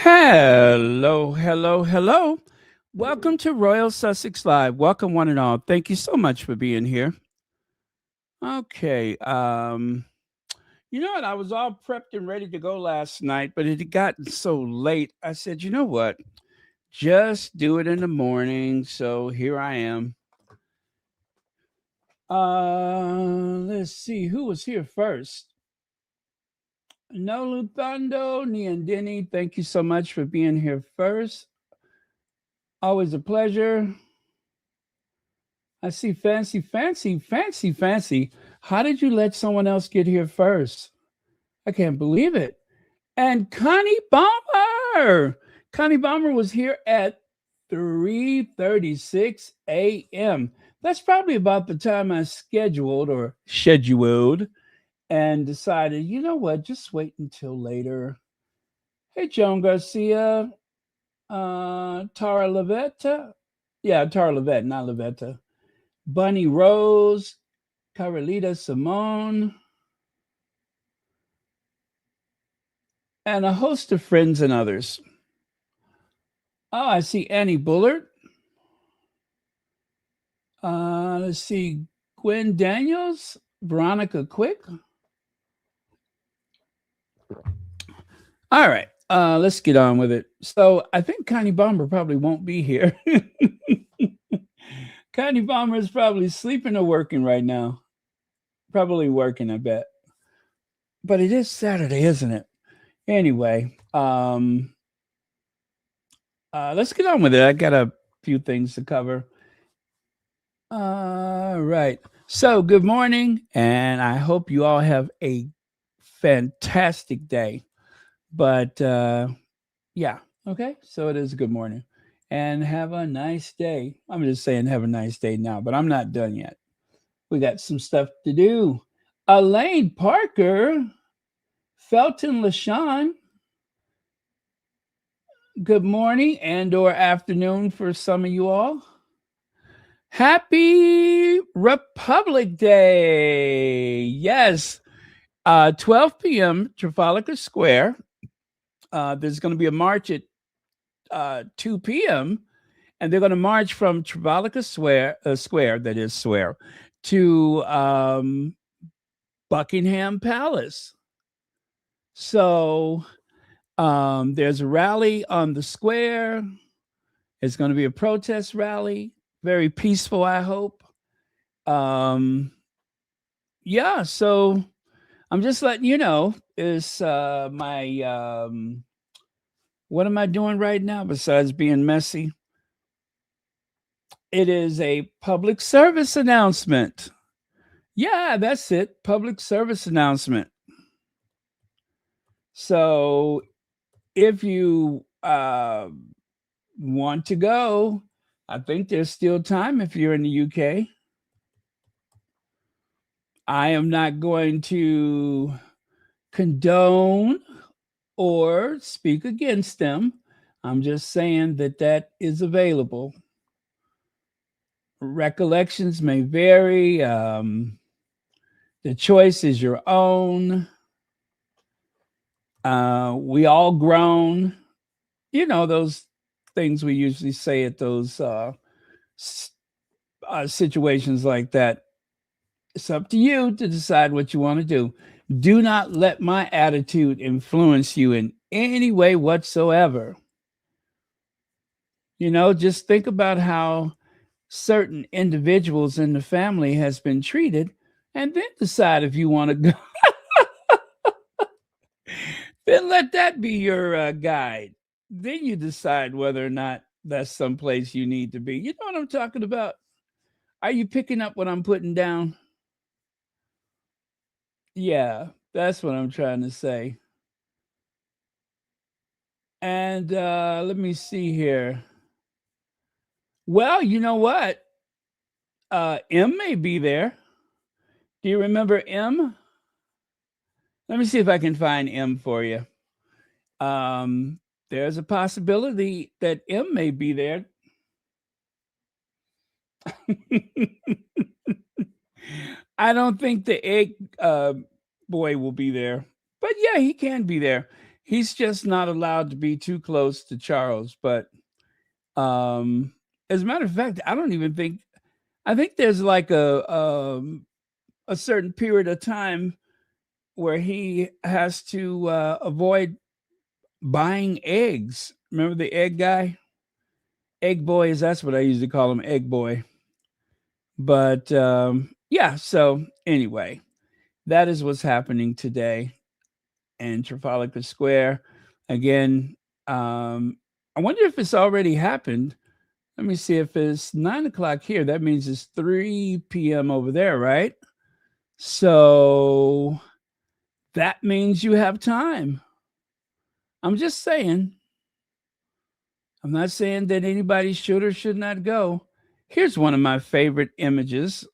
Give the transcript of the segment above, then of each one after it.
Hello, hello, hello. Welcome to Royal Sussex Live. Welcome, one and all. Thank you so much for being here. Okay. You know what? I was all prepped and ready to go last night, but it had gotten so late. I said, you know what? Just do it in the morning. So here I am. Let's see who was here first. No Luthando, Niandini. Thank you so much for being here first. Always a pleasure. I see fancy, fancy, fancy, fancy. How did you let someone else get here first? I can't believe it. And Connie Bomber. Connie Bomber was here at 3:36 a.m. That's probably about the time I scheduled and decided, you know what, just wait until later. Hey, Joan Garcia, Tara Levetta. Yeah, Tara Levette, not Levetta. Bunny Rose, Carolita Simone, and a host of friends and others. Oh, I see Annie Bullard. Let's see, Gwen Daniels, Veronica Quick. All right, let's get on with it. So I think Connie Bomber probably won't be here. Connie Bomber is probably sleeping or working right now. Probably working, I bet. But it is Saturday, isn't it? Anyway, let's get on with it. I got a few things to cover. All right. So, good morning, and I hope you all have a fantastic day. But yeah, okay. So it is a good morning, and have a nice day. I'm just saying, have a nice day now, but I'm not done yet. We got some stuff to do. Elaine Parker, Felton LaShawn. Good morning and/or afternoon for some of you all. Happy Republic Day! Yes, 12 p.m. Trafalgar Square. There's going to be a march at 2 p.m. and they're going to march from Trafalgar Square, that is Square, to Buckingham Palace. So there's a rally on the square. It's going to be a protest rally, very peaceful, I hope. Yeah, so I'm just letting you know is my what am I doing right now besides being messy? It is a public service announcement. Yeah, that's it. Public service announcement. So if you want to go, I think there's still time if you're in the UK. I am not going to condone or speak against them. I'm just saying that that is available. Recollections may vary. The choice is your own. We all grown. You know, those things we usually say at those situations like that. It's up to you to decide what you want to do. Do not let my attitude influence you in any way whatsoever. You know, just think about how certain individuals in the family has been treated and then decide if you want to go. Then let that be your guide. Then you decide whether or not that's someplace you need to be. You know what I'm talking about? Are you picking up what I'm putting down? Yeah, that's what I'm trying to say. And let me see here. Well, you know what? M may be there. Do you remember M? Let me see if I can find M for you. There's a possibility that M may be there. I don't think the egg boy will be there, but yeah, he can be there. He's just not allowed to be too close to Charles. But um, as a matter of fact, I don't even think. I think there's like a certain period of time where he has to avoid buying eggs. Remember the egg guy? Egg boys, that's what I usually call him, egg boy. But yeah, so anyway, that is what's happening today in Trafalgar Square. Again, I wonder if it's already happened. Let me see if it's 9 o'clock here. That means it's 3 p.m. over there, right? So that means you have time. I'm just saying. I'm not saying that anybody should or should not go. Here's one of my favorite images.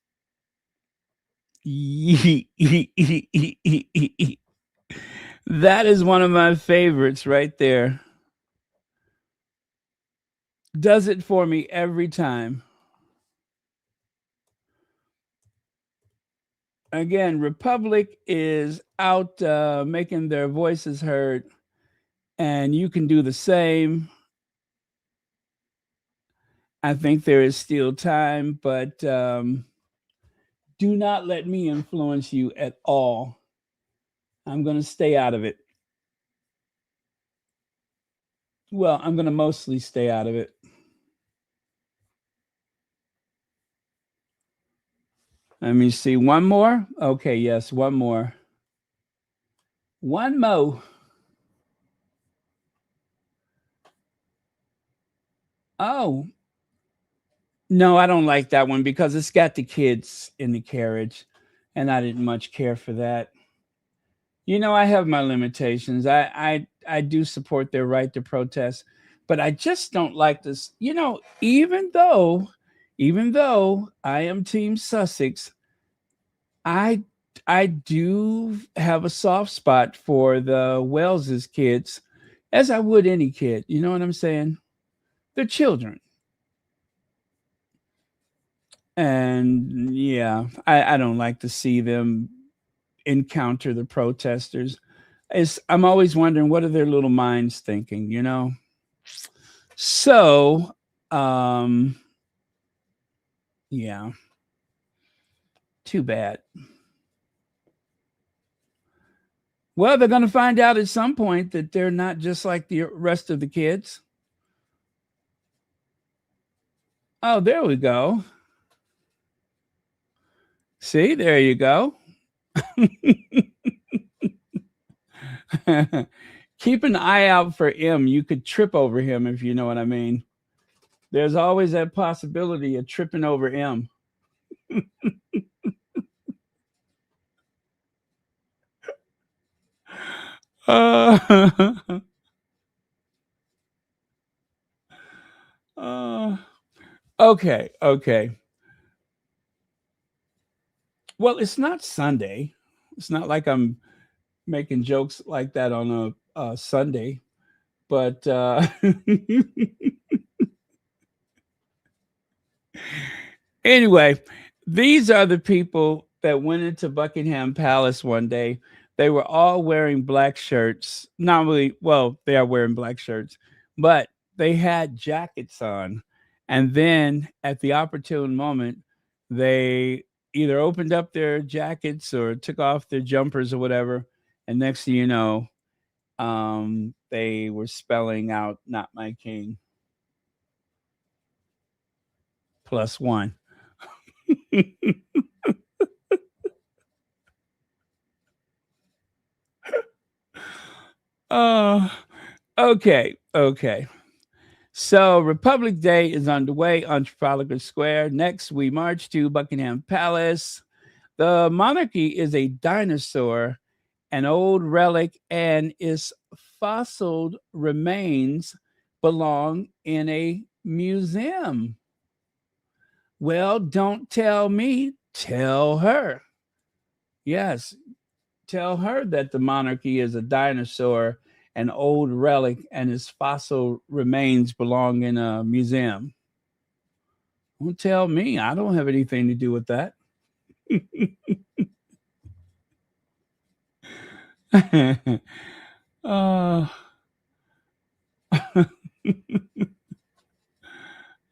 That is one of my favorites right there. Does it for me every time. Again, Republic is out making their voices heard, and you can do the same. I think there is still time, but do not let me influence you at all. I'm going to stay out of it. Well, I'm going to mostly stay out of it. Let me see. One more? Okay, yes, one more. One more. Oh, no, I don't like that one because it's got the kids in the carriage, and I didn't much care for that. I have my limitations. I do support their right to protest, but I just don't like this. Even though I am Team Sussex, I I do have a soft spot for the Wells's kids, as I would any kid. You know what I'm saying? They're children, and yeah, I don't like to see them encounter the protesters. I'm always wondering what are their little minds thinking. So, um, yeah, too bad. Well, they're going to find out at some point that they're not just like the rest of the kids. Oh, there we go. See, there you go. Keep an eye out for M. You could trip over him if you know what I mean. There's always that possibility of tripping over M. Uh, uh, okay, okay. Well, it's not Sunday. It's not like I'm making jokes like that on a Sunday, but anyway, these are the people that went into Buckingham Palace one day. They were all wearing black shirts. Not really, well, they are wearing black shirts, but they had jackets on. And then at the opportune moment, they either opened up their jackets or took off their jumpers or whatever. And next thing you know, they were spelling out "Not My King" +1. Oh, okay, okay. So Republic Day is underway on Trafalgar Square. Next, we march to Buckingham Palace. The monarchy is a dinosaur, an old relic, and its fossil remains belong in a museum. Well, don't tell me, tell her. Yes, tell her that the monarchy is a dinosaur, an old relic, and its fossil remains belong in a museum. Don't tell me. I don't have anything to do with that. Uh,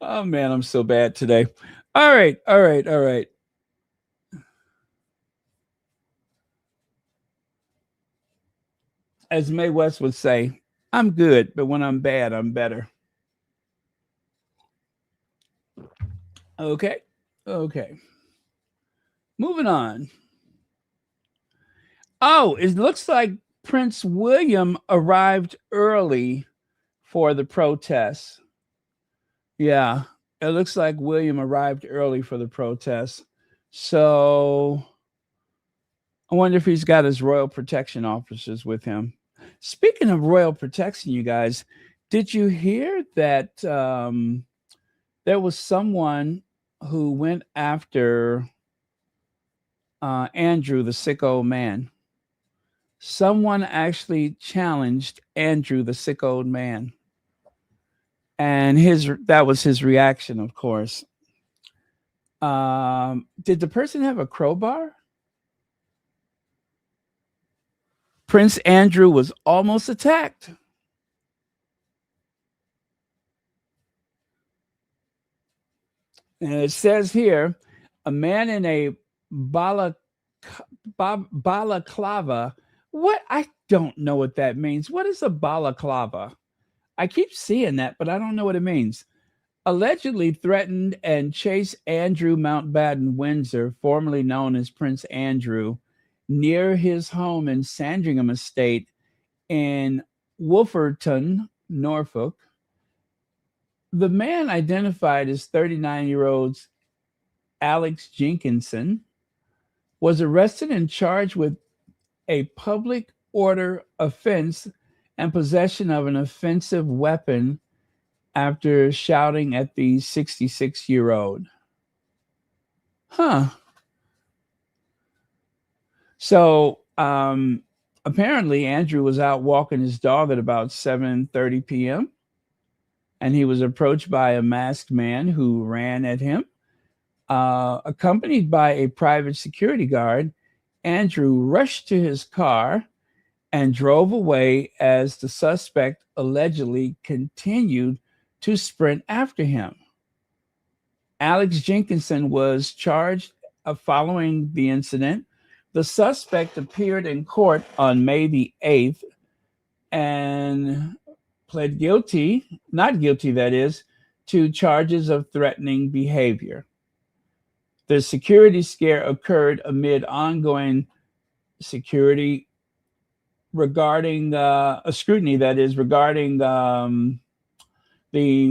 oh man, I'm so bad today. All right, all right, all right. As Mae West would say, I'm good, but when I'm bad, I'm better. Okay, okay. Moving on. Oh, it looks like Prince William arrived early for the protests. Yeah, it looks like William arrived early for the protests. So I wonder if he's got his royal protection officers with him. Speaking of royal protection, you guys, did you hear that there was someone who went after Andrew, the sick old man? Someone actually challenged Andrew, the sick old man, and his that was his reaction, of course. Did the person have a crowbar? Prince Andrew was almost attacked. And it says here, a man in a balak, balaclava. What? I don't know what that means. What is a balaclava? I keep seeing that, but I don't know what it means. Allegedly threatened and chased Andrew Mountbatten-Windsor, formerly known as Prince Andrew, near his home in Sandringham Estate in Wolferton, Norfolk. The man, identified as 39-year-old Alex Jenkinson, was arrested and charged with a public order offense and possession of an offensive weapon after shouting at the 66-year-old. Huh. So apparently Andrew was out walking his dog at about 7:30 p.m. and he was approached by a masked man who ran at him. Accompanied by a private security guard, Andrew rushed to his car and drove away as the suspect allegedly continued to sprint after him. Alex Jenkinson was charged following the incident. The suspect appeared in court on May the 8th and pled guilty, not guilty, that is, to charges of threatening behavior. The security scare occurred amid ongoing security regarding a scrutiny, that is, regarding the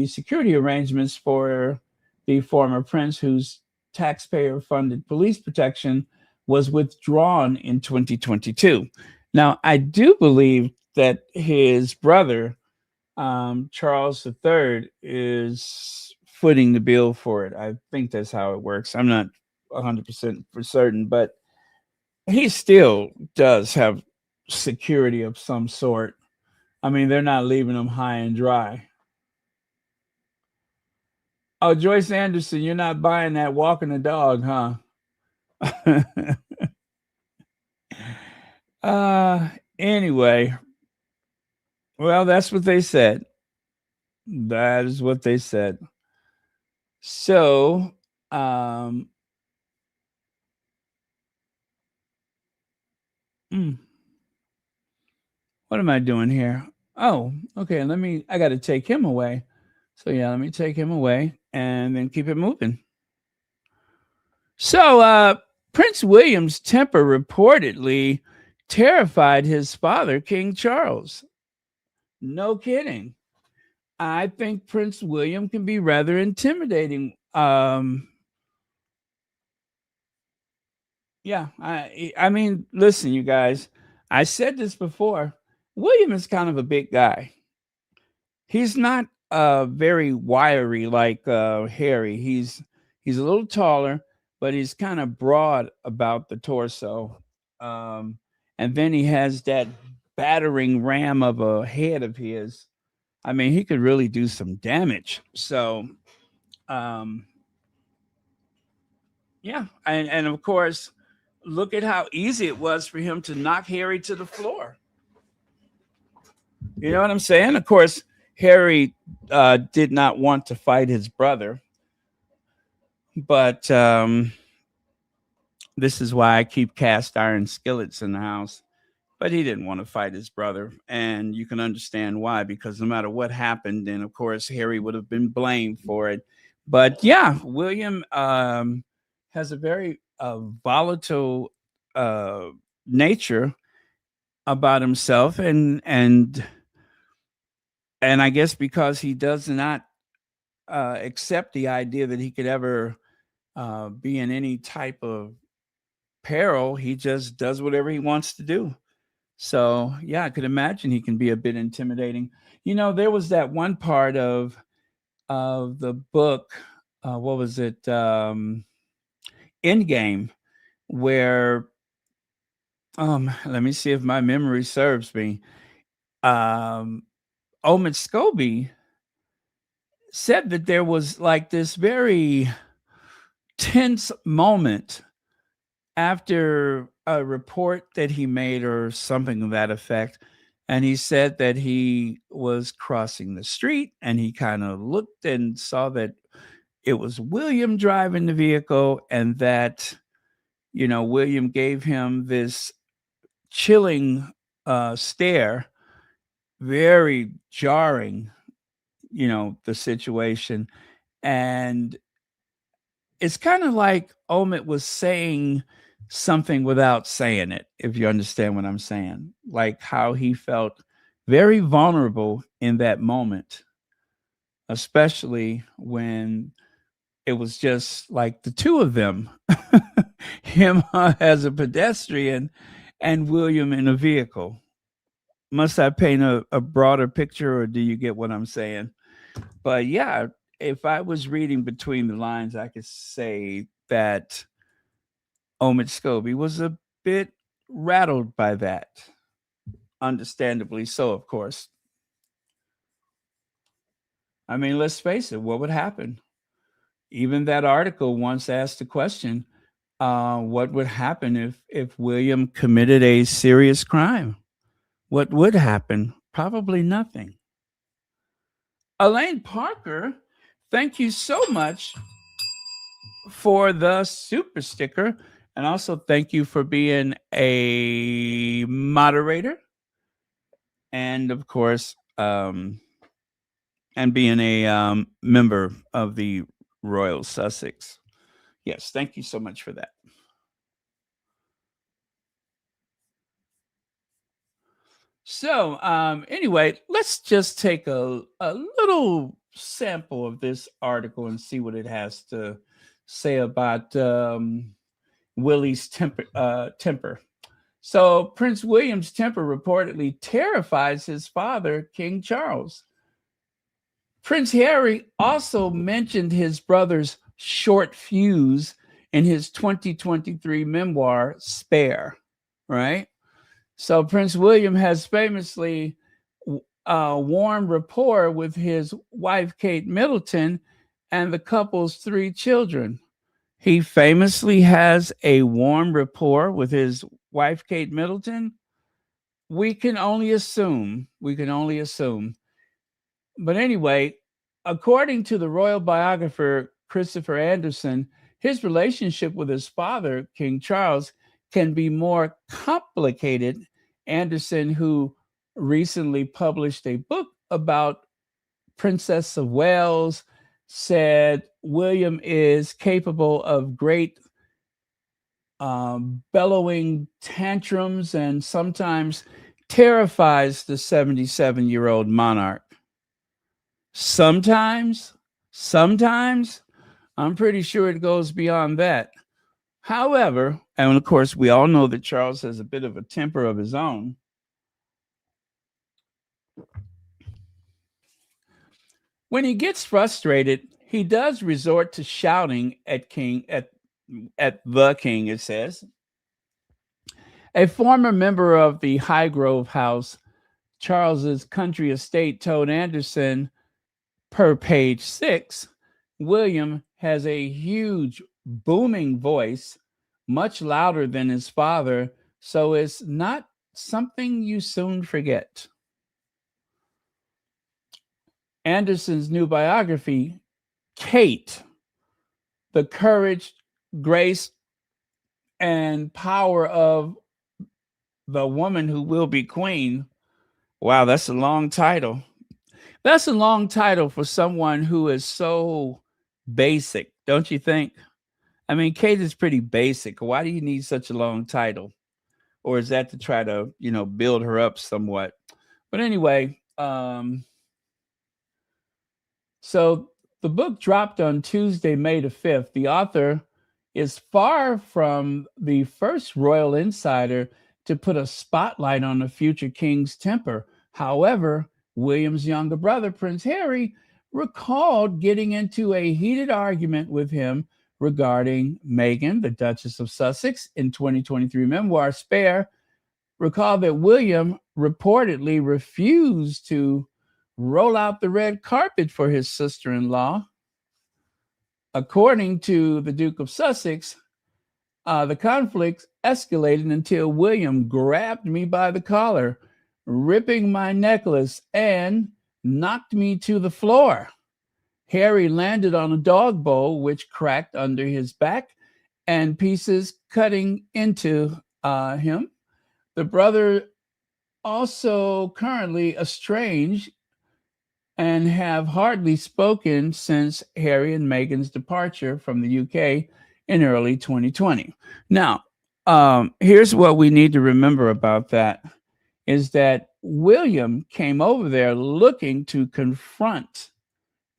security arrangements for the former prince, whose taxpayer funded police protection was withdrawn in 2022. Now, I do believe that his brother, Charles III, is footing the bill for it. I think that's how it works. I'm not 100% for certain, but he still does have security of some sort. I mean, they're not leaving him high and dry. Oh, Joyce Anderson, you're not buying that walking the dog, huh? uh anyway, well, that's what they said. That is what they said. So, mm, what am I doing here? Oh, okay. I got to take him away. So, yeah, let me take him away and then keep it moving. So, Prince William's temper reportedly terrified his father, King Charles. No kidding. I think Prince William can be rather intimidating. Yeah, I mean, listen, you guys, I said this before. William is kind of a big guy. He's not very wiry like Harry. He's a little taller, but he's kind of broad about the torso. Um, and then he has that battering ram of a head of his. I mean, he could really do some damage. So, um, yeah, and of course, look at how easy it was for him to knock Harry to the floor. You know what I'm saying? Of course, Harry did not want to fight his brother, but this is why I keep cast iron skillets in the house. But he didn't want to fight his brother, and you can understand why, because no matter what happened, then of course Harry would have been blamed for it. But yeah, William has a very volatile uh, nature about himself, and I guess because he does not accept the idea that he could ever be in any type of peril, he just does whatever he wants to do. So yeah, I could imagine he can be a bit intimidating. You know, there was that one part of the book, what was it, Endgame, where let me see if my memory serves me. Um, Omid Scobie said that there was like this very tense moment after a report that he made or something of that effect. And he said that he was crossing the street and he kind of looked and saw that it was William driving the vehicle, and that, you know, William gave him this chilling stare, very jarring, you know, the situation. And it's kind of like Omid was saying something without saying it, if you understand what I'm saying. Like how he felt very vulnerable in that moment, especially when it was just like the two of them, him as a pedestrian and William in a vehicle. Must I paint a broader picture, or do you get what I'm saying? But yeah, if I was reading between the lines, I could say that Omid Scobie was a bit rattled by that. Understandably so, of course. I mean, let's face it, what would happen? Even that article once asked the question, what would happen if William committed a serious crime? What would happen? Probably nothing. Elaine Parker, thank you so much for the super sticker. And also thank you for being a moderator. And of course, and being a member of the Royal Sussex. Yes, thank you so much for that. So, anyway, let's just take a little sample of this article and see what it has to say about Willie's temper. So, Prince William's temper reportedly terrifies his father, King Charles. Prince Harry also mentioned his brother's short fuse in his 2023 memoir, Spare, right? So Prince William has famously warm rapport with his wife, Kate Middleton, and the couple's three children. He famously has a warm rapport with his wife, Kate Middleton. We can only assume. We can only assume. But anyway, according to the royal biographer Christopher Anderson, his relationship with his father, King Charles, can be more complicated. Anderson, who recently published a book about Princess of Wales, said William is capable of great bellowing tantrums and sometimes terrifies the 77-year-old monarch. Sometimes, I'm pretty sure it goes beyond that. However, and of course, we all know that Charles has a bit of a temper of his own. When he gets frustrated, he does resort to shouting at the king, it says. A former member of the Highgrove House, Charles's country estate, told Anderson, per page 6, William has a huge booming voice, much louder than his father, so it's not something you soon forget. Anderson's new biography, Kate, the courage, grace, and power of the woman who will be queen. Wow, that's a long title. That's a long title for someone who is so basic, don't you think? I mean, Kate is pretty basic. Why do you need such a long title? Or is that to try to, build her up somewhat? But anyway, so the book dropped on Tuesday, May the 5th. The author is far from the first royal insider to put a spotlight on the future king's temper. However, William's younger brother, Prince Harry, recalled getting into a heated argument with him regarding Meghan, the Duchess of Sussex, in 2023 memoir Spare. Recall that William reportedly refused to roll out the red carpet for his sister in law. According to the Duke of Sussex, the conflict escalated until William grabbed me by the collar, ripping my necklace, and knocked me to the floor. Harry landed on a dog bowl, which cracked under his back, and pieces cutting into him. The brother also currently estranged and have hardly spoken since Harry and Meghan's departure from the UK in early 2020. Now, here's what we need to remember about that is that William came over there looking to confront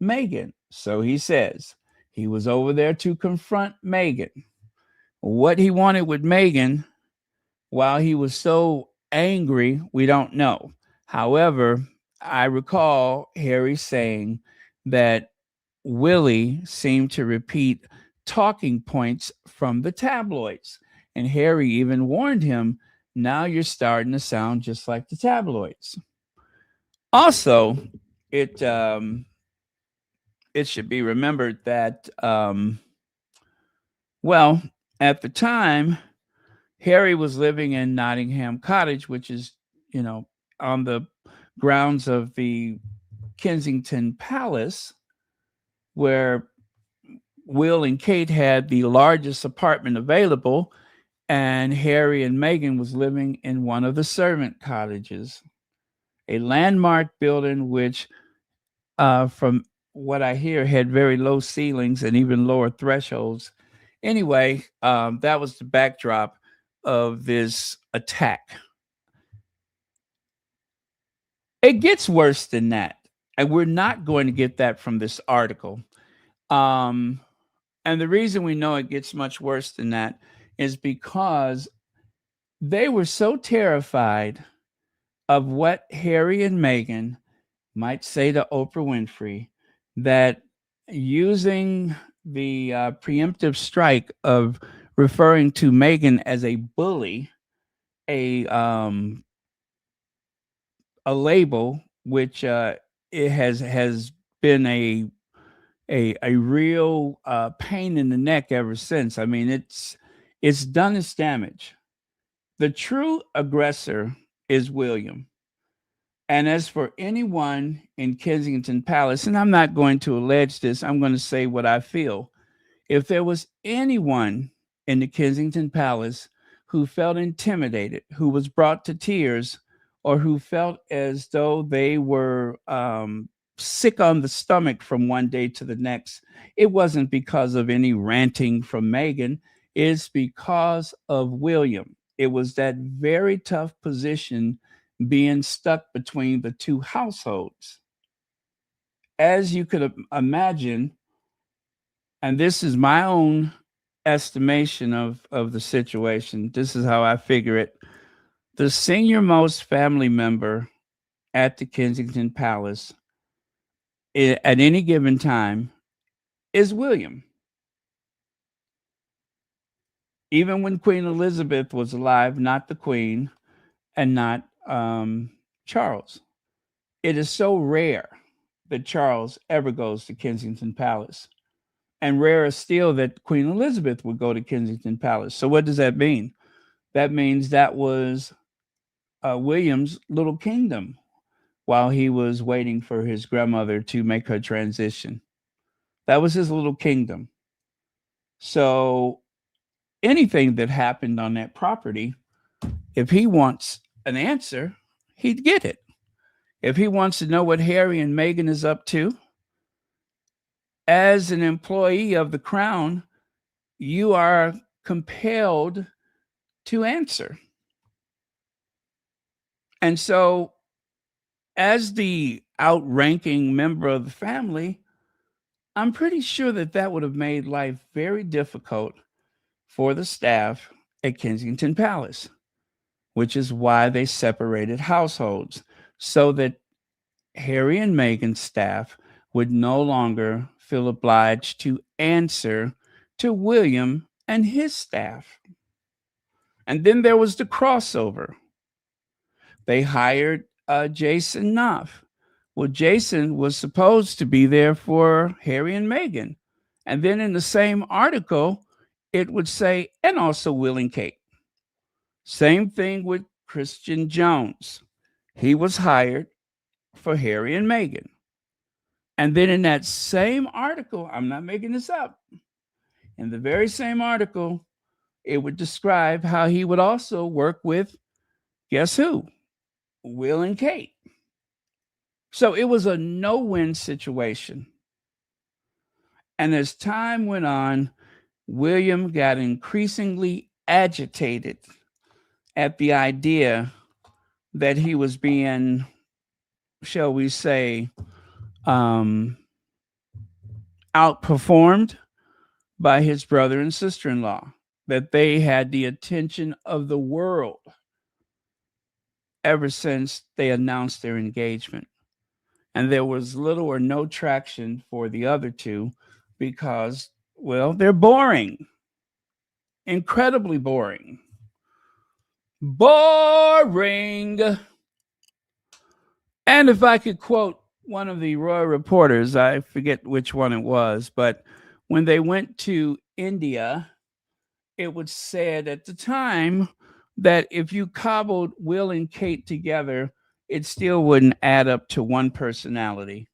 Meghan. So he says he was over there to confront Meghan. What he wanted with Meghan, while he was so angry, we don't know. However, I recall Harry saying that Willie seemed to repeat talking points from the tabloids. And Harry even warned him, now you're starting to sound just like the tabloids. Also, it should be remembered that, at the time, Harry was living in Nottingham Cottage, which is, on the grounds of the Kensington Palace, where Will and Kate had the largest apartment available, and Harry and Meghan was living in one of the servant cottages, a landmark building which, from what I hear, had very low ceilings and even lower thresholds. Anyway, that was the backdrop of this attack. It gets worse than that. And we're not going to get that from this article. And the reason we know it gets much worse than that is because they were so terrified of what Harry and Meghan might say to Oprah Winfrey that using the preemptive strike of referring to Meghan as a bully, a label which it has been a real pain in the neck ever since. I mean, it's done its damage. The true aggressor is William. And as for anyone in Kensington Palace, and I'm not going to allege this, I'm going to say what I feel. If there was anyone in the Kensington Palace who felt intimidated, who was brought to tears, or who felt as though they were sick on the stomach from one day to the next, it wasn't because of any ranting from Meghan. It's because of William. It was that very tough position being stuck between the two households. As you could imagine, and this is my own estimation of the situation, this is how I figure it. The senior most family member at the Kensington Palace at any given time is William. Even when Queen Elizabeth was alive, not the Queen and not Charles. It is so rare that Charles ever goes to Kensington Palace, and rarer still that Queen Elizabeth would go to Kensington Palace. So what does that mean? That means that was William's little kingdom, while he was waiting for his grandmother to make her transition. That was his little kingdom. So anything that happened on that property, if he wants an answer, he'd get it. If he wants to know what Harry and Meghan is up to, as an employee of the crown, you are compelled to answer. And so, as the outranking member of the family, I'm pretty sure that that would have made life very difficult for the staff at Kensington Palace, which is why they separated households so that Harry and Meghan's staff would no longer feel obliged to answer to William and his staff. And then there was the crossover. They hired Jason Knopf. Well, Jason was supposed to be there for Harry and Meghan. And then in the same article, it would say, and also Will and Kate. Same thing with Christian Jones. He was hired for Harry and Meghan. And then in that same article, I'm not making this up, in the very same article, it would describe how he would also work with, guess who? Will and Kate. So it was a no-win situation. And as time went on, William got increasingly agitated at the idea that he was being, shall we say, outperformed by his brother and sister-in-law, that they had the attention of the world ever since they announced their engagement. And there was little or no traction for the other two because, well, they're boring. Incredibly boring. Boring. And if I could quote one of the royal reporters, I forget which one it was, but when they went to India, it was said at the time that if you cobbled Will and Kate together, it still wouldn't add up to one personality.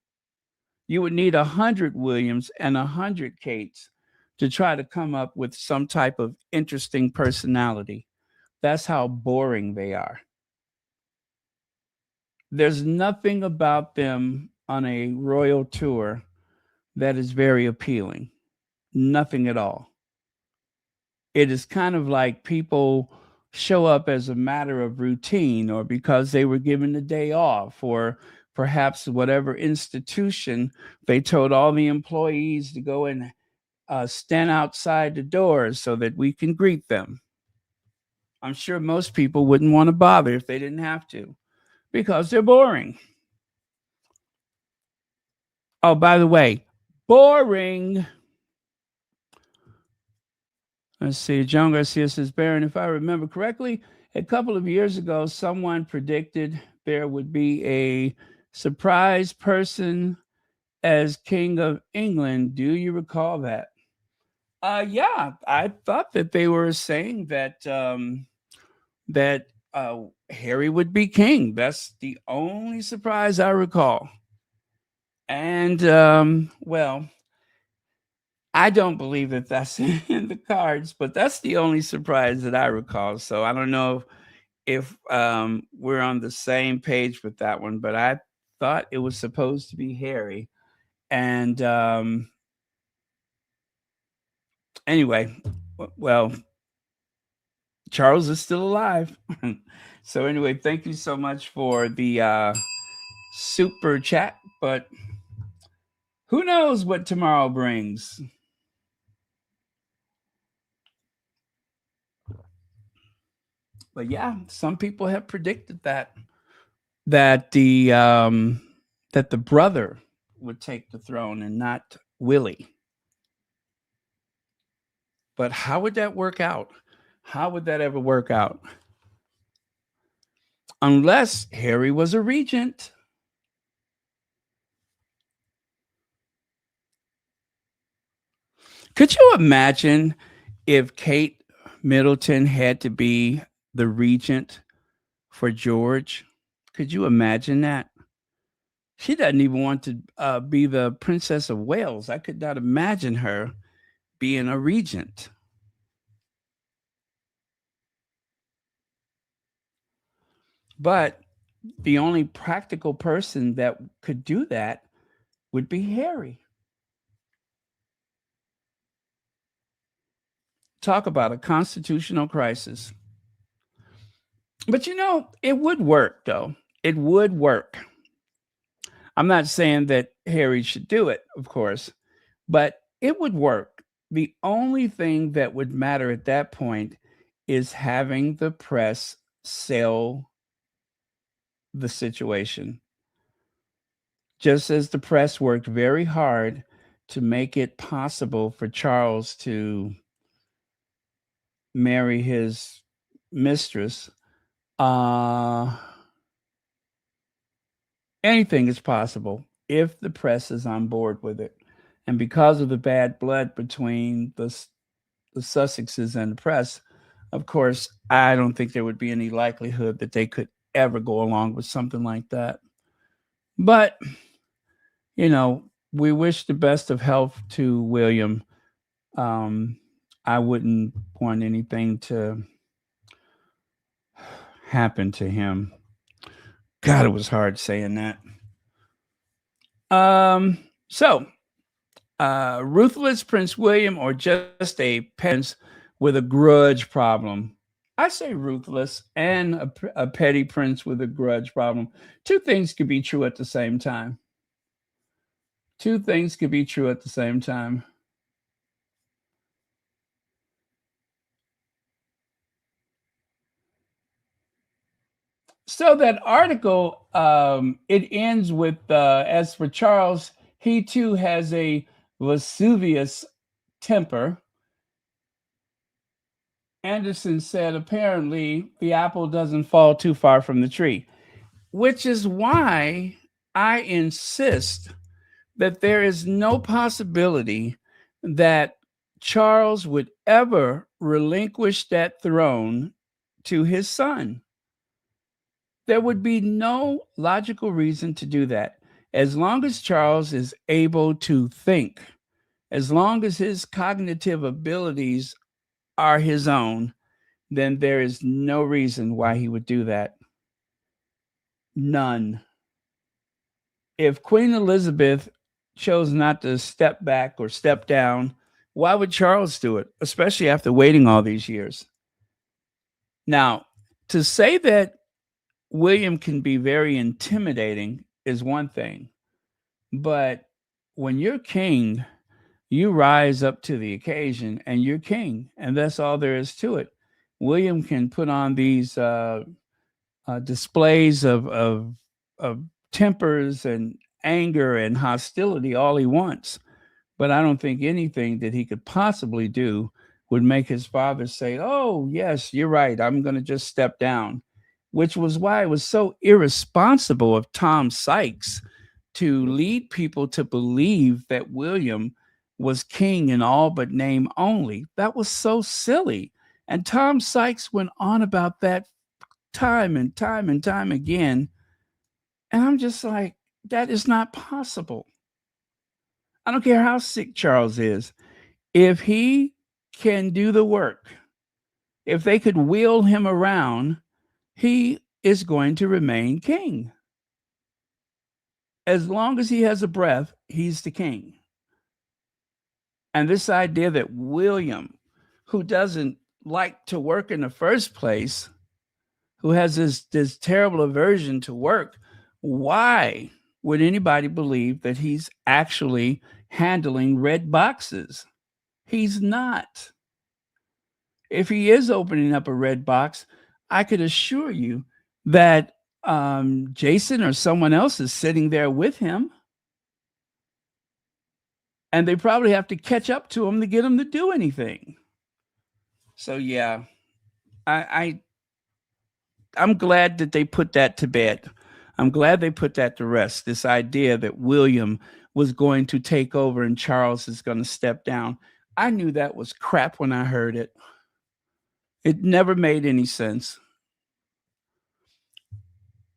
You would need 100 Williams and 100 Kates to try to come up with some type of interesting personality. That's how boring they are. There's nothing about them on a royal tour that is very appealing. Nothing at all. It is kind of like people show up as a matter of routine or because they were given the day off or perhaps whatever institution they told all the employees to go and stand outside the doors so that we can greet them. I'm sure most people wouldn't want to bother if they didn't have to because they're boring. Oh, by the way, boring. Let's see. John Garcia says, Baron, if I remember correctly, a couple of years ago, someone predicted there would be a surprise person as King of England. Do you recall that? Yeah, I thought that they were saying that Harry would be king. That's the only surprise I recall. And well, I don't believe that that's in the cards, but that's the only surprise that I recall. So I don't know if we're on the same page with that one, but I thought it was supposed to be Harry. And anyway, well, Charles is still alive. So anyway, thank you so much for the super chat. But who knows what tomorrow brings? But yeah, some people have predicted that the brother would take the throne and not Willie. But how would that work out? How would that ever work out? Unless Harry was a regent. Could you imagine if Kate Middleton had to be the regent for George? Could you imagine that? She doesn't even want to be the Princess of Wales. I could not imagine her being a regent. But the only practical person that could do that would be Harry. Talk about a constitutional crisis. But it would work, though. It would work. I'm not saying that Harry should do it, of course, but it would work. The only thing that would matter at that point is having the press sell the situation. Just as the press worked very hard to make it possible for Charles to marry his mistress, uh, anything is possible if the press is on board with it. And because of the bad blood between the Sussexes and the press, of course, I don't think there would be any likelihood that they could ever go along with something like that. But, we wish the best of health to William. Um, I wouldn't want anything to happen to him. God, it was hard saying that. So, ruthless Prince William or just a prince with a grudge problem? I say ruthless and a petty prince with a grudge problem. Two things could be true at the same time. Two things could be true at the same time. So that article, it ends with, as for Charles, he too has a Vesuvius temper. Anderson said, apparently, the apple doesn't fall too far from the tree, which is why I insist that there is no possibility that Charles would ever relinquish that throne to his son. There would be no logical reason to do that. As long as Charles is able to think, as long as his cognitive abilities are his own, then there is no reason why he would do that. None. If Queen Elizabeth chose not to step back or step down, why would Charles do it, especially after waiting all these years? Now, to say that William can be very intimidating is one thing, but when you're king, you rise up to the occasion and you're king, and that's all there is to it. William can put on these displays of tempers and anger and hostility all he wants. But I don't think anything that he could possibly do would make his father say, oh, yes, you're right. I'm going to just step down, which was why it was so irresponsible of Tom Sykes to lead people to believe that William was king in all but name only. That was so silly. And Tom Sykes went on about that time and time and time again. And I'm just like, that is not possible. I don't care how sick Charles is. If he can do the work, if they could wheel him around, he is going to remain king. As long as he has a breath, he's the king. And this idea that William, who doesn't like to work in the first place, who has this terrible aversion to work, why would anybody believe that he's actually handling red boxes? He's not. If he is opening up a red box, I could assure you that Jason or someone else is sitting there with him, and they probably have to catch up to him to get him to do anything. So yeah, I I'm glad that they put that to bed. I'm glad they put that to rest. This idea that William was going to take over and Charles is going to step down. I knew that was crap when I heard it. It never made any sense.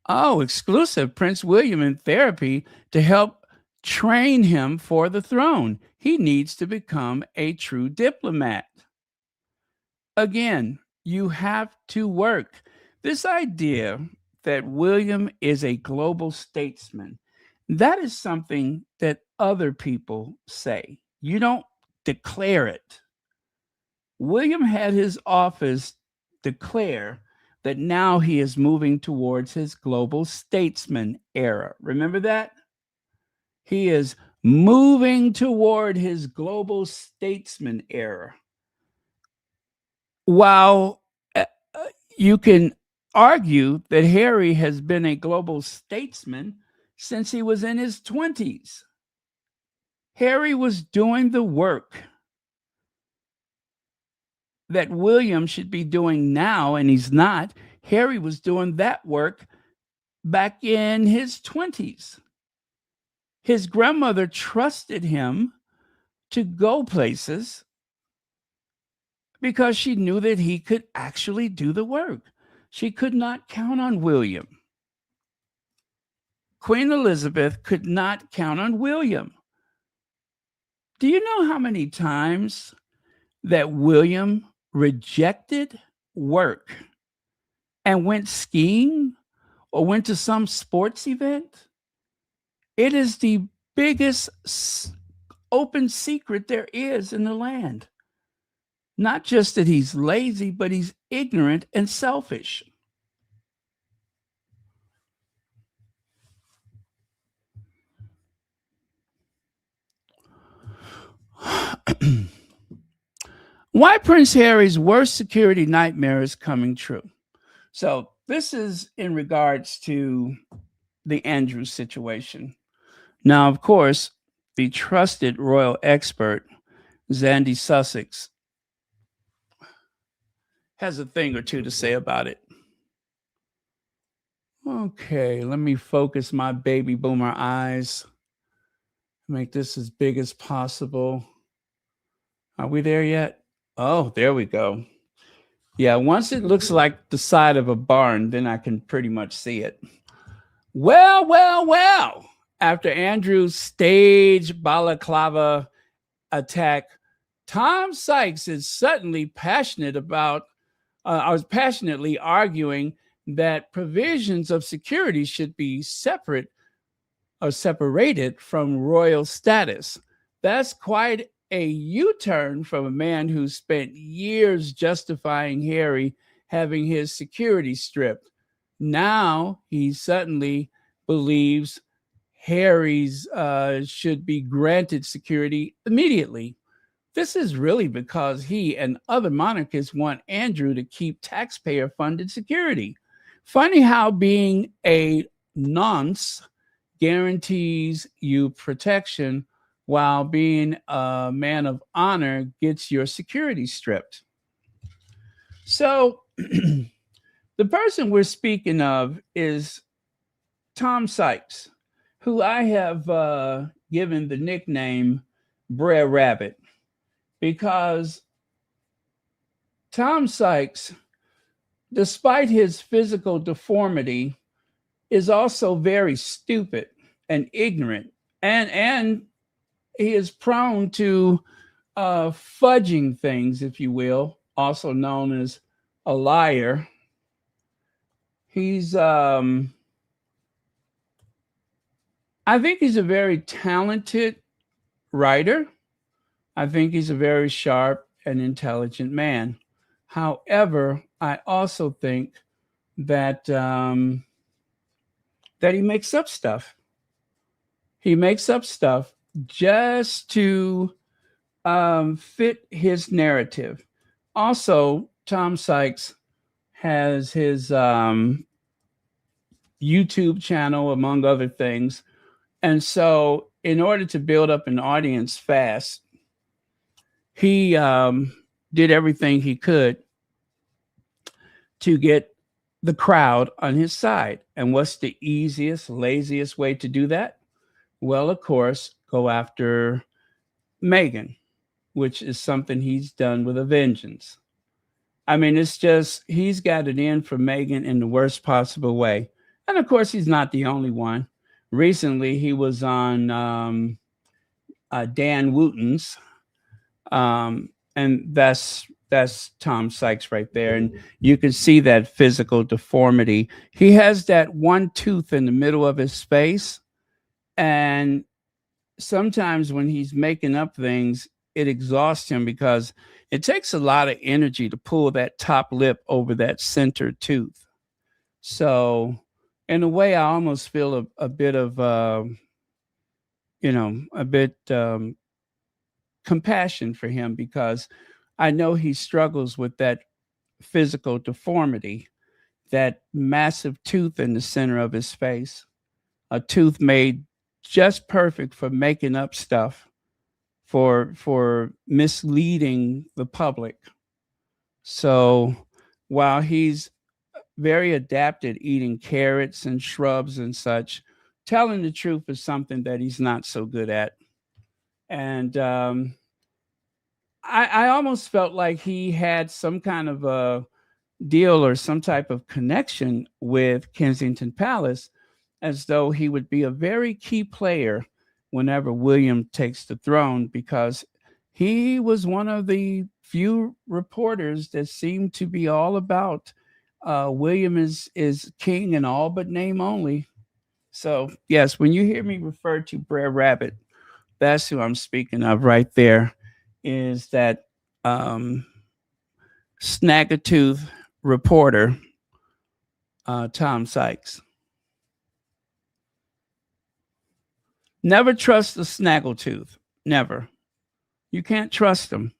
Oh, exclusive. Prince William in therapy to help train him for the throne. He needs to become a true diplomat. Again, you have to work. This idea that William is a global statesman, that is something that other people say. You don't declare it. William had his office declare that now he is moving towards his global statesman era. Remember that? He is moving toward his global statesman era. While you can argue that Harry has been a global statesman since he was in his 20s. Harry was doing the work that William should be doing now, and he's not. Harry was doing that work back in his 20s. His grandmother trusted him to go places because she knew that he could actually do the work. She could not count on William. Queen Elizabeth could not count on William. Do you know how many times that William rejected work and went skiing or went to some sports event? It is the biggest open secret there is in the land. Not just that he's lazy, but he's ignorant and selfish. Why Prince Harry's worst security nightmare is coming true. So, this is in regards to the Andrew situation. Now, of course, the trusted royal expert, Zandy Sussex, has a thing or two to say about it. Okay, let me focus my baby boomer eyes. Make this as big as possible. Are we there yet? Oh, there we go. Yeah, once it looks like the side of a barn, then I can pretty much see it. Well. After Andrew's stage balaclava attack, Tom Sykes is suddenly passionately arguing that provisions of security should be separate or separated from royal status. That's quite a U-turn from a man who spent years justifying Harry having his security stripped. Now he suddenly believes Harry's should be granted security immediately. This is really because he and other monarchists want Andrew to keep taxpayer-funded security. Funny how being a nonce guarantees you protection while being a man of honor gets your security stripped. So the person we're speaking of is Tom Sykes, who I have given the nickname Brer Rabbit, because Tom Sykes, despite his physical deformity, is also very stupid and ignorant, and he is prone to fudging things, if you will, also known as a liar. He's I think he's a very talented writer. I think he's a very sharp and intelligent man. However, I also think that that he makes up stuff. He makes up stuff just to fit his narrative. Also, Tom Sykes has his YouTube channel, among other things. And so, in order to build up an audience fast, he did everything he could to get the crowd on his side. And what's the easiest, laziest way to do that? Well, of course, go after Meghan, which is something he's done with a vengeance. I mean, it's just, he's got it in for Meghan in the worst possible way. And of course, he's not the only one. Recently, he was on Dan Wooten's, and that's Tom Sykes right there, and you can see that physical deformity. He has that one tooth in the middle of his face, and sometimes when he's making up things, it exhausts him because it takes a lot of energy to pull that top lip over that center tooth. So, in a way, I almost feel a bit of, a bit compassion for him because I know he struggles with that physical deformity, that massive tooth in the center of his face, a tooth made just perfect for making up stuff, for misleading the public. So while he's very adapted eating carrots and shrubs and such, telling the truth is something that he's not so good at. And I almost felt like he had some kind of a deal or some type of connection with Kensington Palace, as though he would be a very key player whenever William takes the throne, because he was one of the few reporters that seemed to be all about William is king in all but name only. So yes, when you hear me refer to Brer Rabbit, that's who I'm speaking of right there. Is that um, Snaggletooth reporter, Tom Sykes. Never trust a snaggletooth. Never. You can't trust them.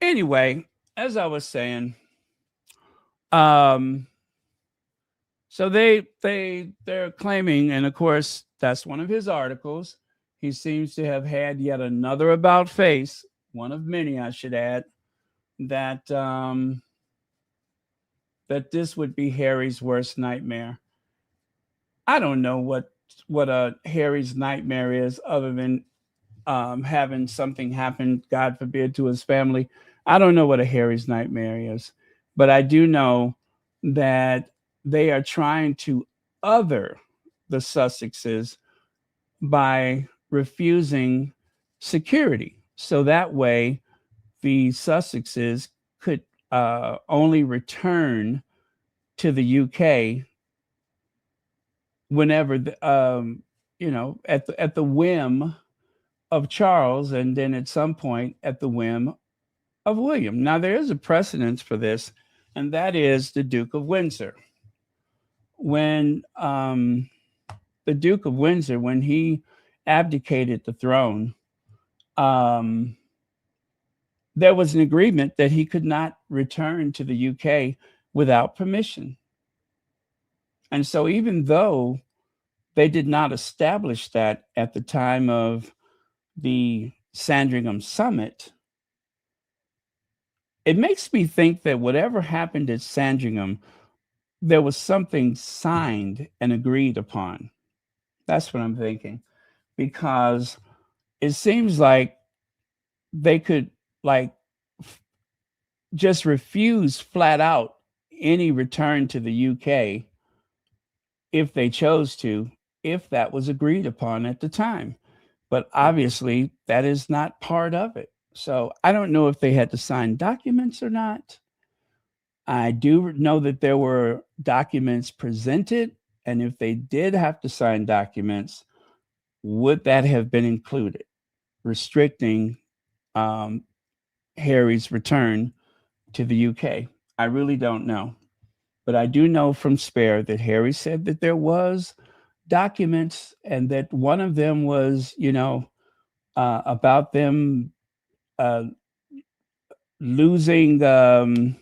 Anyway, as I was saying, um, so they're claiming, and of course that's one of his articles. He seems to have had yet another about face, one of many, I should add, that that this would be Harry's worst nightmare. I don't know what a Harry's nightmare is, other than having something happen, God forbid, to his family. I don't know what a Harry's nightmare is, but I do know that they are trying to other the Sussexes by refusing security. So that way, the Sussexes could only return to the UK whenever, at the whim of Charles, and then at some point at the whim of William. Now, there is a precedence for this, and that is the Duke of Windsor. When the Duke of Windsor, when he abdicated the throne, um, there was an agreement that he could not return to the UK without permission. And so, even though they did not establish that at the time of the Sandringham Summit, it makes me think that whatever happened at Sandringham, there was something signed and agreed upon. That's what I'm thinking, because it seems like they could, like, just refuse flat out any return to the UK if they chose to, if that was agreed upon at the time. But obviously, that is not part of it. So I don't know if they had to sign documents or not. I do know that there were documents presented, and if they did have to sign documents, would that have been included, restricting um, Harry's return to the UK? I really don't know. But I do know from Spare that Harry said that there was documents, and that one of them was, about them uh, losing, well,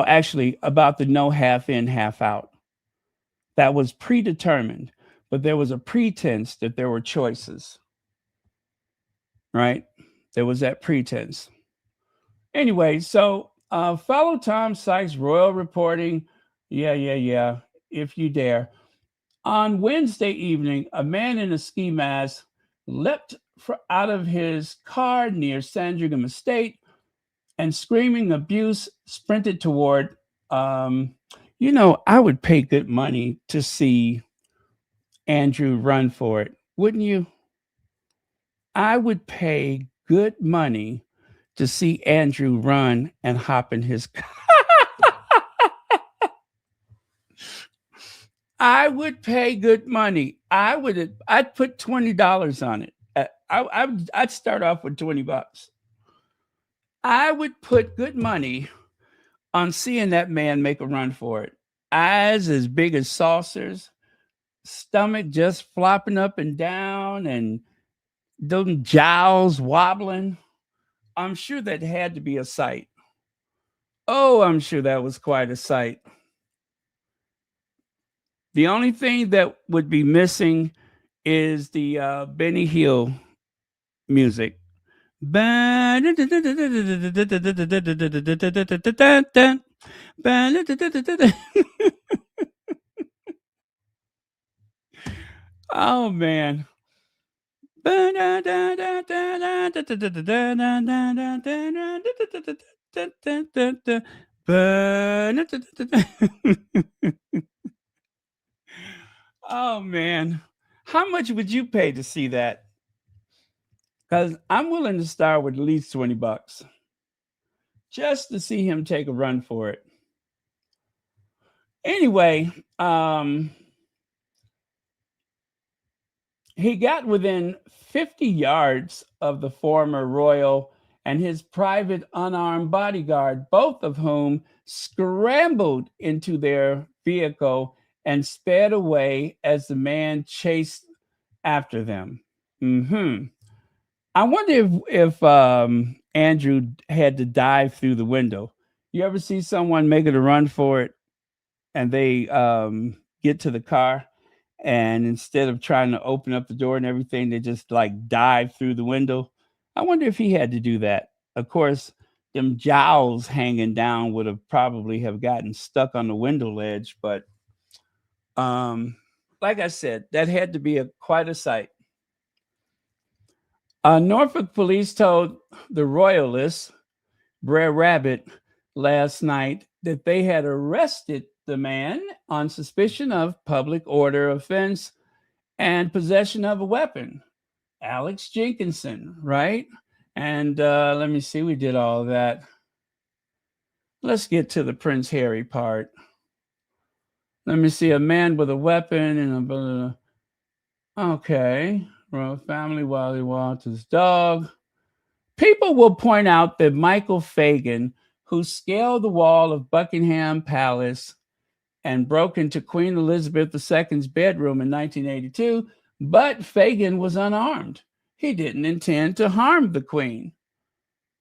actually, about the no half in, half out. That was predetermined, but there was a pretense that there were choices, right? There was that pretense. Anyway, so follow Tom Sykes' royal reporting. Yeah, yeah, yeah, if you dare. On Wednesday evening, a man in a ski mask leapt out of his car near Sandringham Estate and screaming abuse sprinted toward. Um, I would pay good money to see Andrew run for it, wouldn't you? I would pay good money to see Andrew run and hop in his car. I would pay good money. I'd put $20 on it. I'd start off with $20. I would put good money on seeing that man make a run for it. Eyes as big as saucers, stomach just flopping up and down, and those jowls wobbling. I'm sure that had to be a sight. Oh, I'm sure that was quite a sight. The only thing that would be missing is the Benny Hill music. Oh man. Oh man. How much would you pay to see that? Because I'm willing to start with at least $20 just to see him take a run for it. Anyway, he got within 50 yards of the former royal and his private unarmed bodyguard, both of whom scrambled into their vehicle and sped away as the man chased after them. I wonder if Andrew had to dive through the window. You ever see someone making a run for it and they get to the car, and instead of trying to open up the door and everything, they just like dive through the window? I wonder if he had to do that. Of course, them jowls hanging down would have probably have gotten stuck on the window ledge, but like I said, that had to be quite a sight. Norfolk police told the Royalists, Brer Rabbit, last night that they had arrested the man on suspicion of public order offense and possession of a weapon. Alex Jenkinson, right? And let me see, we did all of that. Let's get to the Prince Harry part. Let me see, a man with a weapon and a. Okay. Royal family while he walked his dog. People will point out that Michael Fagan, who scaled the wall of Buckingham Palace and broke into Queen Elizabeth II's bedroom in 1982, but Fagan was unarmed. He didn't intend to harm the Queen.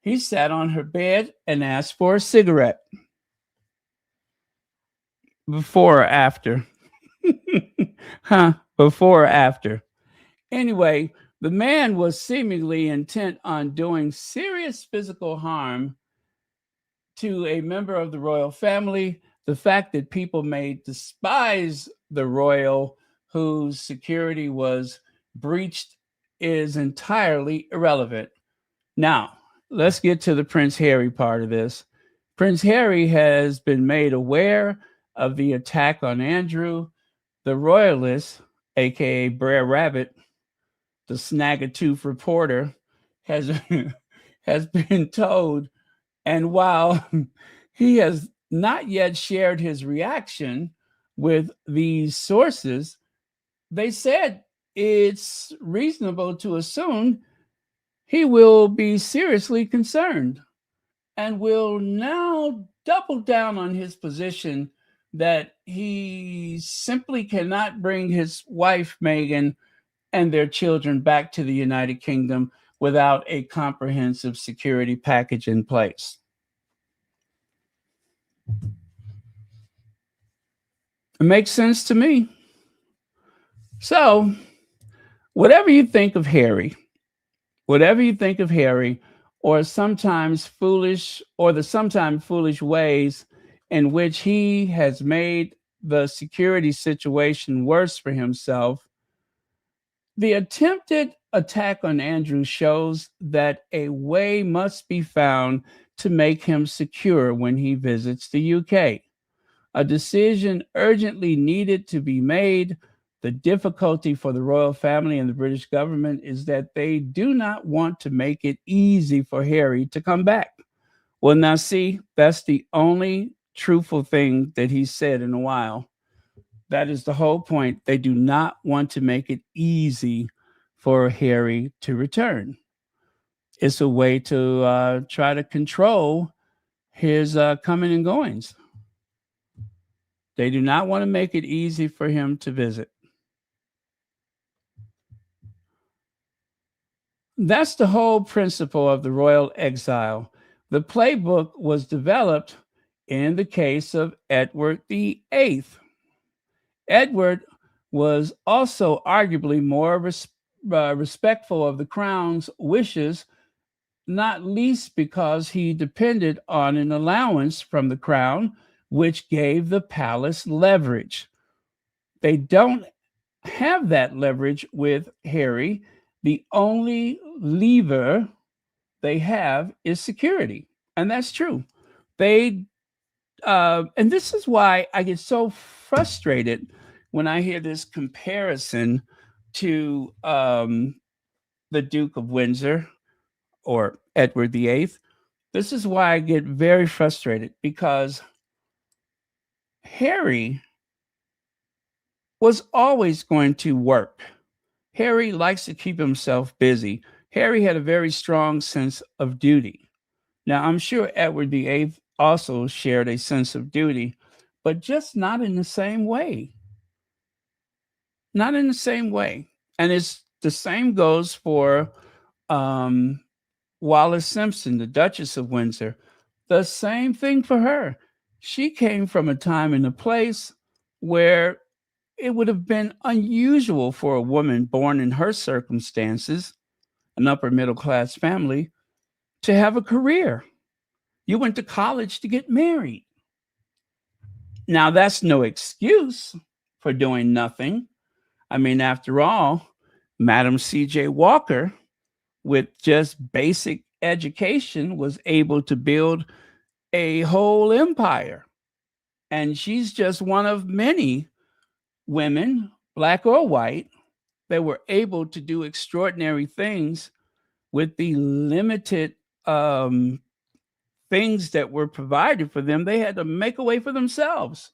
He sat on her bed and asked for a cigarette. Before or after? Before or after? Anyway, the man was seemingly intent on doing serious physical harm to a member of the royal family. The fact that people may despise the royal whose security was breached is entirely irrelevant. Now, let's get to the Prince Harry part of this. Prince Harry has been made aware of the attack on Andrew. The royalist, aka Brer Rabbit, the snag-a-tooth reporter, has been told, and while he has not yet shared his reaction with these sources, they said it's reasonable to assume he will be seriously concerned and will now double down on his position that he simply cannot bring his wife, Meghan, and their children back to the United Kingdom without a comprehensive security package in place. It makes sense to me. So, whatever you think of Harry, or sometimes foolish, or the sometimes foolish ways in which he has made the security situation worse for himself, the attempted attack on Andrew shows that a way must be found to make him secure when he visits the UK. A decision urgently needed to be made. The difficulty for the royal family and the British government is that they do not want to make it easy for Harry to come back. Well, now, see, that's the only truthful thing that he said in a while. That is the whole point. They do not want to make it easy for Harry to return. It's a way to try to control his coming and goings. They do not want to make it easy for him to visit. That's the whole principle of the royal exile. The playbook was developed in the case of Edward VIII. Edward was also arguably more respectful of the crown's wishes, not least because he depended on an allowance from the crown, which gave the palace leverage. They don't have that leverage with Harry. The only lever they have is security. And that's true. They and this is why I get so frustrated when I hear this comparison to the Duke of Windsor or Edward VIII. This is why I get very frustrated because Harry was always going to work. Harry likes to keep himself busy. Harry had a very strong sense of duty. Now, I'm sure Edward VIII also shared a sense of duty, but just not in the same way. Not in the same way. And it's the same goes for Wallis Simpson, the Duchess of Windsor. The same thing for her. She came from a time and a place where it would have been unusual for a woman born in her circumstances, an upper middle class family, to have a career. You went to college to get married. Now, that's no excuse for doing nothing. I mean, after all, Madam C.J. Walker, with just basic education, was able to build a whole empire. And she's just one of many women, black or white, that were able to do extraordinary things with the limited things that were provided for them. They had to make a way for themselves.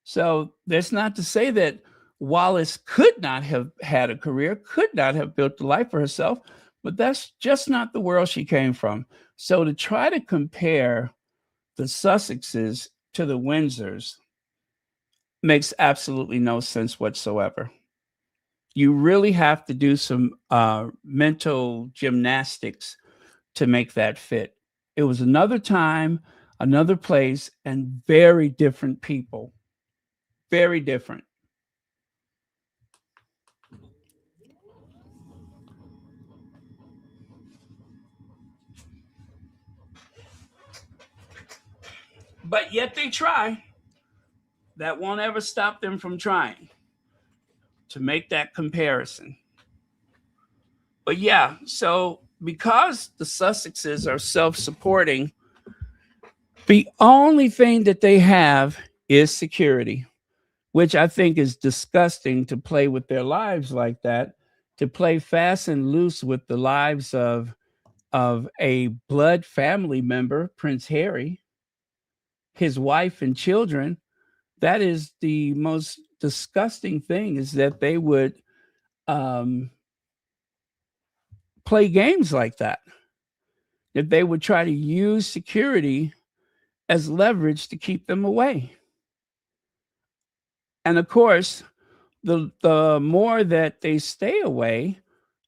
So that's not to say that Wallis could not have had a career, could not have built a life for herself, but that's just not the world she came from. So to try to compare the Sussexes to the Windsors makes absolutely no sense whatsoever. You really have to do some mental gymnastics to make that fit. It was another time, another place, and very different people. Very different. But yet they try. That won't ever stop them from trying to make that comparison. But yeah, so because the Sussexes are self supporting, the only thing that they have is security, which I think is disgusting to play with their lives like that, to play fast and loose with the lives of a blood family member, Prince Harry, his wife and children. That is the most disgusting thing, is that they would um, play games like that, that they would try to use security as leverage to keep them away. And of course, the more that they stay away,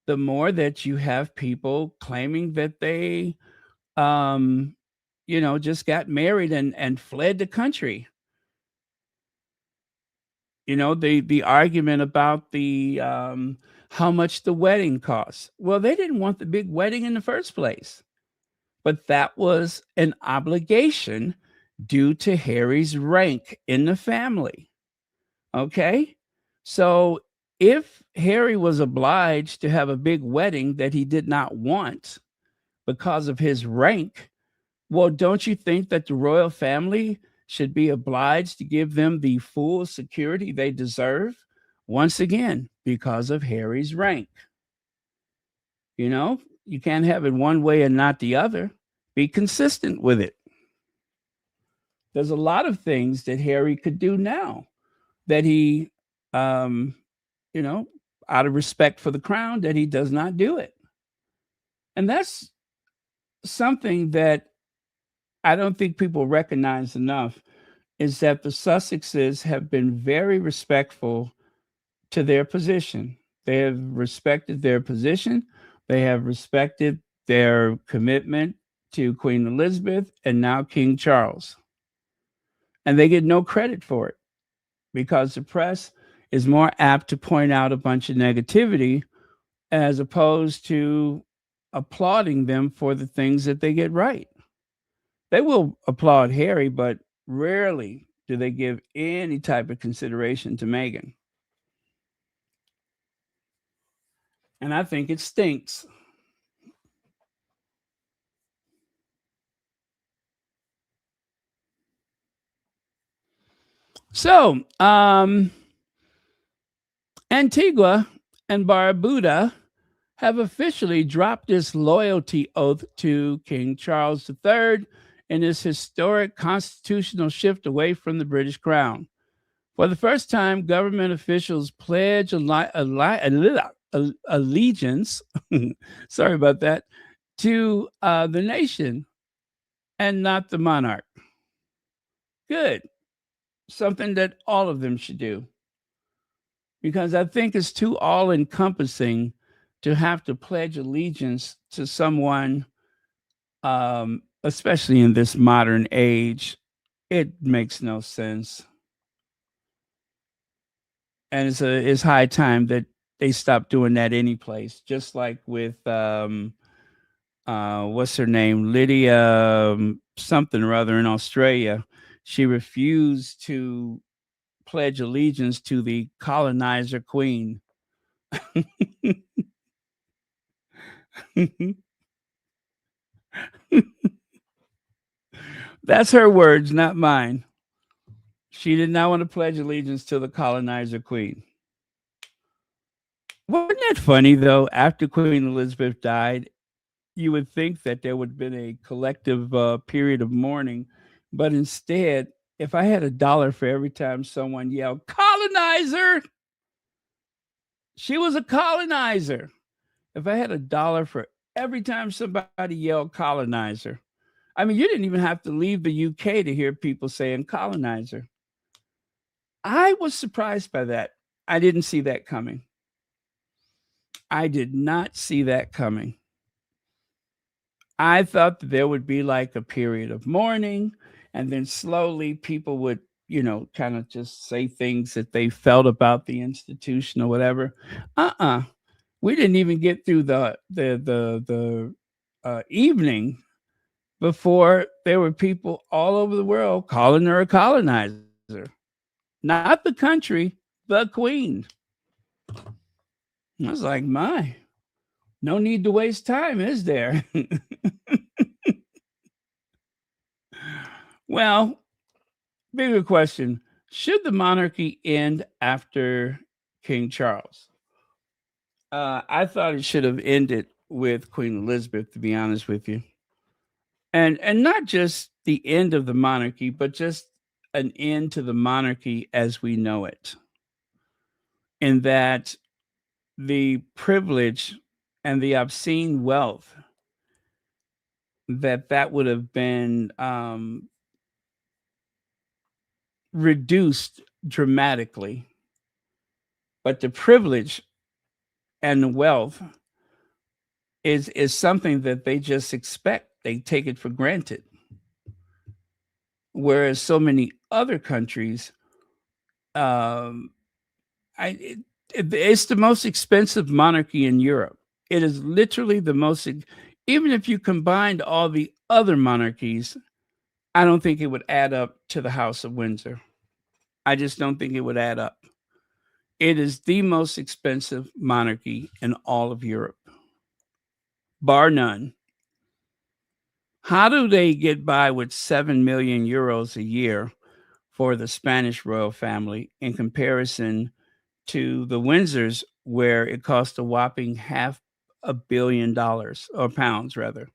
the more that you have people claiming that they, um, just got married and fled the country. The argument about the how much the wedding costs. Well, they didn't want the big wedding in the first place, but that was an obligation due to Harry's rank in the family. Okay, so if Harry was obliged to have a big wedding that he did not want because of his rank, Well, don't you think that the royal family should be obliged to give them the full security they deserve? Once again, because of Harry's rank. You know, you can't have it one way and not the other. Be consistent with it. There's a lot of things that Harry could do now that he, um, you know, out of respect for the crown, that he does not do it. And that's something that I don't think people recognize enough, is that the Sussexes have been very respectful to their position. They have respected their position. They have respected their commitment to Queen Elizabeth and now King Charles. And they get no credit for it because the press is more apt to point out a bunch of negativity as opposed to applauding them for the things that they get right. They will applaud Harry, but rarely do they give any type of consideration to Meghan. And I think it stinks. So, Antigua and Barbuda have officially dropped this loyalty oath to King Charles III in this historic constitutional shift away from the British crown. For the first time, government officials pledge allegiance, sorry about that, to the nation and not the monarch. Good. Something that all of them should do. Because I think it's too all encompassing to have to pledge allegiance to someone, especially in this modern age. It makes no sense. And it's high time that they stop doing that any place. Just like with what's her name, Lydia something or other in Australia, she refused to pledge allegiance to the colonizer queen. That's her words, not mine. She did not want to pledge allegiance to the colonizer queen. Wasn't that funny though? After Queen Elizabeth died, you would think that there would have been a collective period of mourning, but instead, if I had $1 for every time someone yelled colonizer, she was a colonizer. If I had $1 for every time somebody yelled colonizer, I mean, you didn't even have to leave the UK to hear people saying colonizer. I was surprised by that. I didn't see that coming. I did not see that coming. I thought that there would be like a period of mourning, and then slowly people would, kind of just say things that they felt about the institution or whatever. We didn't even get through the evening before there were people all over the world calling her a colonizer. Not the country, the queen. I was like, my, no need to waste time, is there? Well, bigger question. Should the monarchy end after King Charles? I thought it should have ended with Queen Elizabeth, to be honest with you. And not just the end of the monarchy, but just an end to the monarchy as we know it. In that the privilege and the obscene wealth that would have been reduced dramatically, but the privilege and the wealth is something that they just expect. They take it for granted. Whereas so many other countries, um, it's the most expensive monarchy in Europe. It is literally the most. Even if you combined all the other monarchies, I don't think it would add up to the House of Windsor. I just don't think it would add up. It is the most expensive monarchy in all of Europe, bar none. How do they get by with 7 million euros a year for the Spanish royal family in comparison to the Windsors, where it cost a whopping $500 million or pounds, rather,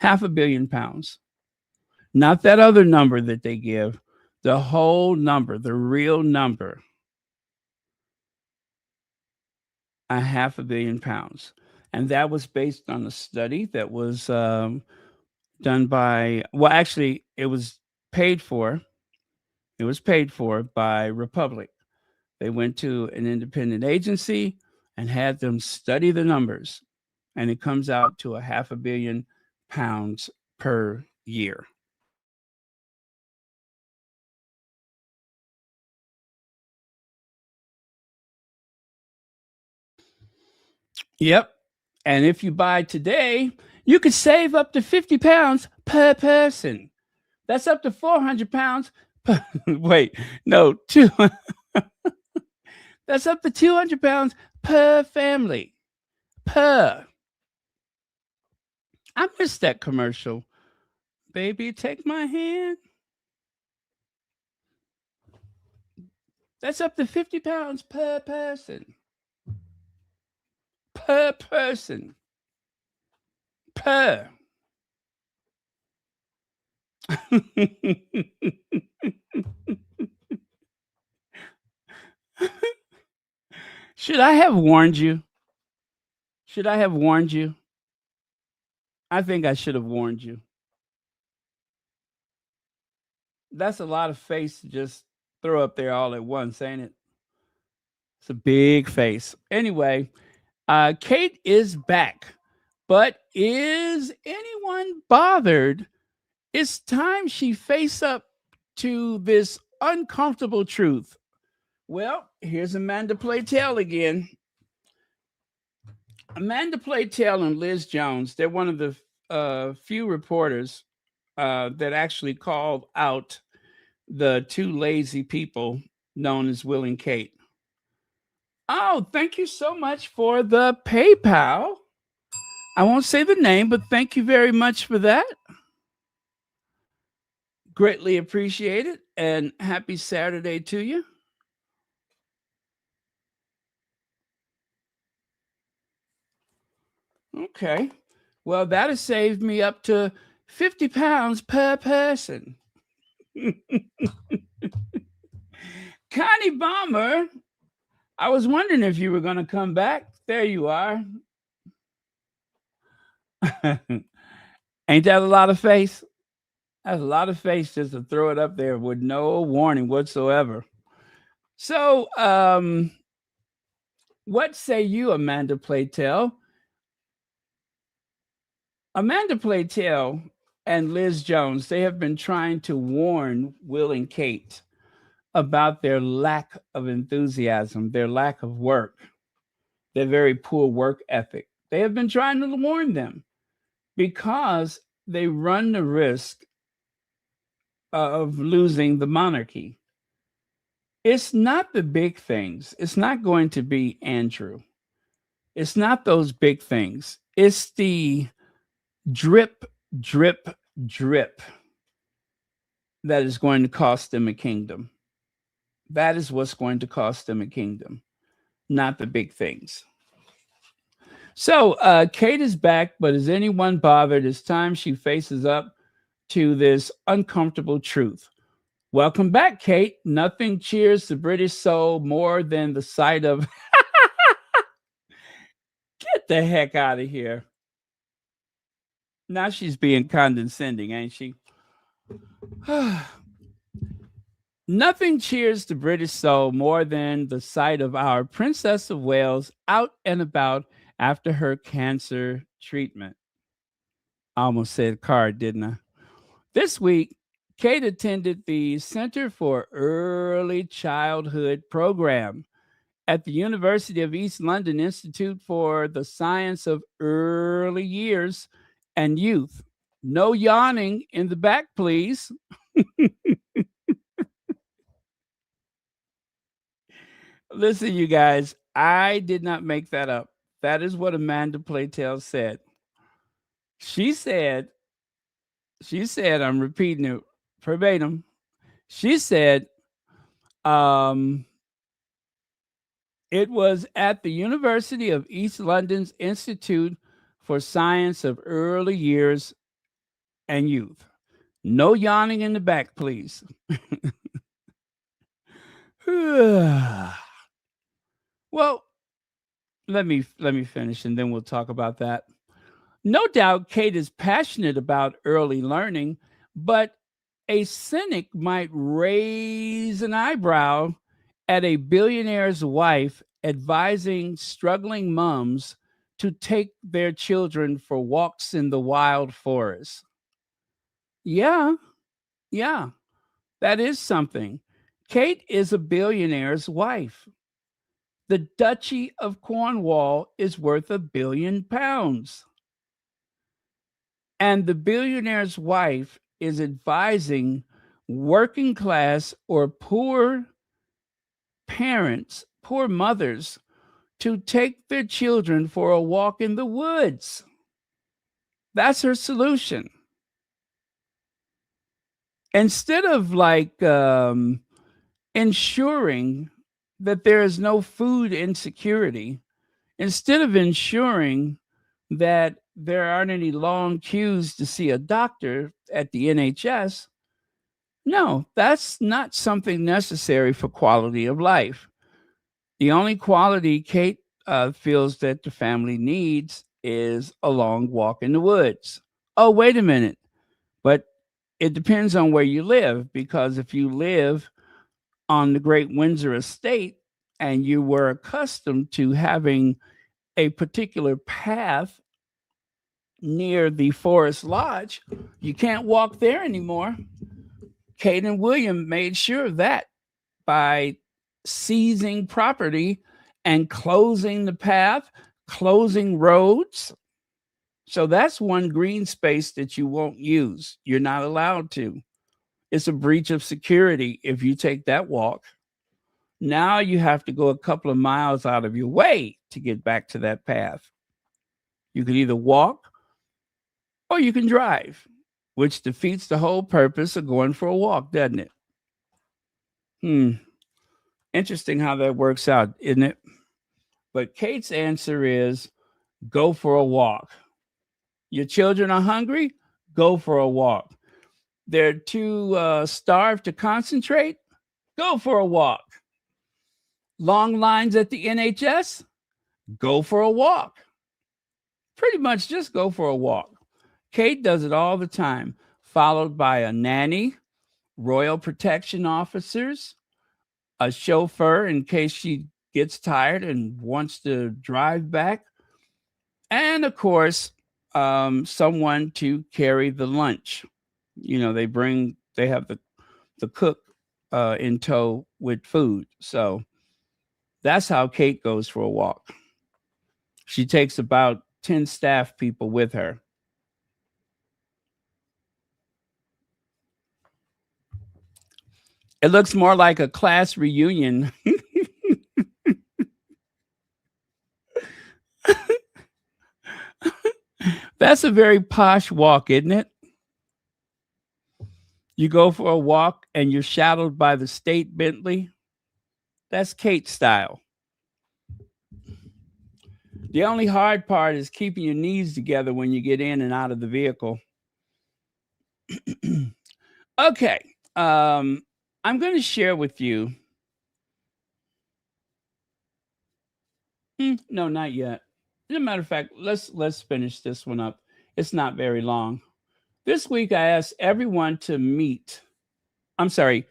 £500 million? Not that other number that they give, the whole number, the real number, £500 million. And that was based on a study that was done by, well, actually, it was paid for. It was paid for by Republic. They went to an independent agency and had them study the numbers, and it comes out to £500 million per year. Yep. And if you buy today, you could save up to £50 per person. That's up to £400 per, wait, no, two. That's up to £200 per family. Per. I missed that commercial. Baby, take my hand. That's up to £50 per person. Per person. Per. Should I have warned you? Should I have warned you? I think I should have warned you. That's a lot of face to just throw up there all at once, ain't it? It's a big face. Anyway, Kate is back, but is anyone bothered? It's time she face up to this uncomfortable truth. Well, here's Amanda Playtell again. Amanda Playtell and Liz Jones, they're one of the few reporters that actually called out the two lazy people known as Will and Kate. Oh, thank you so much for the PayPal. I won't say the name, but thank you very much for that. Greatly appreciate it, and happy Saturday to you. Okay. Well, that has saved me up to £50 per person. Connie Bomber, I was wondering if you were going to come back. There you are. Ain't that a lot of face? That's a lot of face just to throw it up there with no warning whatsoever. So, what say you, Amanda Playtell? Amanda Playtell and Liz Jones, they have been trying to warn Will and Kate about their lack of enthusiasm, their lack of work, their very poor work ethic. They have been trying to warn them because they run the risk of losing the monarchy. It's not the big things. It's not going to be Andrew. It's not those big things. It's the drip, drip, drip that is going to cost them a kingdom. That is what's going to cost them a kingdom, not the big things. So Kate is back, but is anyone bothered? It's time she faces up to this uncomfortable truth. Welcome back, Kate. Nothing cheers the British soul more than the sight of. Get the heck out of here. Now she's being condescending, ain't she? Nothing cheers the British soul more than the sight of our Princess of Wales out and about after her cancer treatment. I almost said card, didn't I? This week, Kate attended the Center for Early Childhood program at the University of East London Institute for the Science of Early Years and Youth. No yawning in the back, please. Listen, you guys, I did not make that up. That is what Amanda Playtell said. She said She said, I'm repeating it verbatim. She said, um, it was at the University of East London's Institute for Science of Early Years and Youth. No yawning in the back, please. Well, let me finish and then we'll talk about that. No doubt Kate is passionate about early learning, but a cynic might raise an eyebrow at a billionaire's wife advising struggling mums to take their children for walks in the wild forest. Yeah, yeah, that is something. Kate is a billionaire's wife. The Duchy of Cornwall is worth £1 billion. And the billionaire's wife is advising working class or poor parents, poor mothers, to take their children for a walk in the woods. That's her solution. Instead of ensuring that there is no food insecurity, instead of ensuring that there aren't any long queues to see a doctor at the NHS, no, that's not something necessary for quality of life. The only quality Kate feels that the family needs is a long walk in the woods. Oh, wait a minute. But it depends on where you live, because if you live on the Great Windsor Estate and you were accustomed to having a particular path near the Forest Lodge, you can't walk there anymore. Kate and William made sure of that by seizing property and closing the path, closing roads. So that's one green space that you won't use. You're not allowed to. It's a breach of security if you take that walk. Now you have to go a couple of miles out of your way to get back to that path. You can either walk or you can drive, which defeats the whole purpose of going for a walk, doesn't it? Interesting how that works out, isn't it? But Kate's answer is go for a walk. Your children are hungry? Go for a walk. They're too starved to concentrate? Go for a walk. Long lines at the NHS? Go for a walk. Pretty much just go for a walk. Kate does it all the time, followed by a nanny, royal protection officers, a chauffeur in case she gets tired and wants to drive back, and of course, someone to carry the lunch. They have the cook in tow with food. So that's how Kate goes for a walk. She takes about 10 staff people with her. It looks more like a class reunion. That's a very posh walk, isn't it? You go for a walk and you're shadowed by the state Bentley. That's Kate style. The only hard part is keeping your knees together when you get in and out of the vehicle. Okay. I'm going to share with you. No, not yet. As a matter of fact, let's finish this one up. It's not very long. This week I asked everyone to meet. I'm sorry,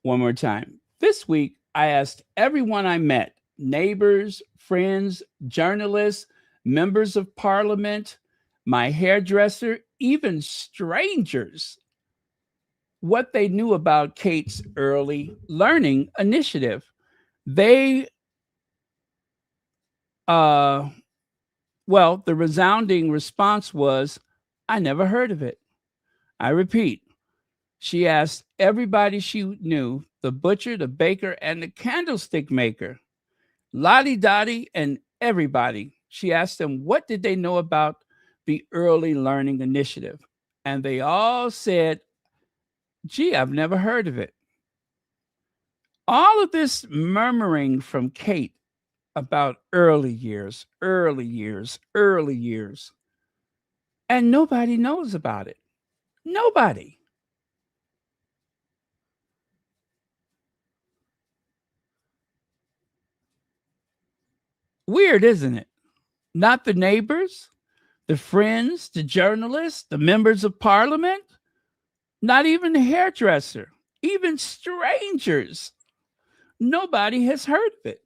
one more time. This week I asked everyone I met, neighbors, friends, journalists, members of parliament, my hairdresser, even strangers, what they knew about Kate's early learning initiative. They well, the resounding response was, I never heard of it. I repeat, she asked everybody she knew, the butcher, the baker, and the candlestick maker, Lottie Dottie, and everybody. She asked them, what did they know about the early learning initiative? And they all said, gee, I've never heard of it. All of this murmuring from Kate about early years, early years, early years. And nobody knows about it. Nobody. Weird, isn't it? Not the neighbors, the friends, the journalists, the members of parliament, not even the hairdresser, even strangers. Nobody has heard of it.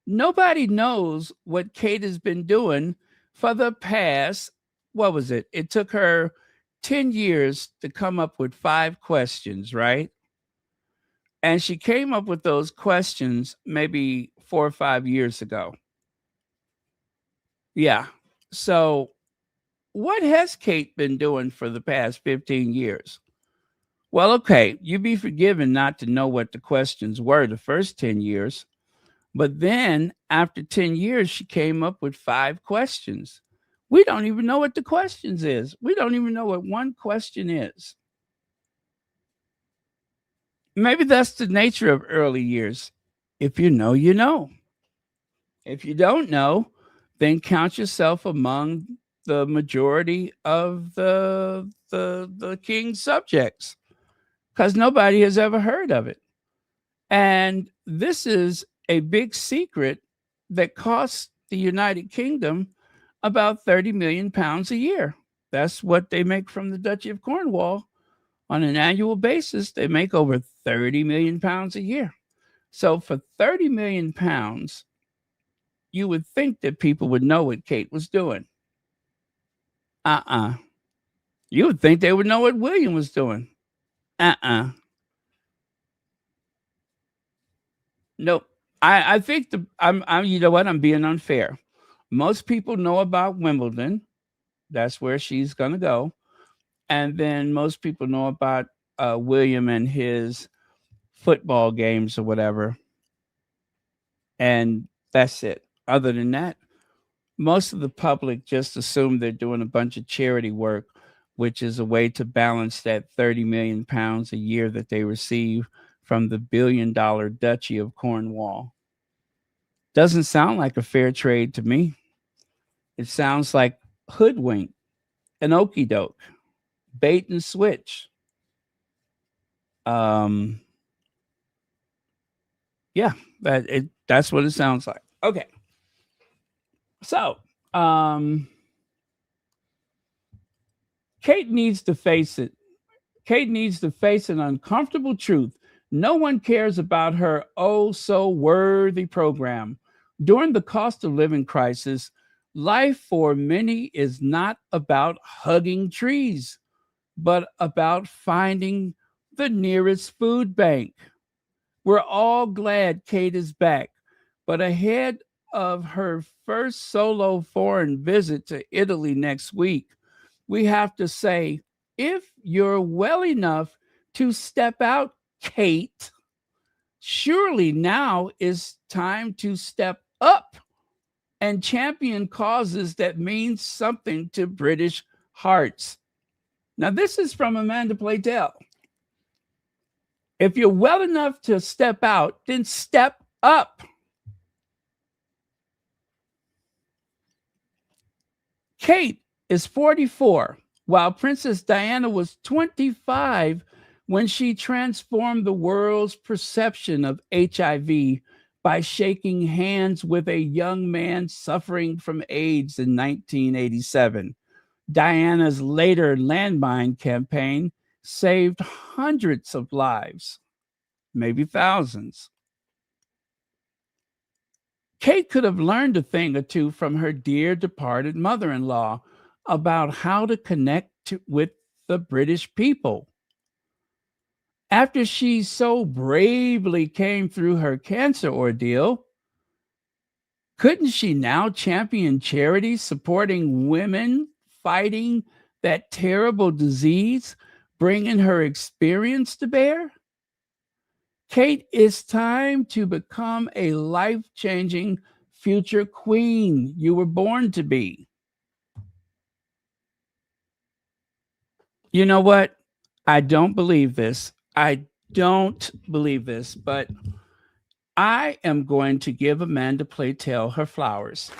Nobody knows what Kate has been doing for the past, what was it? It took her 10 years to come up with 5 questions, right? And she came up with those questions maybe 4 or 5 years ago. Yeah. So, what has Kate been doing for the past 15 years? Well, okay, you'd be forgiven not to know what the questions were the first 10 years. But then after 10 years, she came up with 5 questions. We don't even know what the questions is. We don't even know what one question is. Maybe that's the nature of early years. If you know, you know. If you don't know, then count yourself among the majority of the king's subjects because nobody has ever heard of it. And this is a big secret that costs the United Kingdom about 30 million pounds a year. That's what they make from the Duchy of Cornwall on an annual basis. They make over 30 million pounds a year. So for 30 million pounds, you would think that people would know what Kate was doing. Uh-uh. You would think they would know what William was doing. Uh-uh. Nope. I think I'm you know what? I'm being unfair. Most people know about Wimbledon. That's where she's gonna go. And then most people know about William and his football games or whatever. And that's it. Other than that, most of the public just assume they're doing a bunch of charity work, which is a way to balance that 30 million pounds a year that they receive from the $1 billion Duchy of Cornwall. Doesn't sound like a fair trade to me. It sounds like hoodwink, an okey doke, bait and switch. Um, yeah, that's what it sounds like. Okay, so um, Kate needs to face it. Kate needs to face an uncomfortable truth. No one cares about her oh so worthy program. During the cost of living crisis, life for many is not about hugging trees, but about finding the nearest food bank. We're all glad Kate is back, but ahead of her first solo foreign visit to Italy next week, we have to say, if you're well enough to step out, Kate, surely now is time to step up and champion causes that mean something to British hearts. Now, this is from Amanda Platel. If you're well enough to step out, then step up. Kate is 44, while Princess Diana was 25 when she transformed the world's perception of HIV by shaking hands with a young man suffering from AIDS in 1987. Diana's later landmine campaign saved hundreds of lives, maybe thousands. Kate could have learned a thing or two from her dear departed mother in law about how to with the British people. After she so bravely came through her cancer ordeal, couldn't she now champion charities supporting women fighting that terrible disease, bringing her experience to bear? Kate, it's time to become a life-changing future queen you were born to be. You know what? I don't believe this. I don't believe this, but I am going to give Amanda Playtell her flowers.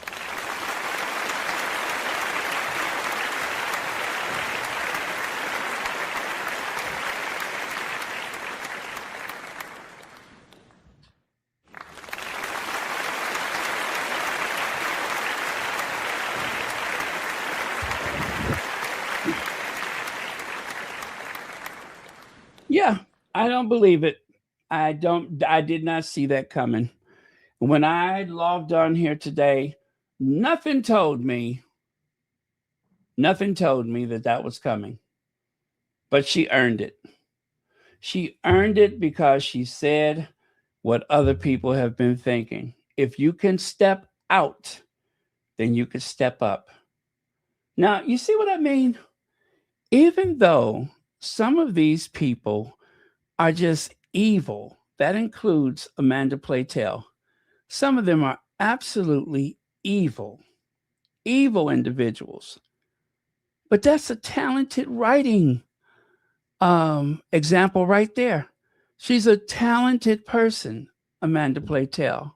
Yeah, I don't believe it. I did not see that coming. When I logged on here today, nothing told me, nothing told me that that was coming. But she earned it. She earned it because she said what other people have been thinking. If you can step out, then you can step up. Now, you see what I mean? Even though some of these people are just evil, that includes Amanda Playtell. Some of them are absolutely evil, evil individuals. But that's a talented writing example right there. She's a talented person, Amanda Playtell.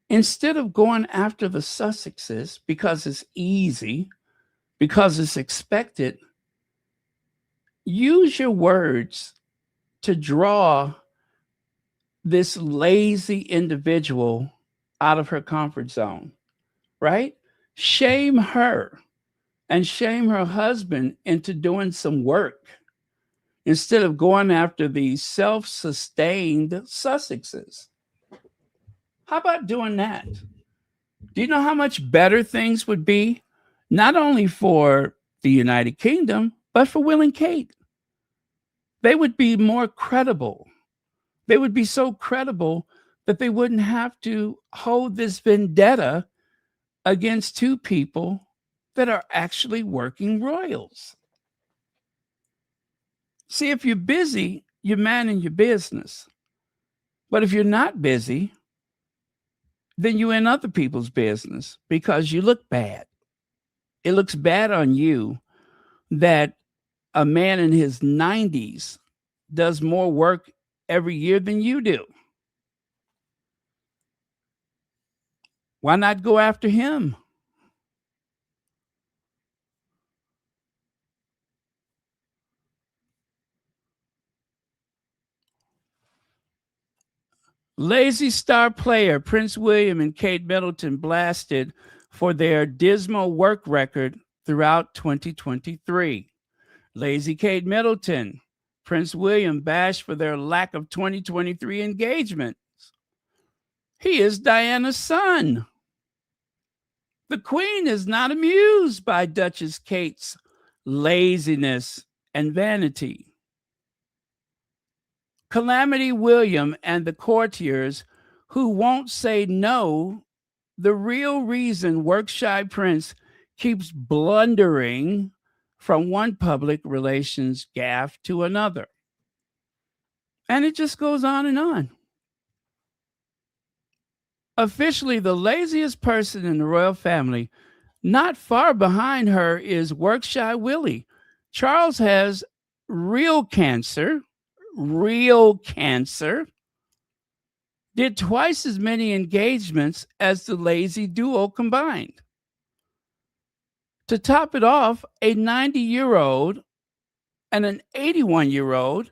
Instead of going after the Sussexes because it's easy, because it's expected, use your words to draw this lazy individual out of her comfort zone, right? Shame her and shame her husband into doing some work instead of going after these self sustained Sussexes. How about doing that? Do you know how much better things would be, not only for the United Kingdom, but for Will and Kate? They would be more credible. They would be so credible that they wouldn't have to hold this vendetta against two people that are actually working royals. See, if you're busy, you're manning your business. But if you're not busy, then you're in other people's business because you look bad. It looks bad on you that a man in his 90s does more work every year than you do. Why not go after him? Lazy star player Prince William and Kate Middleton blasted for their dismal work record throughout 2023. Lazy Kate Middleton, Prince William bashed for their lack of 2023 engagement. He is Diana's son. The Queen is not amused by Duchess Kate's laziness and vanity. Calamity William and the courtiers who won't say no, the real reason work-shy Prince keeps blundering from one public relations gaffe to another. And it just goes on and on. Officially, the laziest person in the royal family, not far behind her, is work-shy Willie. Charles has real cancer, did twice as many engagements as the lazy duo combined. To top it off, a 90-year-old and an 81-year-old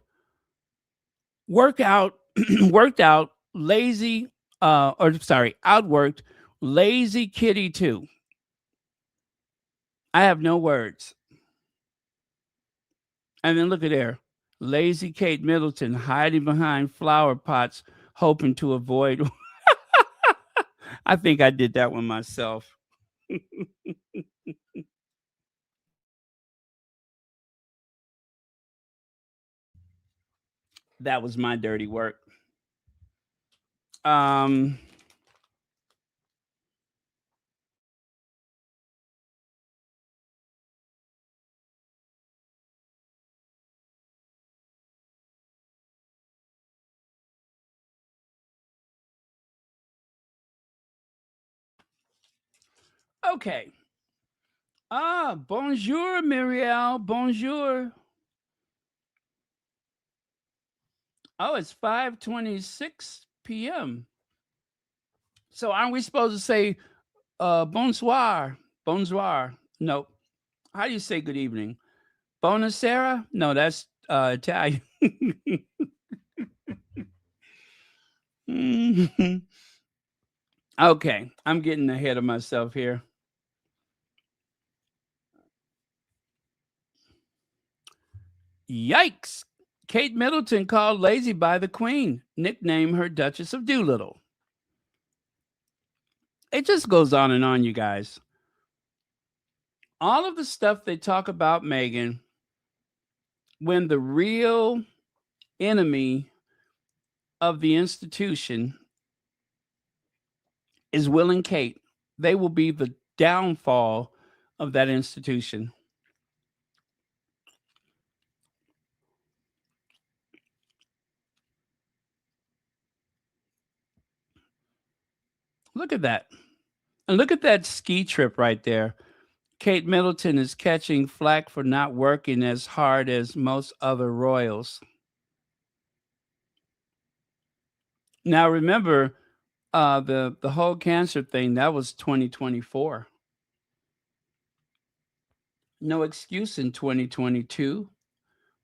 worked out lazy, outworked lazy kitty too. I have no words. And then look at there. Lazy Kate Middleton hiding behind flower pots, hoping to avoid. I think I did that one myself. That was my dirty work. Um, okay. Ah, bonjour, Muriel. Bonjour. Oh, it's 5:26 p.m. So aren't we supposed to say bonsoir? Bonsoir. No. How do you say good evening? Bonasera? No, that's Italian. Okay, I'm getting ahead of myself here. Yikes! Kate Middleton called lazy by the Queen, nicknamed her Duchess of Doolittle. It just goes on and on, you guys. All of the stuff they talk about Meghan, when the real enemy of the institution is Will and Kate, they will be the downfall of that institution. Look at that. And look at that ski trip right there. Kate Middleton is catching flack for not working as hard as most other royals. Now remember, the whole cancer thing that was 2024. No excuse in 2022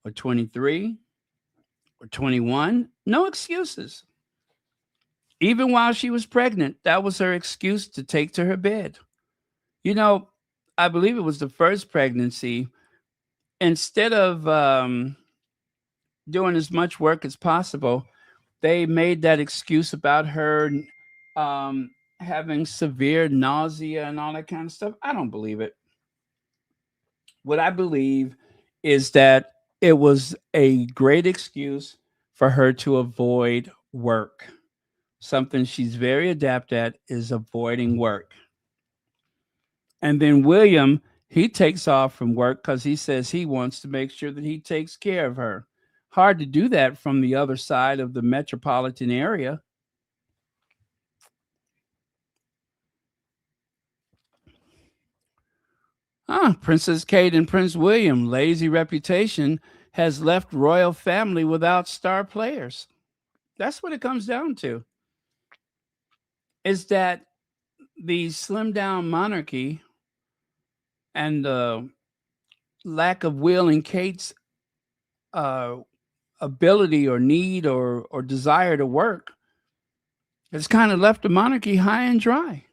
or 23 or 21. No excuses. Even while she was pregnant, that was her excuse to take to her bed. You know, I believe it was the first pregnancy. Instead of doing as much work as possible, they made that excuse about her having severe nausea and all that kind of stuff. I don't believe it. What I believe is that it was a great excuse for her to avoid work. Something she's very adept at is avoiding work. And then William, he takes off from work because he says he wants to make sure that he takes care of her. Hard to do that from the other side of the metropolitan area. Princess Kate and Prince William, lazy reputation has left royal family without star players. That's what it comes down to. Is that the slim down monarchy and the lack of Will and Kate's uh, ability or need or desire to work has kind of left the monarchy high and dry.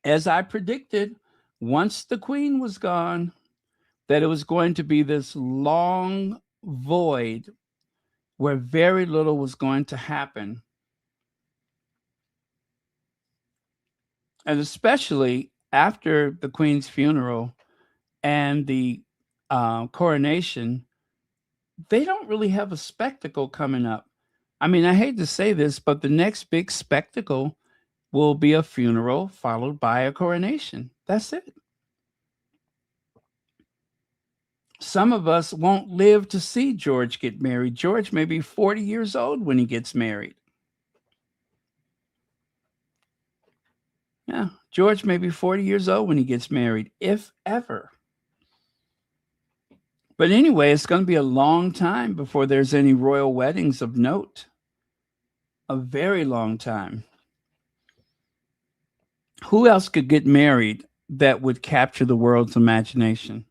As I predicted, once the queen was gone, that it was going to be this long void where very little was going to happen. And especially after the queen's funeral and the coronation, they don't really have a spectacle coming up. I mean, I hate to say this, but the next big spectacle will be a funeral followed by a coronation. That's it. Some of us won't live to see George get married. George may be 40 years old when he gets married. Yeah, George may be 40 years old when he gets married, if ever. But anyway, it's going to be a long time before there's any royal weddings of note. A very long time. Who else could get married that would capture the world's imagination?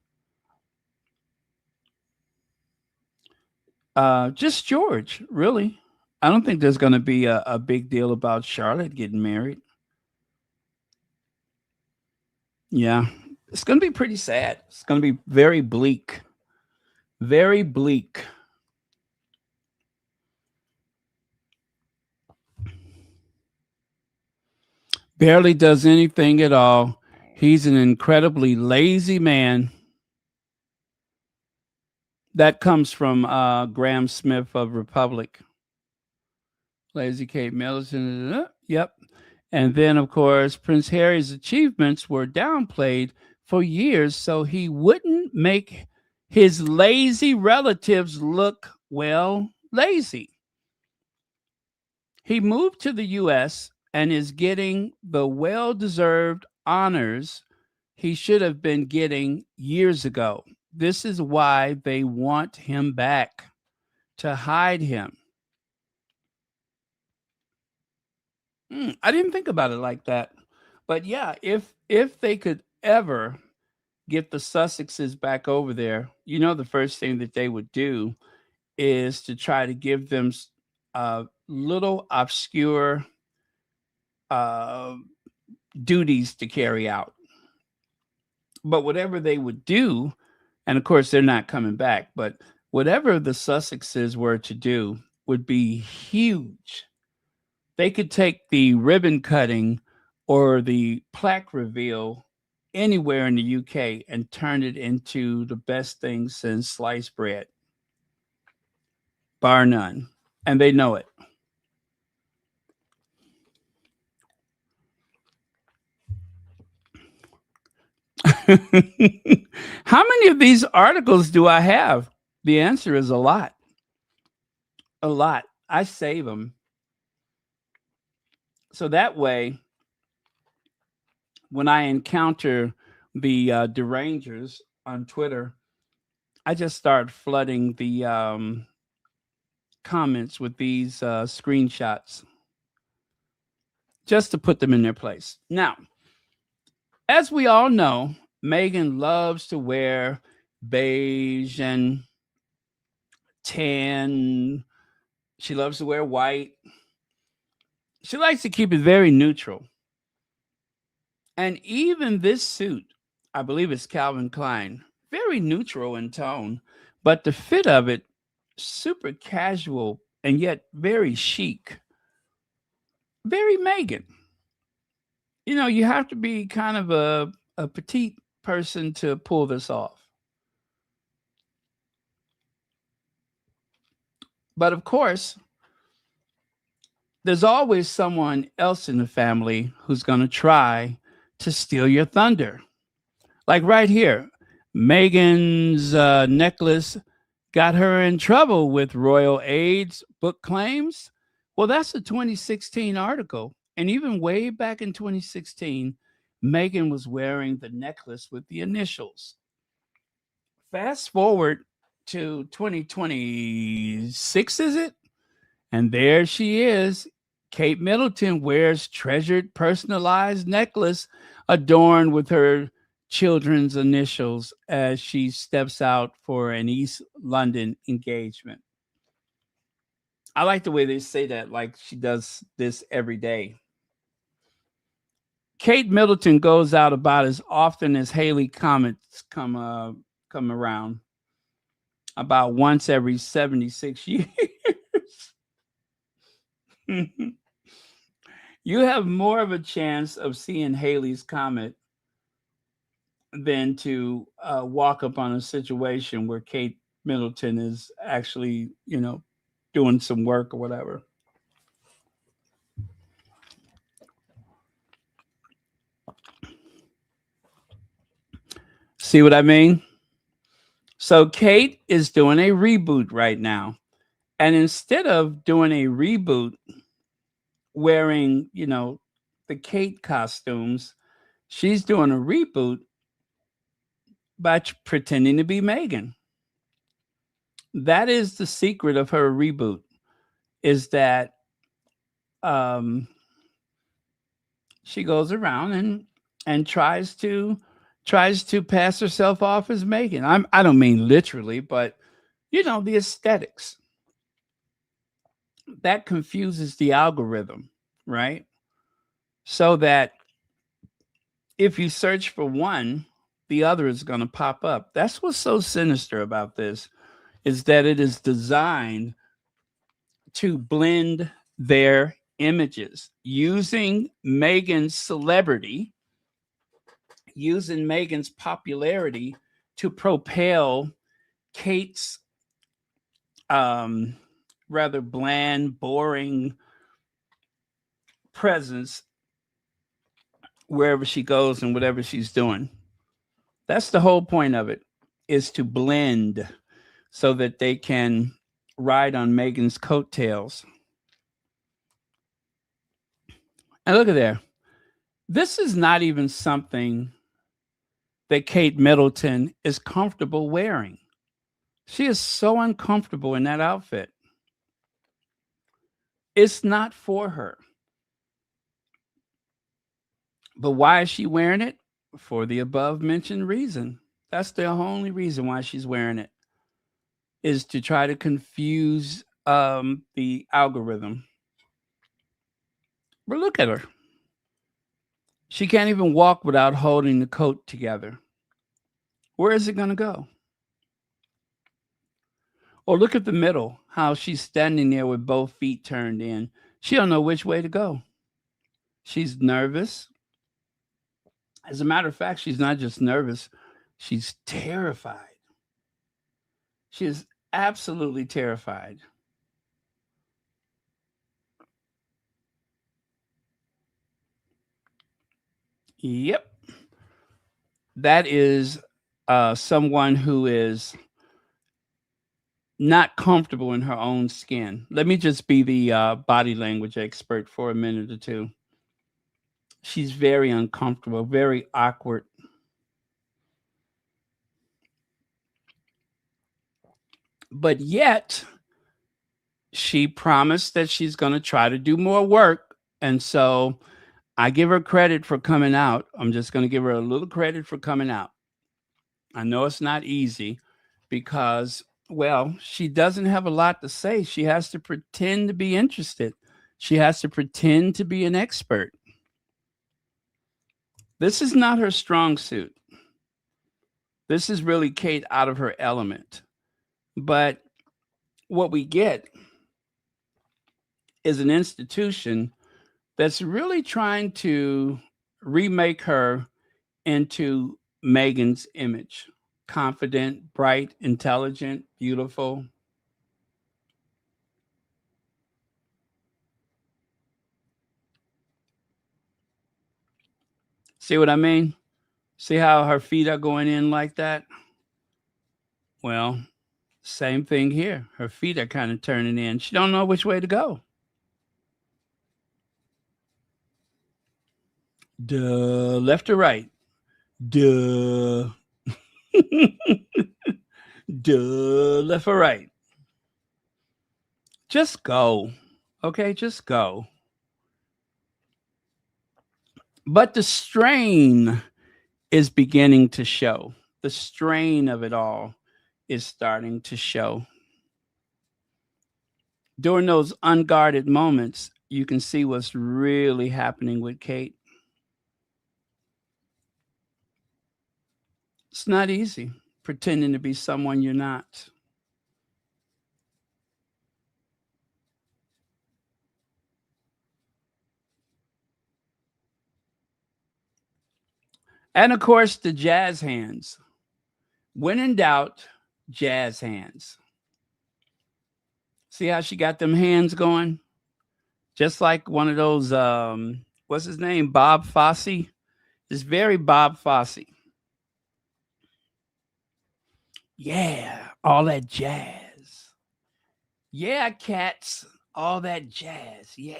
Just George, really. I don't think there's going to be a big deal about Charlotte getting married. Yeah, it's going to be pretty sad. It's going to be very bleak. Very bleak. Barely does anything at all. He's an incredibly lazy man. That comes from Graham Smith of Republic. Lazy Kate Middleton. Yep. And then, of course, Prince Harry's achievements were downplayed for years so he wouldn't make his lazy relatives look, well, lazy. He moved to the US and is getting the well deserved honors he should have been getting years ago. This is why they want him back, to hide him. I didn't think about it like that. But yeah, if they could ever get the Sussexes back over there, the first thing that they would do is to try to give them little obscure uh, duties to carry out. But whatever they would do, and of course they're not coming back, but whatever the Sussexes were to do would be huge. They could take the ribbon cutting or the plaque reveal anywhere in the UK and turn it into the best thing since sliced bread, bar none. And they know it. How many of these articles do I have? The answer is a lot. A lot. I save them. So that way, when I encounter the derangers on Twitter, I just start flooding the comments with these screenshots just to put them in their place. Now, as we all know, Meghan loves to wear beige and tan. She loves to wear white. She likes to keep it very neutral. And even this suit, I believe it's Calvin Klein, very neutral in tone, but the fit of it, super casual and yet very chic, very Meghan. You have to be kind of a petite person to pull this off. But of course, there's always someone else in the family who's going to try to steal your thunder. Like right here, Meghan's necklace got her in trouble with royal aides book claims. Well, that's a 2016 article. And even way back in 2016, Meghan was wearing the necklace with the initials. Fast forward to 2026, is it? And there she is. Kate Middleton wears treasured personalized necklace adorned with her children's initials as she steps out for an East London engagement. I like the way they say that, like she does this every day. Kate Middleton goes out about as often as Haley comets come around, about once every 76 years. You have more of a chance of seeing Haley's comet than to walk up on a situation where Kate Middleton is actually, doing some work or whatever. See what I mean? So Kate is doing a reboot right now. And instead of doing a reboot wearing, the Kate costumes, she's doing a reboot by pretending to be Meghan. That is the secret of her reboot, is that um, she goes around and tries to pass herself off as Meghan. I don't mean literally, but the aesthetics that confuses the algorithm, right? So that if you search for one, the other is going to pop up. That's what's so sinister about this, is that it is designed to blend their images using Meghan's celebrity, using Meghan's popularity to propel Kate's rather bland, boring presence wherever she goes and whatever she's doing. That's the whole point of it, is to blend so that they can ride on Meghan's coattails. And look at there. This is not even something that Kate Middleton is comfortable wearing. She is so uncomfortable in that outfit. It's not for her. But why is she wearing it? For the above mentioned reason. That's the only reason why she's wearing it, is to try to confuse the algorithm. But look at her. She can't even walk without holding the coat together. Where is it going to go? Or look at the middle, how she's standing there with both feet turned in. She don't know which way to go. She's nervous. As a matter of fact, she's not just nervous, she's terrified. She is absolutely terrified. Yep. That is someone who is not comfortable in her own skin. Let me just be the body language expert for a minute or two. She's very uncomfortable, very awkward. But yet, she promised that she's going to try to do more work. And so I give her credit for coming out. I'm just going to give her a little credit for coming out. I know it's not easy because, well, she doesn't have a lot to say. She has to pretend to be interested, she has to pretend to be an expert. This is not her strong suit. This is really Kate out of her element. But what we get is an institution that's really trying to remake her into Meghan's image: confident, bright, intelligent, beautiful. See what I mean? See how her feet are going in like that? Well, same thing here. Her feet are kind of turning in. She don't know which way to go. Duh, left or right? Duh. Duh, left or right? Just go. Okay, just go. But the strain is beginning to show. The strain of it all is starting to show. During those unguarded moments, you can see what's really happening with Kate. It's not easy pretending to be someone you're not. And of course, the jazz hands. When in doubt, jazz hands. See how she got them hands going? Just like one of those, what's his name? Bob Fosse. It's very Bob Fosse. Yeah, all that jazz. Yeah, cats, all that jazz. Yeah.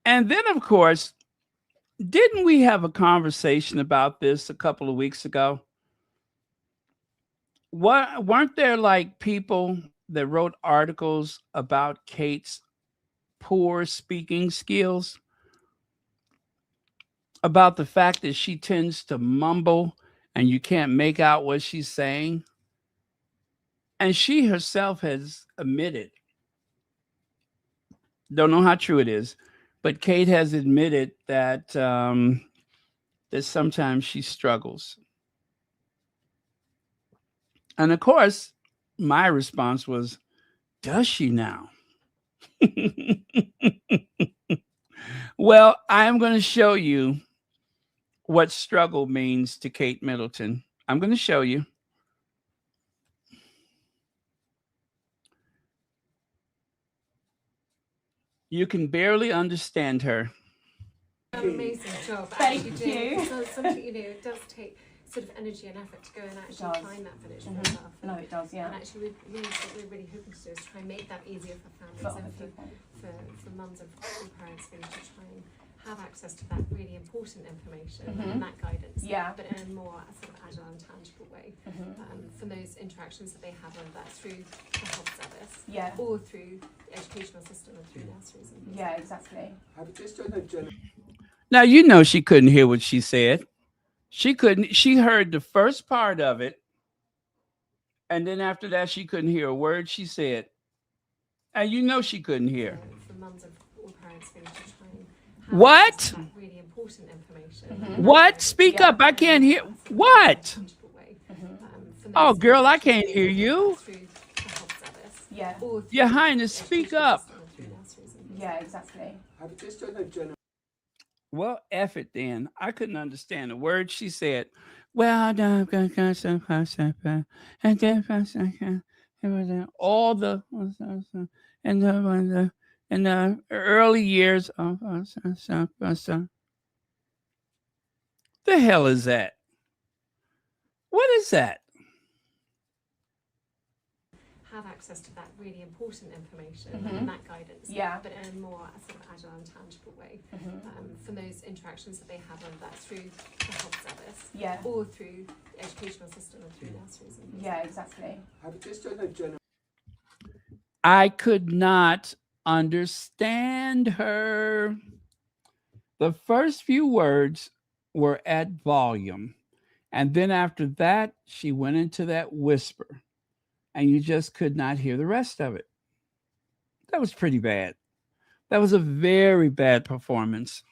And then, of course, didn't we have a conversation about this a couple of weeks ago? What, weren't there like people that wrote articles about Kate's poor speaking skills, about the fact that she tends to mumble and you can't make out what she's saying? And she herself has admitted, don't know how true it is, but Kate has admitted that that sometimes she struggles. And of course, my response was, does she now? Well, I'm going to show you what struggle means to Kate Middleton. I'm going to show you. You can barely understand her. Amazing job. Thank you. It does take sort of energy and effort to go and actually find that finish for yourself. No, it does, yeah. And actually, what we're really hoping to do is try and make that easier for families and for mums and for parents really to try and have access to that really important information and that guidance, but in a more sort of agile and tangible way from those interactions that they have, whether that's through the health service or through the educational system and through nurseries and things. Exactly. Now, you know, she couldn't hear what she said. She heard the first part of it. And then after that, she couldn't hear a word she said. And you know she couldn't hear. For mums and all parents really to try and have What? access to that really important information. What? Speak up. I can't hear. What? Oh, girl, I can't hear you. Your Highness, speak up. Exactly. Well, F it then. I couldn't understand a word she said. Well, all the in the early years of the hell is that? What is that? Have access to that really important information and that guidance, but in a more sort of agile and tangible way from those interactions that they have, whether that's through the health service or through the educational system and through nurseries and things. Exactly. I could not understand her. The first few words were at volume, and then after that, she went into that whisper. And you just could not hear the rest of it. That was pretty bad. That was a very bad performance.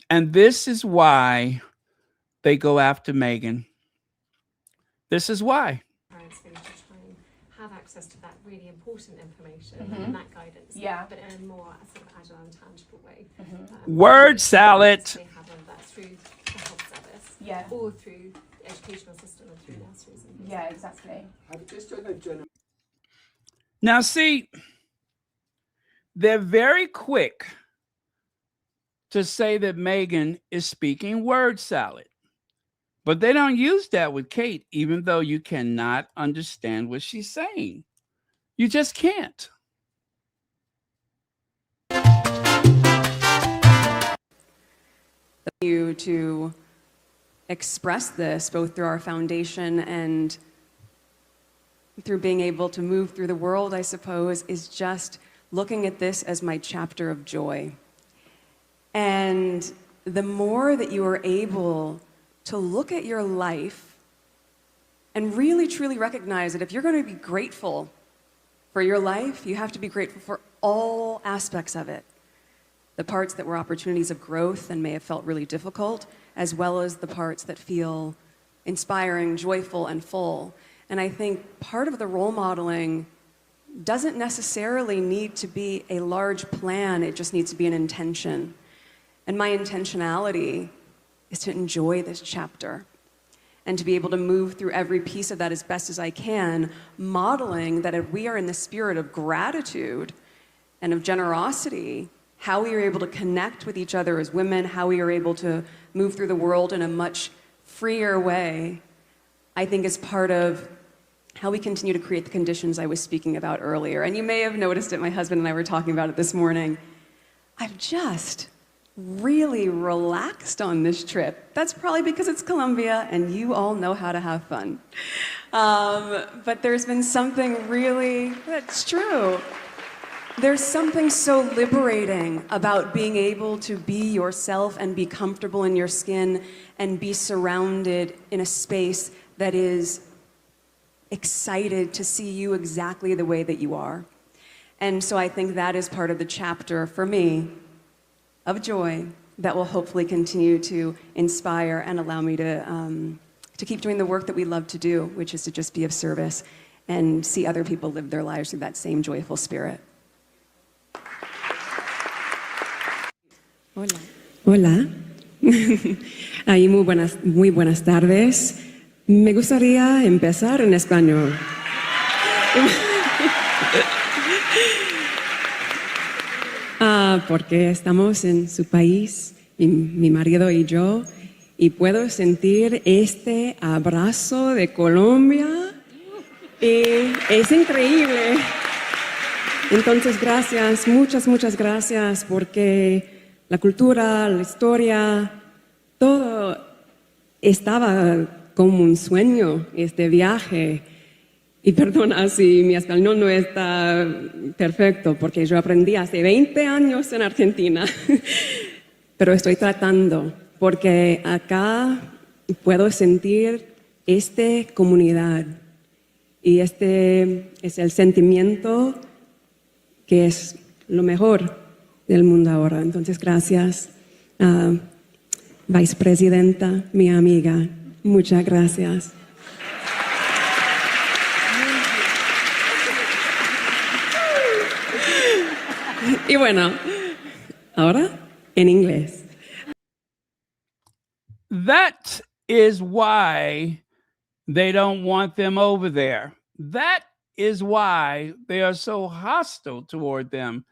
And this is why they go after Meghan. This is why. Parents really to try and have access to that really important information and that guidance, but in a more sort of agile and tangible way. Word salad. They have, whether that's through the health service or through the educational system and through nurseries and things. Exactly. Now, see, they're very quick to say that Meghan is speaking word salad. But they don't use that with Kate, even though you cannot understand what she's saying. You just can't. You to express this both through our foundation and through being able to move through the world, I suppose, is just looking at this as my chapter of joy. And the more that you are able to look at your life and really truly recognize that if you're going to be grateful for your life, you have to be grateful for all aspects of it. The parts that were opportunities of growth and may have felt really difficult, as well as the parts that feel inspiring, joyful, and full. And I think part of the role modeling doesn't necessarily need to be a large plan, it just needs to be an intention. And my intentionality is to enjoy this chapter and to be able to move through every piece of that as best as I can, modeling that if we are in the spirit of gratitude and of generosity, how we are able to connect with each other as women, how we are able to move through the world in a much freer way, I think is part of how we continue to create the conditions I was speaking about earlier. And you may have noticed it, my husband and I were talking about it this morning. I've just really relaxed on this trip. That's probably because it's Colombia and you all know how to have fun. But there's been something really, that's true. There's something so liberating about being able to be yourself and be comfortable in your skin and be surrounded in a space that is excited to see you exactly the way that you are. And so I think that is part of the chapter for me of joy that will hopefully continue to inspire and allow me to keep doing the work that we love to do, which is to just be of service and see other people live their lives through that same joyful spirit. Hola. Hola. Ay, muy buenas tardes. Me gustaría empezar en español. Porque estamos en su país, mi marido y yo, y puedo sentir este abrazo de Colombia y es increíble. Entonces, gracias, muchas gracias, porque la cultura, la historia, todo estaba como un sueño, este viaje. Y perdona si mi español no está perfecto, porque yo aprendí hace 20 años en Argentina, pero estoy tratando, porque acá puedo sentir esta comunidad y este es el sentimiento que es lo mejor del mundo ahora. Entonces, gracias, vicepresidenta, mi amiga. Muchas gracias. Y bueno, ahora en inglés. That is why they don't want them over there. That is why they are so hostile toward them,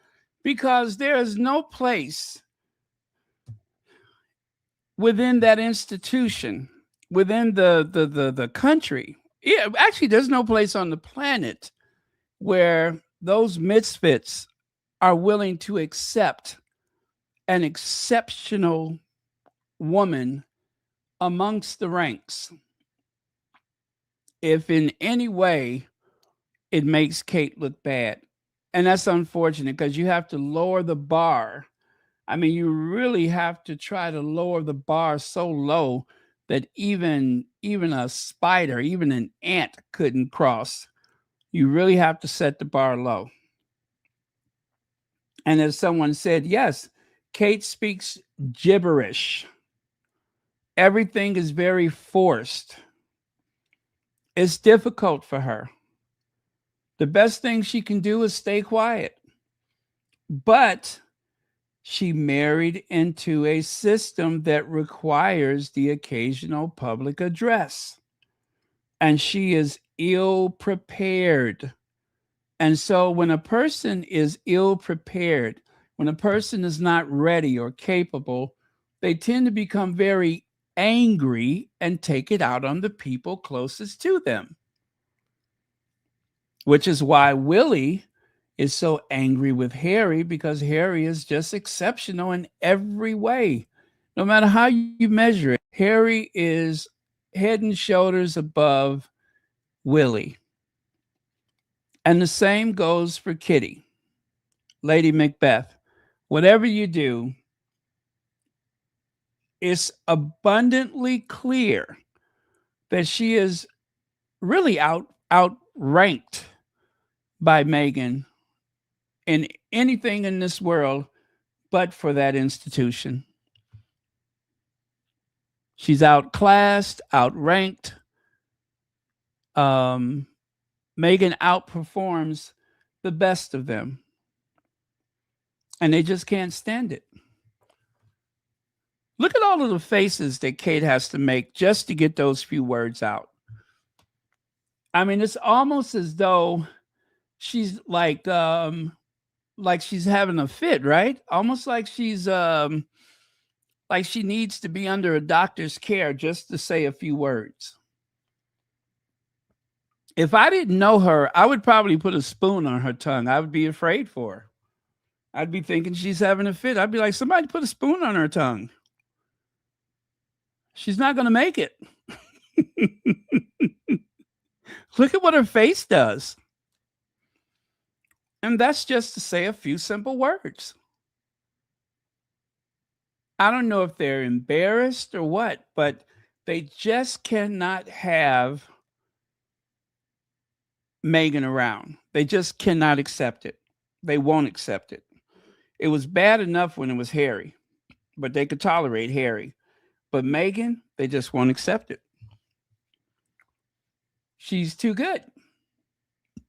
because there is no place within that institution, within the country. Yeah, actually, there's no place on the planet where those misfits are willing to accept an exceptional woman amongst the ranks if in any way it makes Kate look bad. And that's unfortunate because you have to lower the bar. I mean, you really have to try to lower the bar so low that even a spider, even an ant couldn't cross. You really have to set the bar low. And as someone said, yes, Kate speaks gibberish. Everything is very forced. It's difficult for her. The best thing she can do is stay quiet. But she married into a system that requires the occasional public address. And she is ill prepared. And so when a person is ill prepared, when a person is not ready or capable, they tend to become very angry and take it out on the people closest to them. Which is why Willie is so angry with Harry, because Harry is just exceptional in every way. No matter how you measure it, Harry is head and shoulders above Willie. And the same goes for Kitty, Lady Macbeth. Whatever you do, it's abundantly clear that she is really outranked by Meghan in anything in this world but for that institution. She's outclassed, outranked. Meghan outperforms the best of them. And they just can't stand it. Look at all of the faces that Kate has to make just to get those few words out. I mean, it's almost as though she's like she's having a fit, right? Almost like she's like she needs to be under a doctor's care just to say a few words. If I didn't know her, I would probably put a spoon on her tongue. I would be afraid for her. I'd be thinking she's having a fit. I'd be like, somebody put a spoon on her tongue. She's not going to make it. Look at what her face does. And that's just to say a few simple words. I don't know if they're embarrassed or what, but they just cannot have Meghan around. They just cannot accept it. They won't accept it. It was bad enough when it was Harry, but they could tolerate Harry. But Meghan, they just won't accept it. She's too good.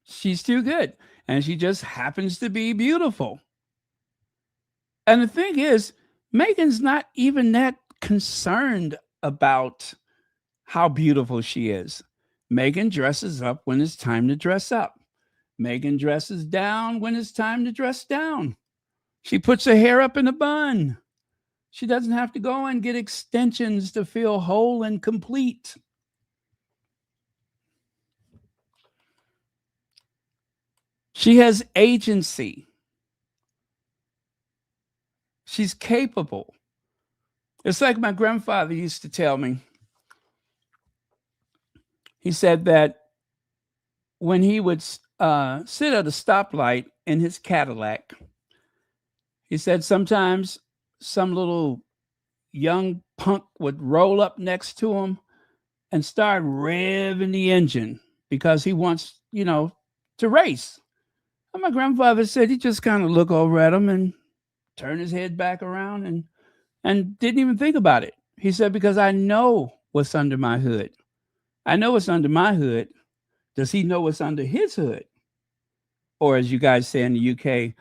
She's too good. And she just happens to be beautiful. And the thing is, Meghan's not even that concerned about how beautiful she is. Meghan dresses up when it's time to dress up. Meghan dresses down when it's time to dress down. She puts her hair up in a bun. She doesn't have to go and get extensions to feel whole and complete. She has agency. She's capable. It's like my grandfather used to tell me. He said that when he would sit at a stoplight in his Cadillac, he said sometimes some little young punk would roll up next to him and start revving the engine because he wants, to race. And my grandfather said he just kind of look over at him and turn his head back around and didn't even think about it. He said, because I know what's under my hood. I know what's under my hood. Does he know what's under his hood? Or as you guys say in the UK,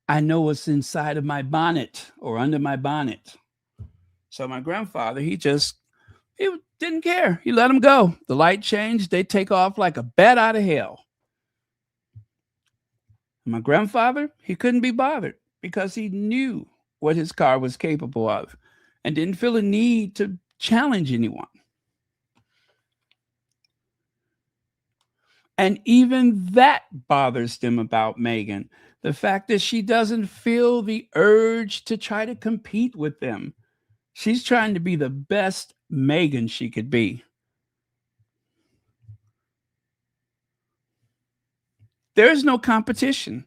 I know what's inside of my bonnet or under my bonnet. So my grandfather, he didn't care. He let him go. The light changed. They take off like a bat out of hell. My grandfather, he couldn't be bothered because he knew what his car was capable of and didn't feel a need to challenge anyone. And even that bothers them about Meghan. The fact that she doesn't feel the urge to try to compete with them. She's trying to be the best Meghan she could be. There is no competition.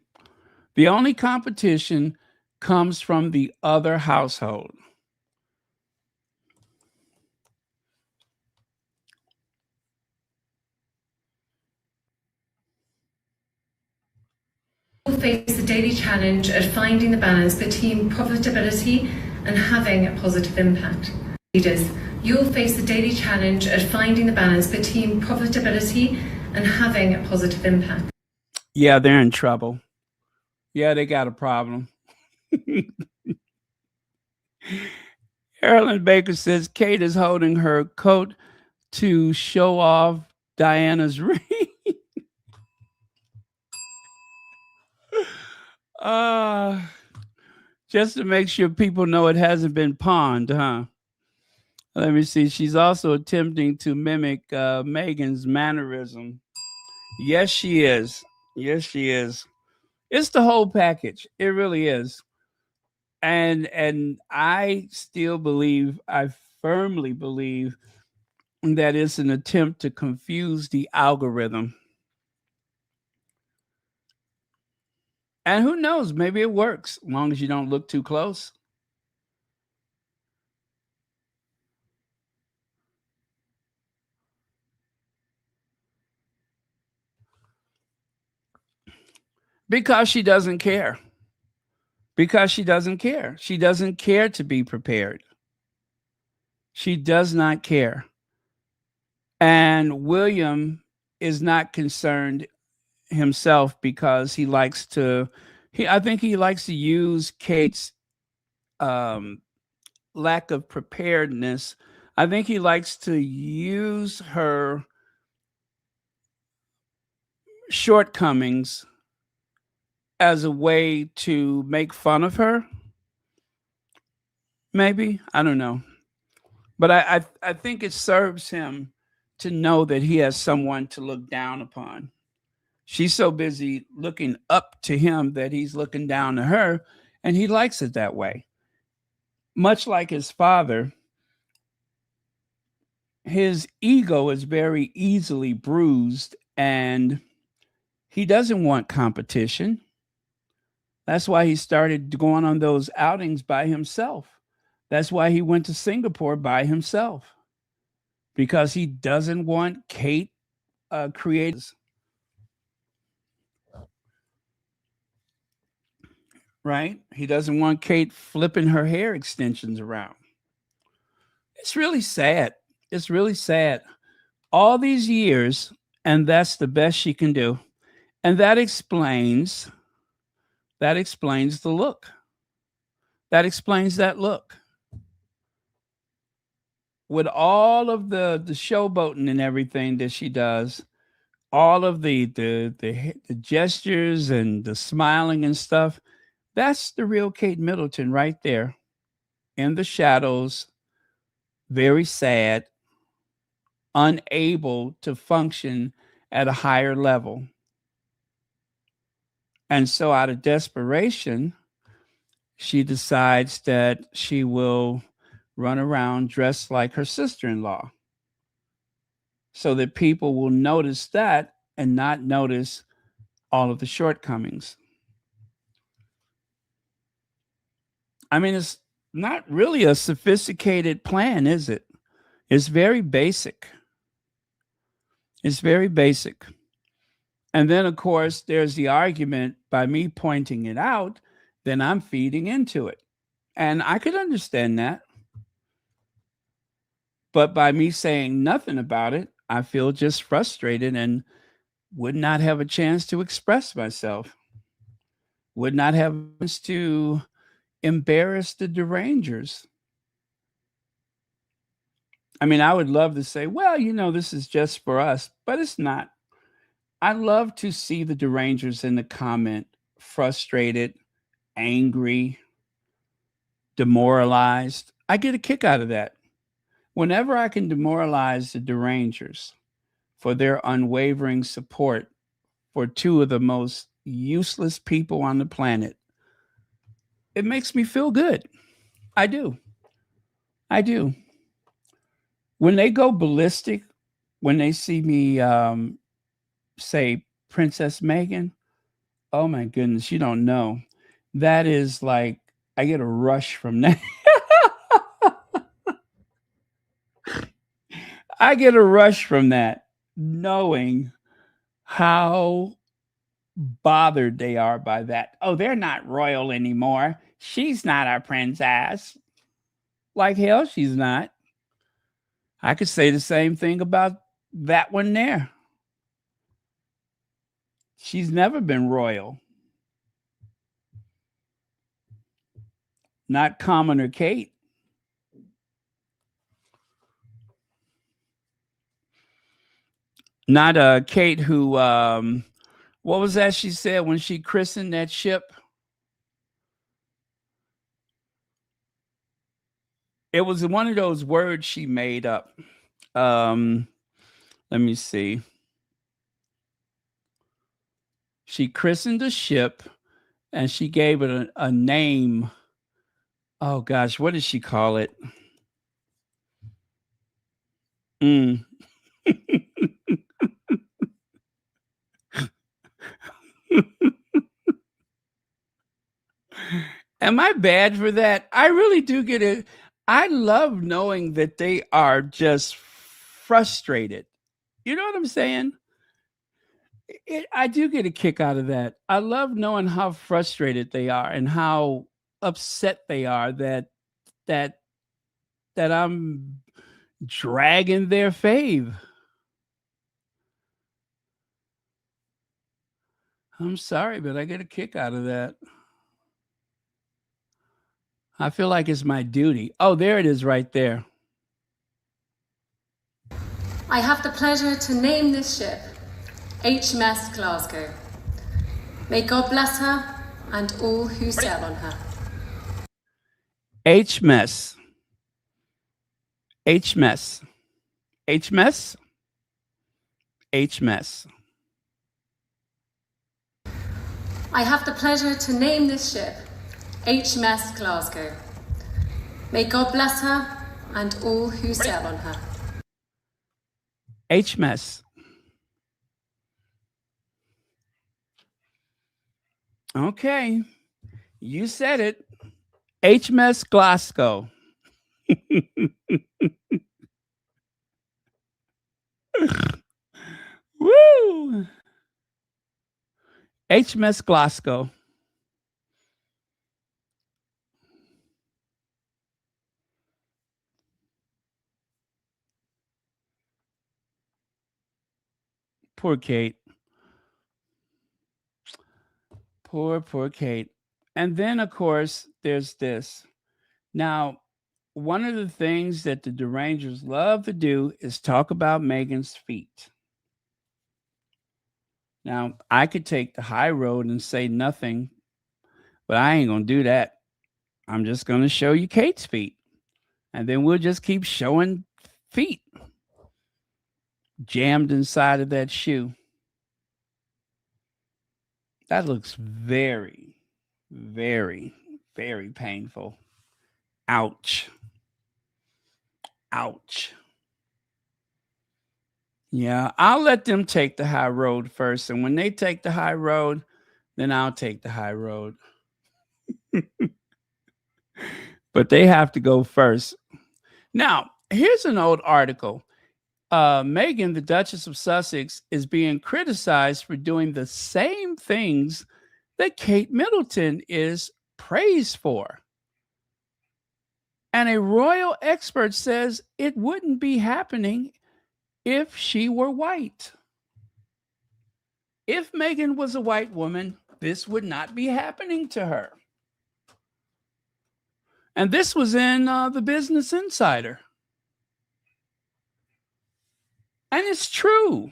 The only competition comes from the other household. You'll face the daily challenge of finding the balance between profitability and having a positive impact. Leaders, you'll face the daily challenge of finding the balance between profitability and having a positive impact. Yeah, they're in trouble. Yeah, they got a problem. Carolyn Baker says Kate is holding her coat to show off Diana's ring. Just to make sure people know it hasn't been pawned, huh? Let me see. She's also attempting to mimic Meghan's mannerism. Yes, she is. Yes, she is. It's the whole package. It really is. And I still believe, I firmly believe that it's an attempt to confuse the algorithm. And who knows, maybe it works as long as you don't look too close. Because she doesn't care. Because she doesn't care. She doesn't care to be prepared. She does not care. And William is not concerned himself because he likes to, I think he likes to use Kate's lack of preparedness. I think he likes to use her shortcomings as a way to make fun of her. Maybe, I don't know. But I think it serves him to know that he has someone to look down upon. She's so busy looking up to him that he's looking down to her, and he likes it that way. Much like his father, his ego is very easily bruised, and he doesn't want competition. That's why he started going on those outings by himself. That's why he went to Singapore by himself, because he doesn't want Kate creators. Right? He doesn't want Kate flipping her hair extensions around. It's really sad. It's really sad. All these years, and that's the best she can do. And that explains the look. That explains that look. With all of the showboating and everything that she does, all of the gestures and the smiling and stuff, that's the real Kate Middleton right there. In the shadows, very sad, unable to function at a higher level. And so out of desperation, she decides that she will run around dressed like her sister-in-law so that people will notice that and not notice all of the shortcomings. I mean, it's not really a sophisticated plan, is it? It's very basic. It's very basic. And then, of course, there's the argument by me pointing it out, then I'm feeding into it. And I could understand that. But by me saying nothing about it, I feel just frustrated and would not have a chance to express myself, would not have a chance to embarrass the derangers. I mean, I would love to say, well, this is just for us, but it's not. I love to see the derangers in the comment frustrated, angry, demoralized. I get a kick out of that. Whenever I can demoralize the derangers for their unwavering support for two of the most useless people on the planet, it makes me feel good. I do. When they go ballistic, when they see me say Princess Meghan, oh my goodness, you don't know. That is like, I get a rush from that. I get a rush from that, knowing how bothered they are by that. Oh, they're not royal anymore. She's not our princess. Like hell, she's not. I could say the same thing about that one there. She's never been royal. Not Commoner Kate. Not Kate who, what was that she said when she christened that ship? It was one of those words she made up. Let me see. She christened the ship and she gave it a name. Oh gosh, what did she call it? Am I bad for that? I really do get it. I love knowing that they are just frustrated. You know what I'm saying? I do get a kick out of that. I love knowing how frustrated they are and how upset they are that I'm dragging their fave. I'm sorry, but I get a kick out of that. I feel like it's my duty. Oh, there it is right there. I have the pleasure to name this ship HMS Glasgow. May God bless her and all who sail on her. HMS. HMS. HMS. HMS. I have the pleasure to name this ship HMS Glasgow. May God bless her and all who sail on her. HMS. Okay, you said it. HMS Glasgow. Woo! HMS Glasgow. Poor Kate. Poor Kate. And then, of course, there's this. Now, one of the things that the derangers love to do is talk about Meghan's feet. Now, I could take the high road and say nothing, but I ain't going to do that. I'm just going to show you Kate's feet. And then we'll just keep showing feet jammed inside of that shoe. That looks very, very, very painful. Ouch. Ouch. Yeah, I'll let them take the high road first. And when they take the high road, then I'll take the high road. But they have to go first. Now, here's an old article. Meghan, the Duchess of Sussex, is being criticized for doing the same things that Kate Middleton is praised for. And a royal expert says it wouldn't be happening if she were white. If Meghan was a white woman, this would not be happening to her. And this was in the Business Insider. And it's true.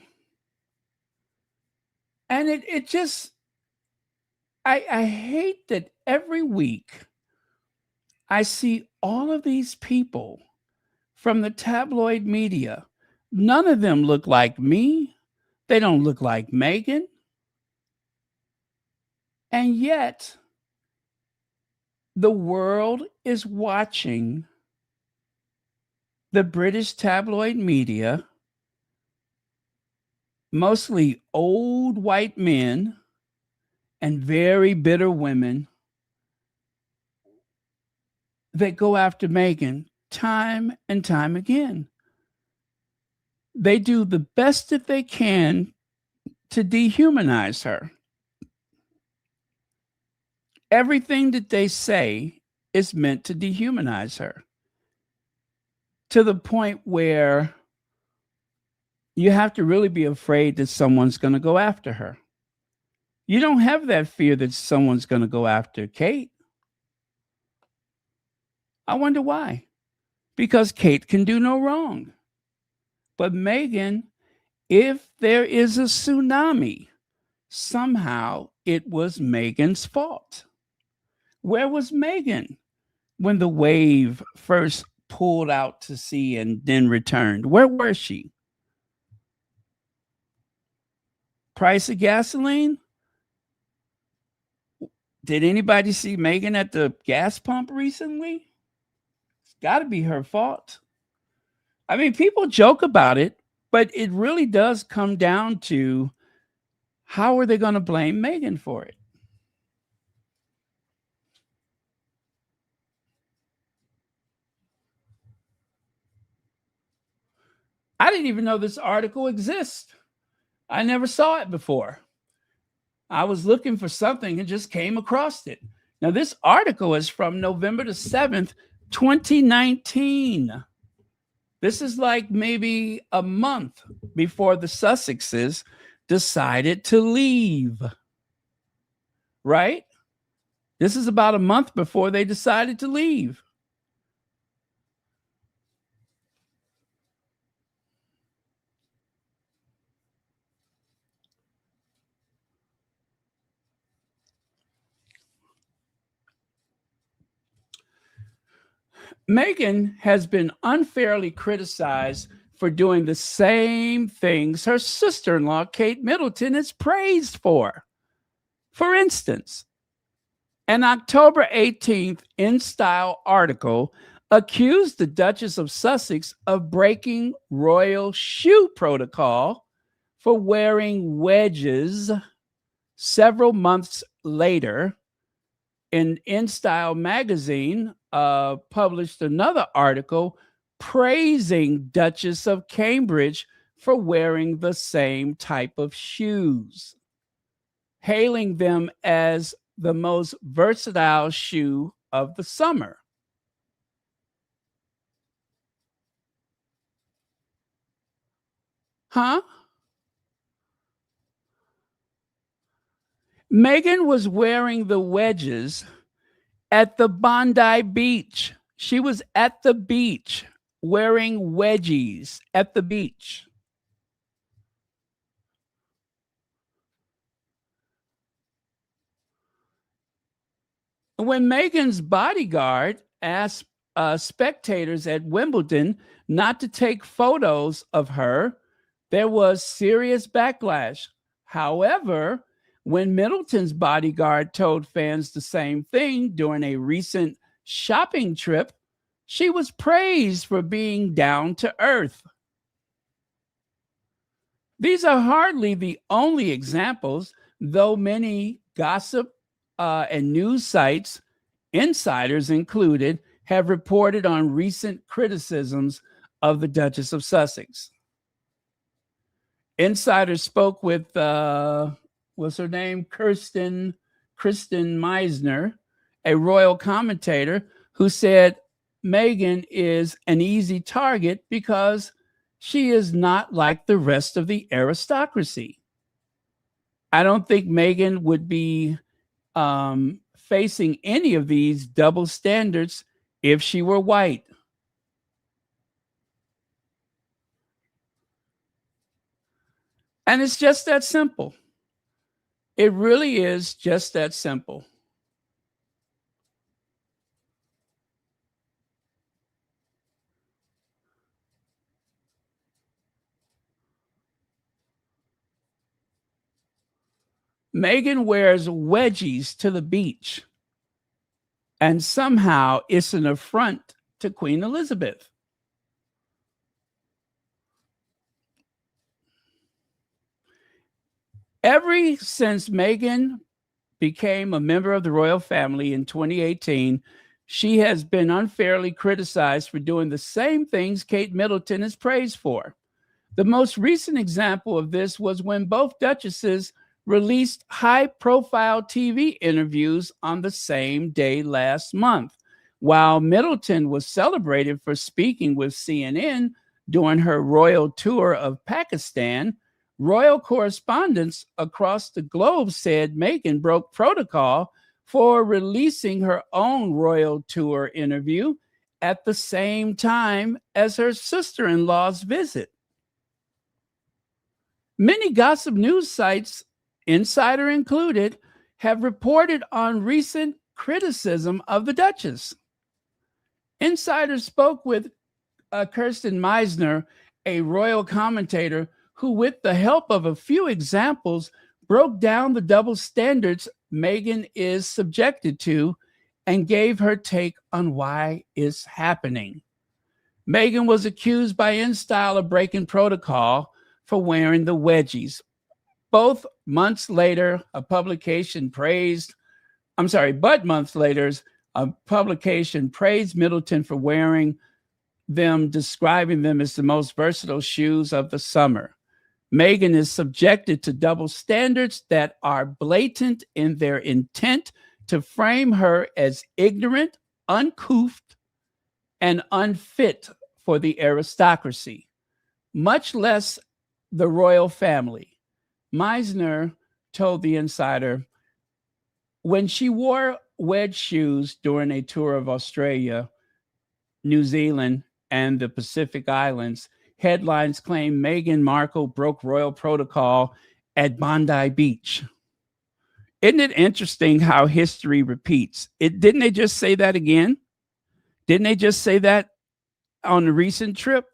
And it just, I hate that every week I see all of these people from the tabloid media. None of them look like me. They don't look like Meghan. And yet, the world is watching the British tabloid media, mostly old white men and very bitter women, that go after Meghan time and time again. They do the best that they can to dehumanize her. Everything that they say is meant to dehumanize her, to the point where you have to really be afraid that someone's going to go after her. You don't have that fear that someone's going to go after Kate. I wonder why. Because Kate can do no wrong. But Meghan, if there is a tsunami, somehow it was Meghan's fault. Where was Meghan when the wave first pulled out to sea and then returned? Where was she? Price of gasoline? Did anybody see Meghan at the gas pump recently? It's got to be her fault. I mean, people joke about it, but it really does come down to how are they going to blame Meghan for it? I didn't even know this article exists. I never saw it before. I was looking for something and just came across it. Now, this article is from November the 7th, 2019. This is like maybe a month before the Sussexes decided to leave. Right? This is about a month before they decided to leave. Meghan has been unfairly criticized for doing the same things her sister-in-law, Kate Middleton, is praised for. For instance, an October 18th InStyle article accused the Duchess of Sussex of breaking royal shoe protocol for wearing wedges. Several months later, in InStyle magazine, published another article praising Duchess of Cambridge for wearing the same type of shoes, hailing them as the most versatile shoe of the summer. Huh? Meghan was wearing the wedges at the Bondi Beach. She was at the beach wearing wedgies at the beach. When Meghan's bodyguard asked spectators at Wimbledon not to take photos of her, there was serious backlash. However, When Middleton's bodyguard told fans the same thing during a recent shopping trip, she was praised for being down to earth. These are hardly the only examples, though many gossip and news sites, insiders included, have reported on recent criticisms of the Duchess of Sussex. Insiders spoke with, what's her name? Kristen Meisner, a royal commentator, who said Meghan is an easy target because she is not like the rest of the aristocracy. I don't think Meghan would be facing any of these double standards if she were white. And it's just that simple. It really is just that simple. Meghan wears wedgies to the beach, and somehow it's an affront to Queen Elizabeth. Ever since Meghan became a member of the royal family in 2018, she has been unfairly criticized for doing the same things Kate Middleton is praised for. The most recent example of this was when both duchesses released high-profile TV interviews on the same day last month. While Middleton was celebrated for speaking with CNN during her royal tour of Pakistan, royal correspondents across the globe said Meghan broke protocol for releasing her own royal tour interview at the same time as her sister-in-law's visit. Many gossip news sites, Insider included, have reported on recent criticism of the Duchess. Insider spoke with Kristen Meisner, a royal commentator, who, with the help of a few examples, broke down the double standards Meghan is subjected to and gave her take on why it's happening. Meghan was accused by InStyle of breaking protocol for wearing the wedgies. But months later, a publication praised Middleton for wearing them, describing them as the most versatile shoes of the summer. Meghan is subjected to double standards that are blatant in their intent to frame her as ignorant, uncouth, and unfit for the aristocracy, much less the royal family. Meisner told the Insider, when she wore wedge shoes during a tour of Australia, New Zealand, and the Pacific Islands, headlines claim Meghan Markle broke royal protocol at Bondi Beach. Isn't it interesting how history repeats? Didn't they just say that again? Didn't they just say that on the recent trip?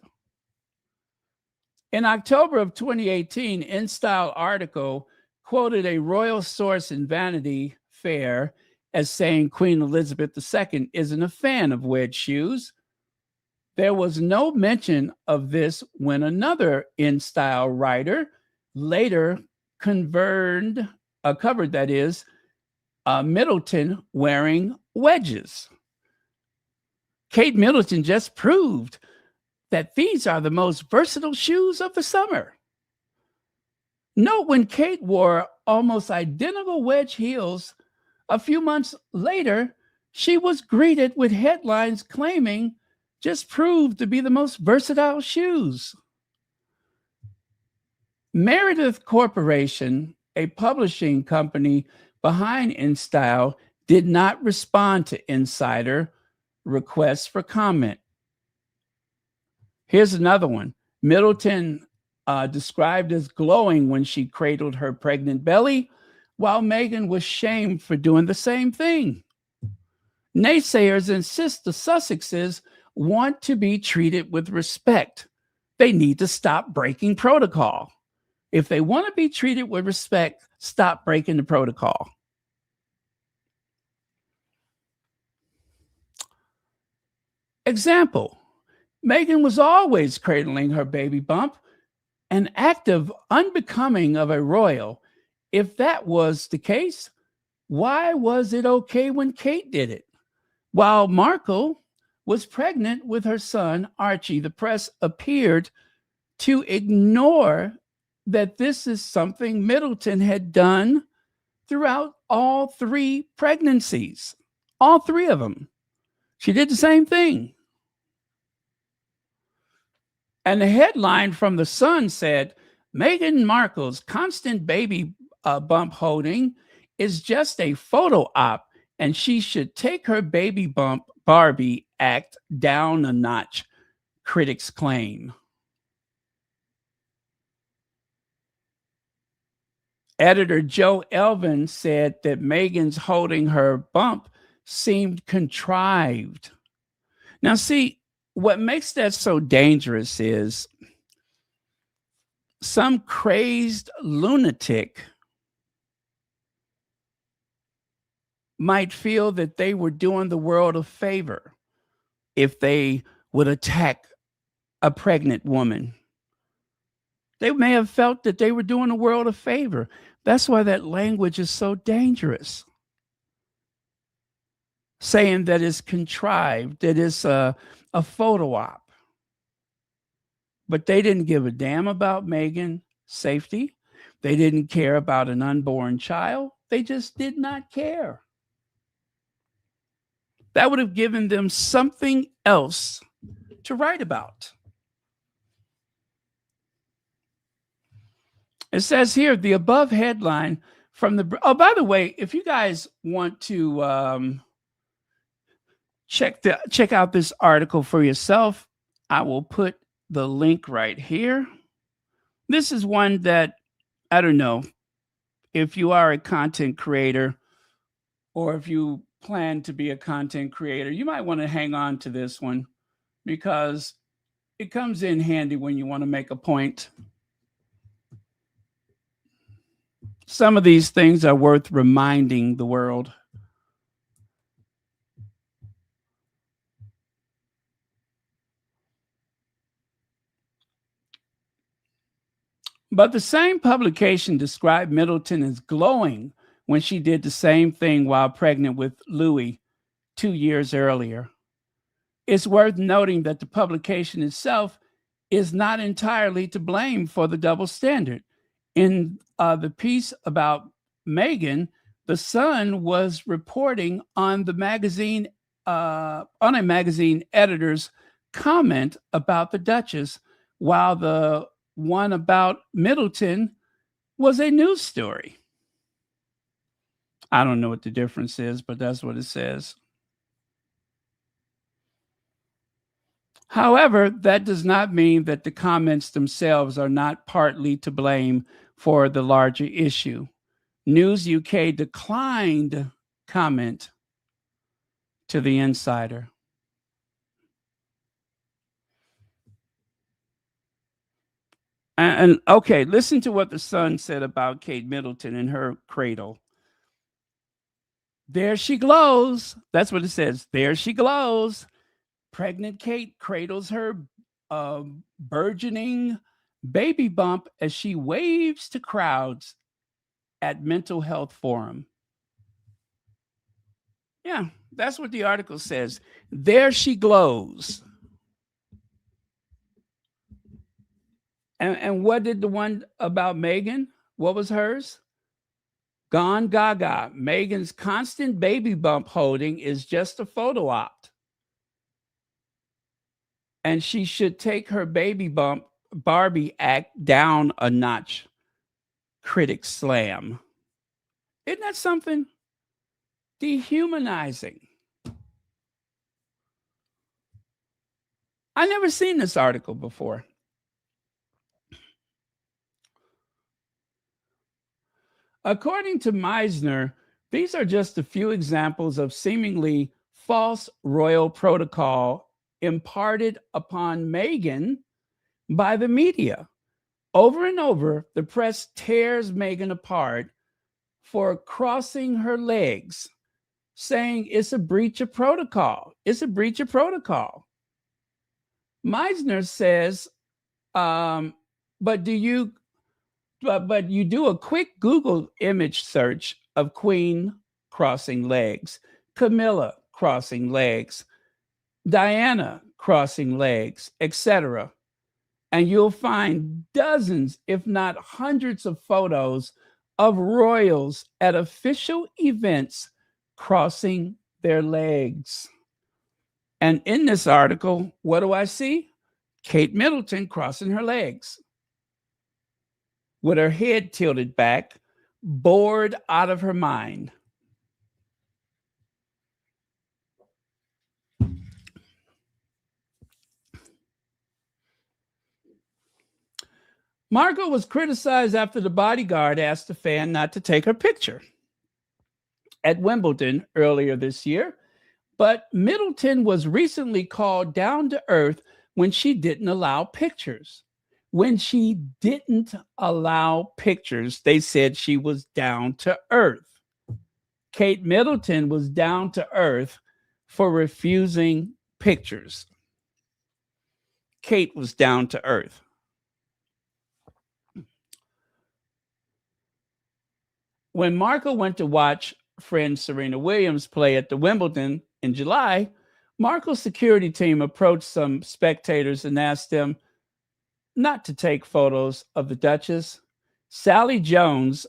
In October of 2018, InStyle article quoted a royal source in Vanity Fair as saying Queen Elizabeth II isn't a fan of wedge shoes. There was no mention of this when another InStyle writer later covered Middleton wearing wedges. Kate Middleton just proved that these are the most versatile shoes of the summer. Note when Kate wore almost identical wedge heels, a few months later, she was greeted with headlines claiming just proved to be the most versatile shoes. Meredith Corporation, a publishing company behind InStyle, did not respond to Insider requests for comment. Here's another one. Middleton described as glowing when she cradled her pregnant belly, while Meghan was shamed for doing the same thing. Naysayers insist the Sussexes want to be treated with respect. They need to stop breaking protocol. If they want to be treated with respect, stop breaking the protocol. Example, Meghan was always cradling her baby bump, an act of unbecoming of a royal. If that was the case, why was it okay when Kate did it? While Markle was pregnant with her son, Archie, the press appeared to ignore that this is something Middleton had done throughout all 3 pregnancies, all 3 of them. She did the same thing. And the headline from The Sun said, Meghan Markle's constant baby bump holding is just a photo op, and she should take her baby bump Barbie act down a notch, critics claim. Editor Joe Elvin said that Meghan's holding her bump seemed contrived. Now, see, what makes that so dangerous is some crazed lunatic might feel that they were doing the world a favor if they would attack a pregnant woman. They may have felt that they were doing the world a favor. That's why that language is so dangerous. Saying that it's contrived, that it's a photo op. But they didn't give a damn about Meghan's safety. They didn't care about an unborn child. They just did not care. That would have given them something else to write about. It says here, the above headline from the... Oh, by the way, if you guys want to check out this article for yourself, I will put the link right here. This is one that, I don't know, if you are a content creator or if you plan to be a content creator, you might want to hang on to this one because it comes in handy when you want to make a point. Some of these things are worth reminding the world. But the same publication described Middleton as glowing when she did the same thing while pregnant with Louis 2 years earlier. It's worth noting that the publication itself is not entirely to blame for the double standard. In the piece about Meghan, The Sun was reporting on the magazine, on a magazine editor's comment about the Duchess, while the one about Middleton was a news story. I don't know what the difference is, but that's what it says. However, that does not mean that the comments themselves are not partly to blame for the larger issue. News UK declined comment to the insider. And okay, listen to what The Sun said about Kate Middleton in her cradle. There she glows. That's what it says. There she glows. Pregnant Kate cradles her burgeoning baby bump as she waves to crowds at mental health forum. Yeah, that's what the article says. There she glows. And what did the one about Meghan? What was hers? Gone gaga. Meghan's constant baby bump holding is just a photo op. And she should take her baby bump Barbie act down a notch. Critics slam. Isn't that something? Dehumanizing. I never seen this article before. According to Meisner, these are just a few examples of seemingly false royal protocol imparted upon Meghan by the media Over and over, the press tears Meghan apart for crossing her legs, saying it's a breach of protocol. It's a breach of protocol. Meisner says, but you do a quick Google image search of Queen crossing legs, Camilla crossing legs, Diana crossing legs, etc. And you'll find dozens, if not hundreds of photos of royals at official events crossing their legs. And in this article, what do I see? Kate Middleton crossing her legs with her head tilted back, bored out of her mind. Margot was criticized after the bodyguard asked a fan not to take her picture at Wimbledon earlier this year. But Middleton was recently called down to earth when she didn't allow pictures. When she didn't allow pictures, they said she was down to earth. Kate Middleton was down to earth for refusing pictures. Kate was down to earth. When Marco went to watch friend Serena Williams play at the Wimbledon in July, Marco's security team approached some spectators and asked them not to take photos of the Duchess. Sally Jones,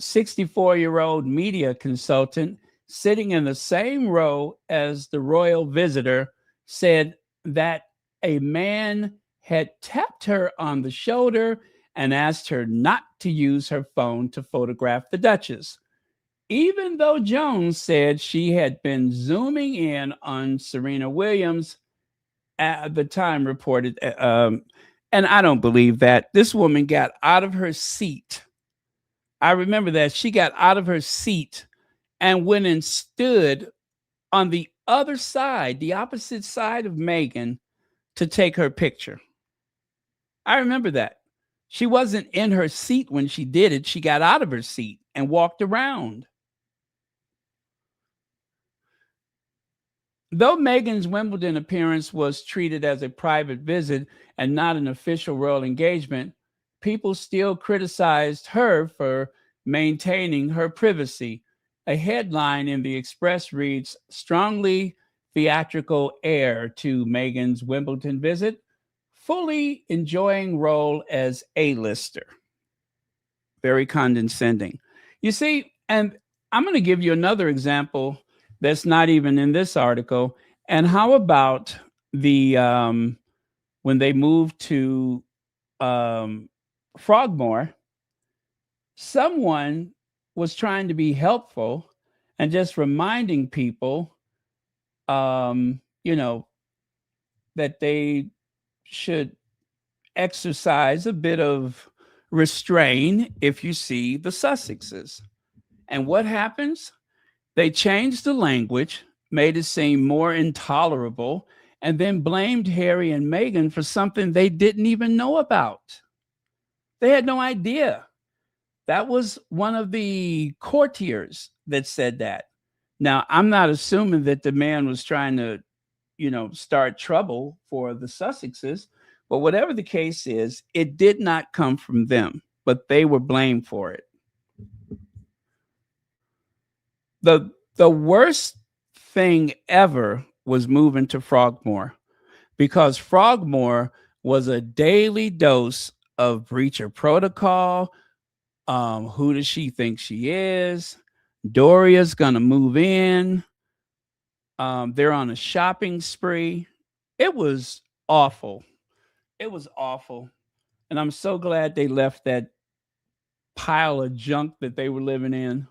64-year-old media consultant, sitting in the same row as the royal visitor, said that a man had tapped her on the shoulder and asked her not to use her phone to photograph the Duchess, even though Jones said she had been zooming in on Serena Williams at the time reported. And I don't believe that. This woman got out of her seat. I remember that. She got out of her seat and went and stood on the other side, the opposite side of Meghan, to take her picture. I remember that. She wasn't in her seat when she did it. She got out of her seat and walked around. Though Meghan's Wimbledon appearance was treated as a private visit and not an official royal engagement, people still criticized her for maintaining her privacy. A headline in the Express reads, "Strongly theatrical heir to Meghan's Wimbledon visit, fully enjoying role as A-lister." Very condescending. You see, and I'm going to give you another example that's not even in this article. And how about the when they moved to Frogmore, someone was trying to be helpful and just reminding people, that they should exercise a bit of restraint if you see the Sussexes. And what happens? They changed the language, made it seem more intolerable, and then blamed Harry and Meghan for something they didn't even know about. They had no idea. That was one of the courtiers that said that. Now, I'm not assuming that the man was trying to, start trouble for the Sussexes, but whatever the case is, it did not come from them, but they were blamed for it. The worst thing ever was moving to Frogmore, because Frogmore was a daily dose of breach of protocol. Who does she think she is? Doria's gonna move in. They're on a shopping spree. It was awful. It was awful. And I'm so glad they left that pile of junk that they were living in.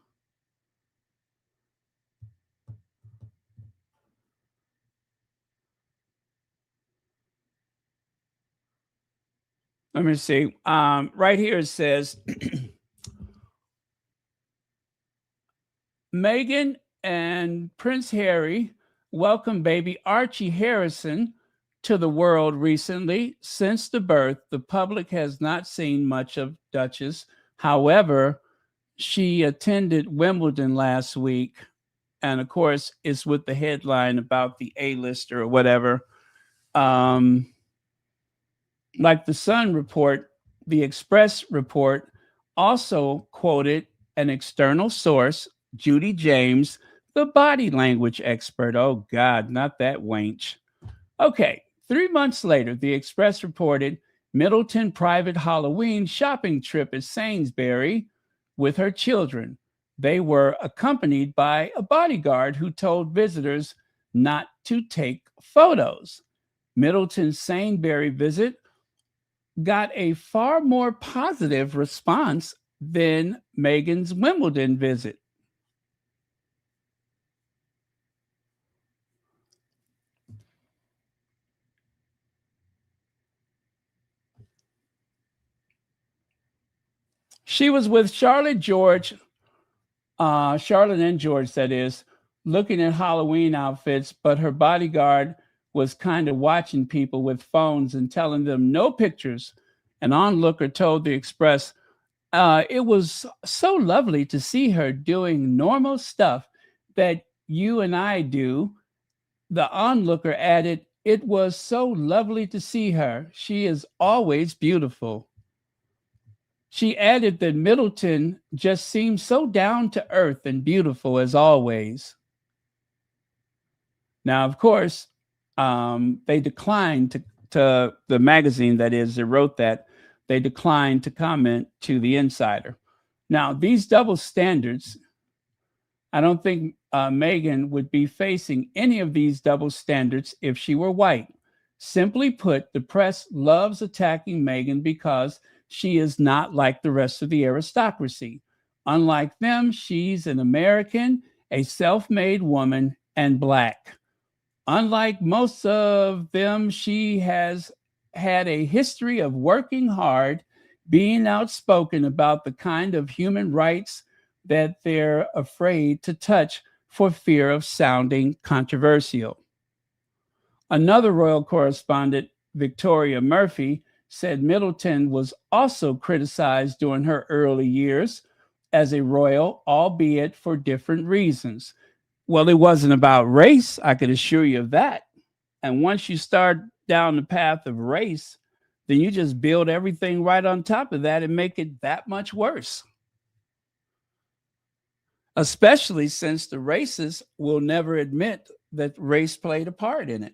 Let me see. Right here it says, Meghan and Prince Harry welcome baby Archie Harrison to the world recently. Since the birth, the public has not seen much of Duchess. However, she attended Wimbledon last week, and of course, it's with the headline about the A-lister or whatever. Like the Sun report, the Express report also quoted an external source, Judy James, the body language expert. Oh, God, not that wench. Okay, 3 months later, the Express reported Middleton private Halloween shopping trip at Sainsbury with her children. They were accompanied by a bodyguard who told visitors not to take photos. Middleton's Sainsbury visit got a far more positive response than Meghan's Wimbledon visit. She was with Charlotte and George, that is, looking at Halloween outfits, but her bodyguard was kind of watching people with phones and telling them no pictures. An onlooker told the Express, it was so lovely to see her doing normal stuff that you and I do. The onlooker added, it was so lovely to see her. She is always beautiful. She added that Middleton just seemed so down to earth and beautiful as always. Now, of course, they declined to the magazine, that is, that wrote that, they declined to comment to the Insider. Now, these double standards, I don't think Meghan would be facing any of these double standards if she were white. Simply put, the press loves attacking Meghan because she is not like the rest of the aristocracy. Unlike them, she's an American, a self-made woman, and Black. Unlike most of them, she has had a history of working hard, being outspoken about the kind of human rights that they're afraid to touch for fear of sounding controversial. Another royal correspondent, Victoria Murphy, said Middleton was also criticized during her early years as a royal, albeit for different reasons. Well, it wasn't about race, I could assure you of that. And once you start down the path of race, then you just build everything right on top of that and make it that much worse. Especially since the racists will never admit that race played a part in it.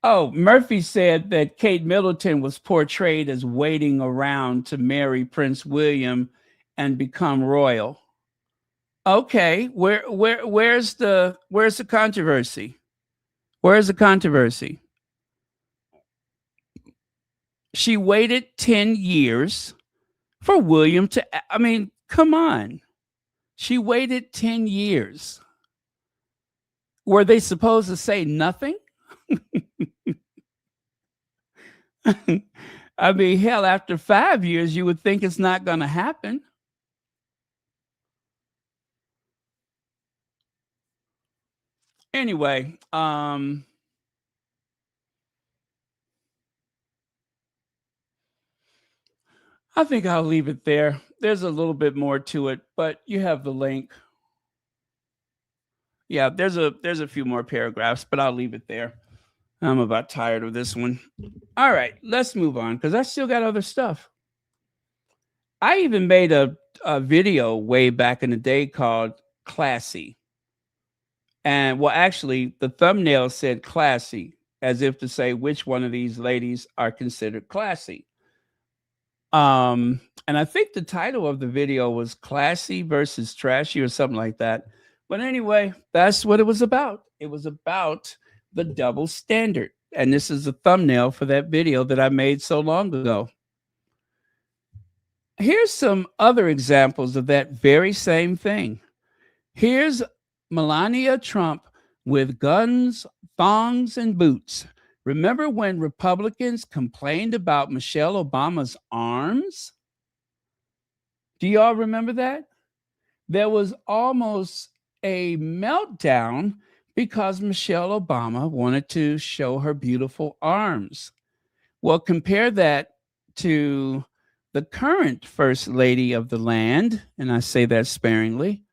Oh, Murphy said that Kate Middleton was portrayed as waiting around to marry Prince William and become royal. Okay, where's the controversy? Where's the controversy? She waited 10 years for William to, I mean, come on. She waited 10 years. Were they supposed to say nothing? I mean, hell, after 5 years, you would think it's not going to happen. Anyway, I think I'll leave it there. There's a little bit more to it, but you have the link. Yeah, there's a few more paragraphs, but I'll leave it there. I'm about tired of this one. All right, let's move on because I still got other stuff. I even made a video way back in the day called Classy. And well, actually, the thumbnail said classy, as if to say which one of these ladies are considered classy. And I think the title of the video was Classy versus Trashy or something like that. But anyway, that's what it was about. It was about the double standard. And this is a thumbnail for that video that I made so long ago. Here's some other examples of that very same thing. Here's Melania Trump with guns, thongs, and boots. Remember when Republicans complained about Michelle Obama's arms? Do y'all remember that? there was almost a meltdown because Michelle Obama wanted to show her beautiful arms. Well, compare that to the current first lady of the land, and I say that sparingly,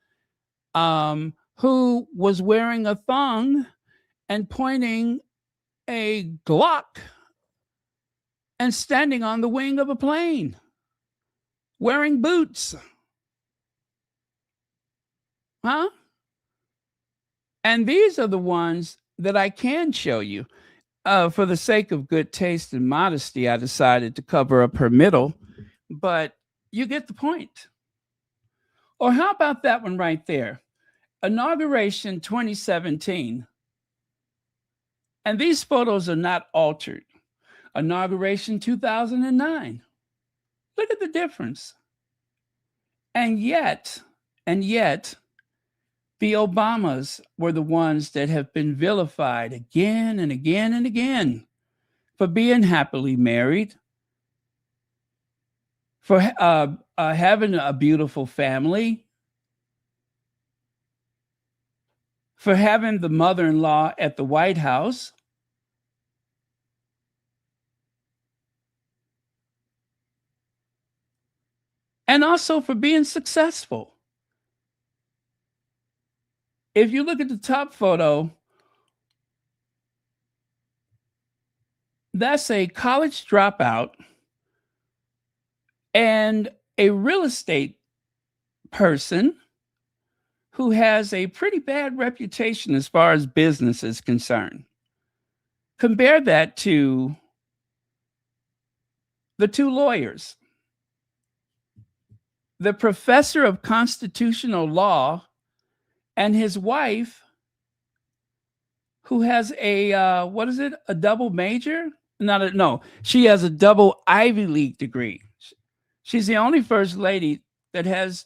who was wearing a thong and pointing a Glock and standing on the wing of a plane, wearing boots. Huh? And these are the ones that I can show you. For the sake of good taste and modesty, I decided to cover up her middle, but you get the point. Or how about that one right there? Inauguration 2017. And these photos are not altered. Inauguration 2009. Look at the difference. And yet, the Obamas were the ones that have been vilified again and again and again for being happily married, for having a beautiful family, for having the mother-in-law at the White House, and also for being successful. If you look at the top photo, that's a college dropout and a real estate person who has a pretty bad reputation as far as business is concerned. Compare that to the two lawyers. The professor of constitutional law and his wife, who has a, a double major? No, she has a double Ivy League degree. She's the only first lady that has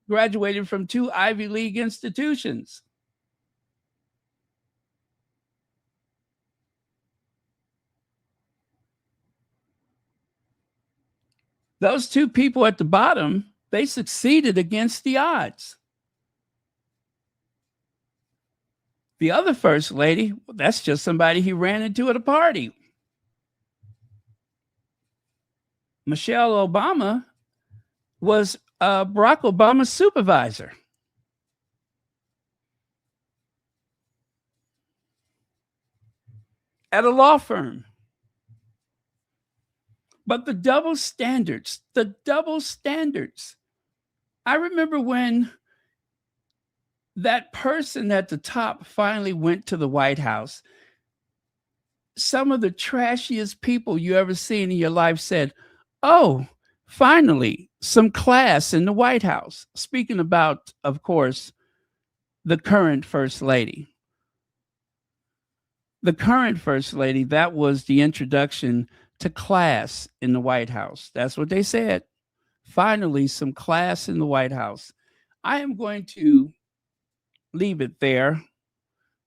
graduated from 2 Ivy League institutions. Those two people at the bottom, they succeeded against the odds. The other first lady, that's just somebody he ran into at a party. Michelle Obama was Barack Obama's supervisor. At a law firm. But the double standards. I remember when that person at the top finally went to the White House, some of the trashiest people you ever seen in your life said, "Oh, finally, some class in the White House." Speaking about, of course, the current First Lady. The current First Lady, that was the introduction to class in the White House. That's what they said. Finally, some class in the White House. I am going to leave it there,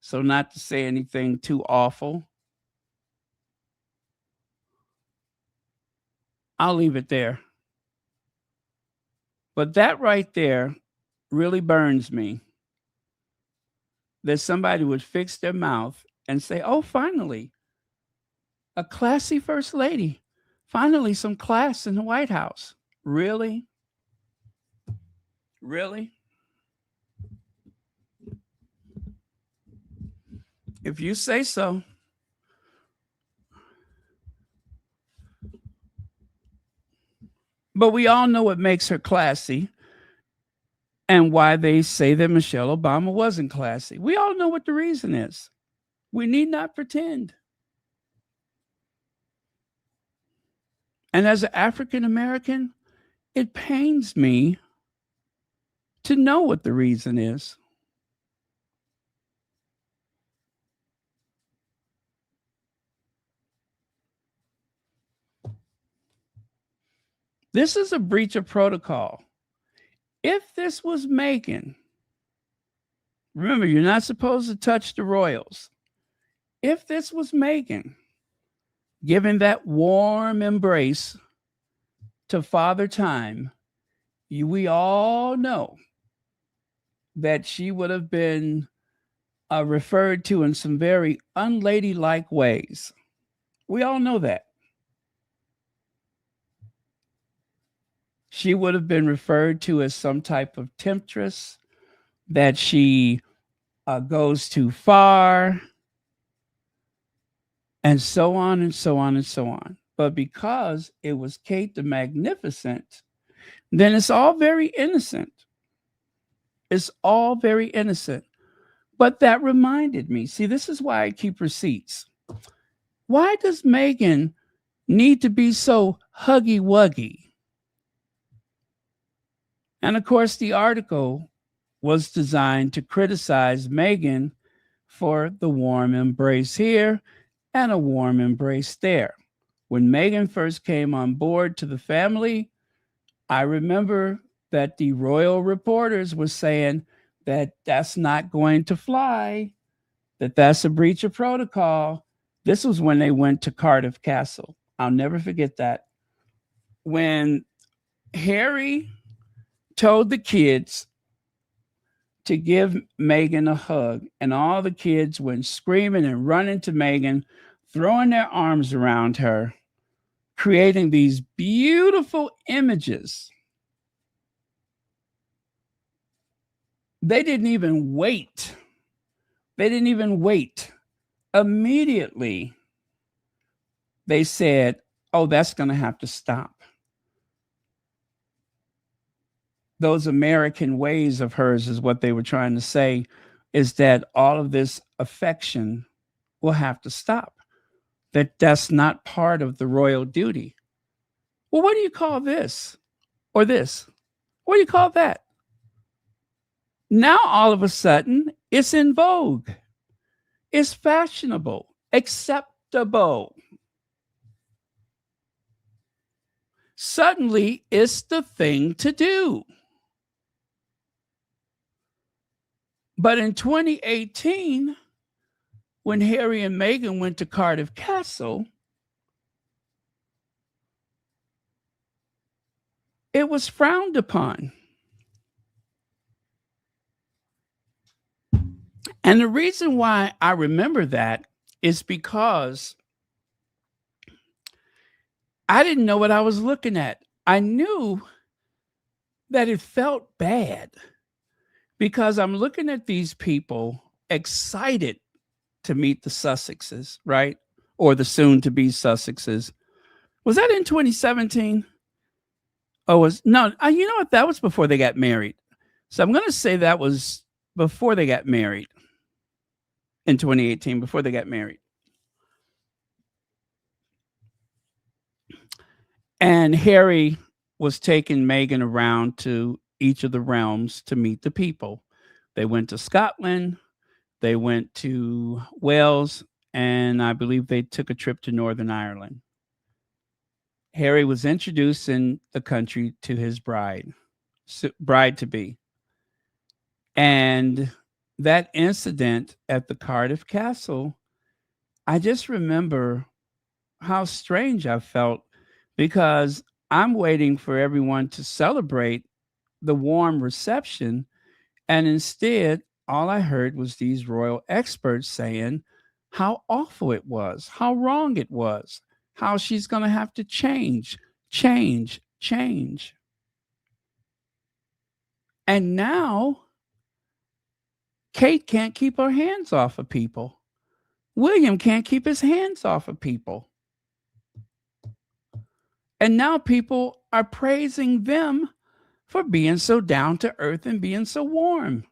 so not to say anything too awful. I'll leave it there. But that right there really burns me. That somebody would fix their mouth and say, "Oh, finally, a classy first lady. Finally, some class in the White House." Really? Really? If you say so. But we all know what makes her classy and why they say that Michelle Obama wasn't classy. We all know what the reason is. We need not pretend. And as an African American, it pains me to know what the reason is. This is a breach of protocol. If this was Meghan, remember, you're not supposed to touch the royals. If this was Meghan, giving that warm embrace to Father Time, we all know that she would have been referred to in some very unladylike ways. We all know that. She would have been referred to as some type of temptress, that she goes too far, and so on and so on and so on. But because it was Kate the Magnificent, then it's all very innocent. It's all very innocent. But that reminded me, see, this is why I keep receipts. Why does Meghan need to be so huggy-wuggy? And of course, the article was designed to criticize Meghan for the warm embrace here and a warm embrace there. When Meghan first came on board to the family, I remember that the royal reporters were saying that that's not going to fly, that that's a breach of protocol. This was when they went to Cardiff Castle. I'll never forget that. When Harry told the kids to give Meghan a hug, and all the kids went screaming and running to Meghan, throwing their arms around her, creating these beautiful images. They didn't even wait. Immediately, they said, oh, that's going to have to stop. Those American ways of hers is what they were trying to say, is that all of this affection will have to stop. That's not part of the royal duty. Well, what do you call this? Or this? What do you call that? Now, all of a sudden, it's in vogue. It's fashionable, acceptable. Suddenly, it's the thing to do. But in 2018, when Harry and Meghan went to Cardiff Castle, it was frowned upon. And the reason why I remember that is because I didn't know what I was looking at. I knew that it felt bad because I'm looking at these people excited to meet the Sussexes, right? Or the soon-to-be Sussexes. Was that in 2017? Oh, no, you know what? That was before they got married. So I'm going to say that was before they got married. In 2018, before they got married. And Harry was taking Meghan around to each of the realms to meet the people. They went to Scotland, they went to Wales, and I believe they took a trip to Northern Ireland. Harry was introducing the country to his bride-to-be. And that incident at the Cardiff Castle, I just remember how strange I felt because I'm waiting for everyone to celebrate the warm reception. And instead, all I heard was these royal experts saying how awful it was, how wrong it was, how she's going to have to change. And now, Kate can't keep her hands off of people. William can't keep his hands off of people. And now people are praising them for being so down to earth and being so warm.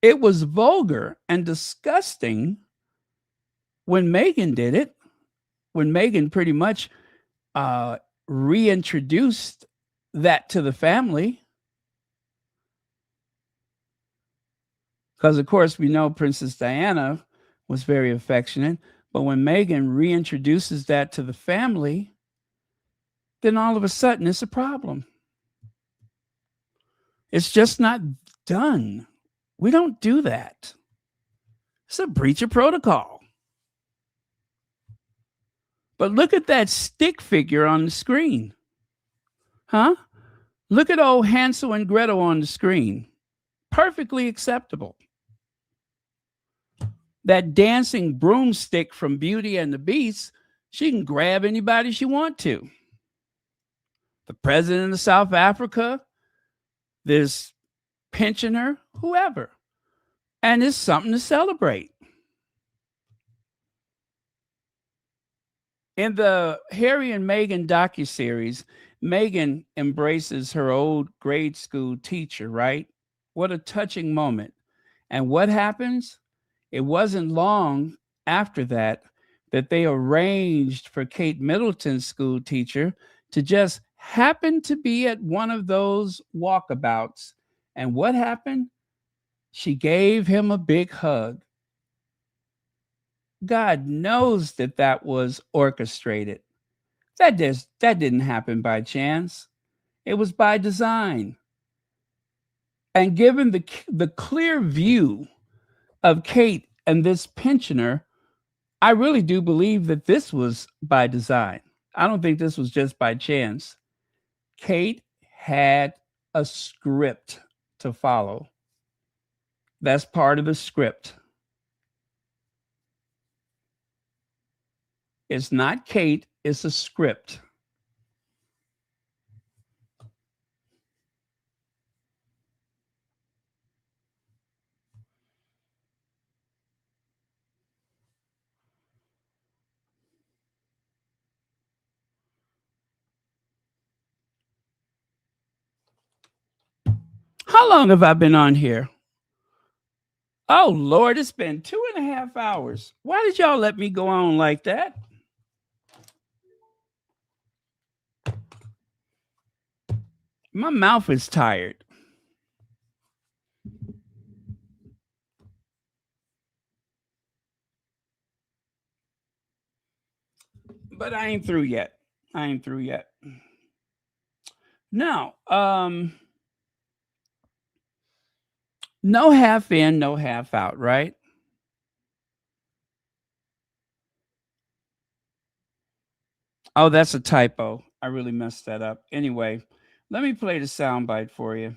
It was vulgar and disgusting when Meghan did it, when Meghan pretty much reintroduced that to the family. Because, of course, we know Princess Diana was very affectionate. But when Meghan reintroduces that to the family, then all of a sudden it's a problem. It's just not done. We don't do that. It's a breach of protocol. But look at that stick figure on the screen. Huh? Look at old Hansel and Gretel on the screen. Perfectly acceptable. That dancing broomstick from Beauty and the Beast, she can grab anybody she wants to. The president of South Africa, this pensioner, whoever. And it's something to celebrate. In the Harry and Meghan docuseries, Meghan embraces her old grade school teacher, right? What a touching moment. And what happens? It wasn't long after that they arranged for Kate Middleton's school teacher to just happen to be at one of those walkabouts. And what happened? She gave him a big hug. God knows that was orchestrated. That didn't happen by chance. It was by design. And given the clear view of Kate and this pensioner, I really do believe that this was by design. I don't think this was just by chance. Kate had a script to follow. That's part of the script. It's not Kate, it's a script. How long have I been on here? Oh, Lord, it's been 2.5 hours. Why did y'all let me go on like that? My mouth is tired. But I ain't through yet. Now, no half in, no half out, right? Oh, that's a typo. I really messed that up. Anyway, let me play the soundbite for you.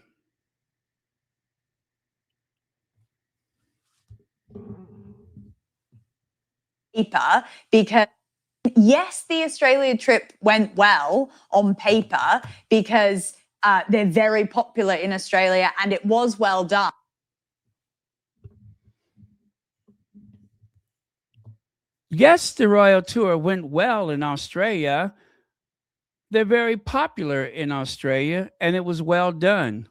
Paper, because yes, the Australia trip went well on paper because they're very popular in Australia and it was well done. Yes, the royal tour went well in Australia. They're very popular in Australia, and it was well done.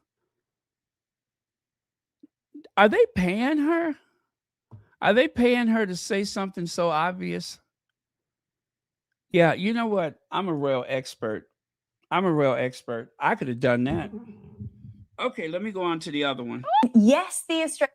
Are they paying her? Are they paying her to say something so obvious? Yeah, you know what? I'm a real expert. I could have done that. Okay, let me go on to the other one. Yes, the Australia.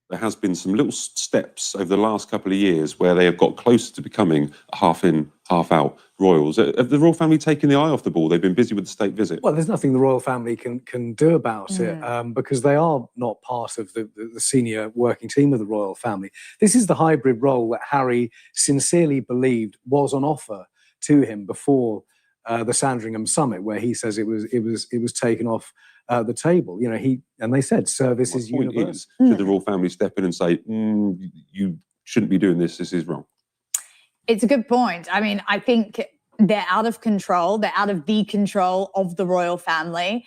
There has been some little steps over the last couple of years where they have got closer to becoming half in, half out royals. Have the royal family taken the eye off the ball? They've been busy with the state visit. Well, there's nothing the royal family can do about it because they are not part of the senior working team of the royal family. This is the hybrid role that Harry sincerely believed was on offer to him before the Sandringham summit, where he says it was taken off the table. You know, and they said service is universal. Did the royal family step in and say, you shouldn't be doing this, this is wrong? It's a good point. I mean, I think they're out of control. They're out of the control of the royal family.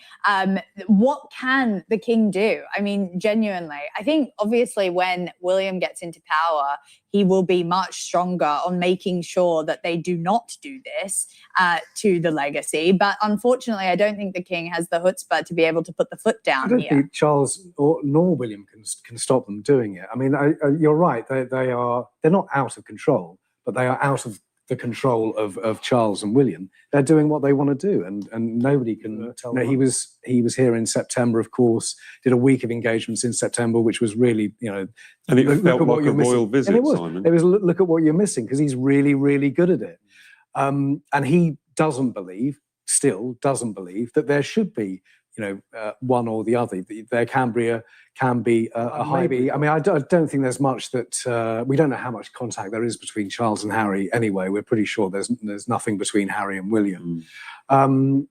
What can the king do? I mean, genuinely, I think obviously when William gets into power, he will be much stronger on making sure that they do not do this to the legacy. But unfortunately, I don't think the king has the chutzpah to be able to put the foot down here. I don't think Charles nor William can stop them doing it. I mean, you're right. They're not out of control, but they are out of the control of Charles and William. They're doing what they want to do, and nobody can tell them. He was here in September, of course, did a week of engagements in September, which was really, you know, and it felt like a royal visit, Simon. It was look at what you're missing, because he's really, really good at it. And he still doesn't believe that there should be one or the other. There can be a hybrid. I mean, I don't think there's much that we don't know how much contact there is between Charles and Harry. Anyway, we're pretty sure there's nothing between Harry and William. Charles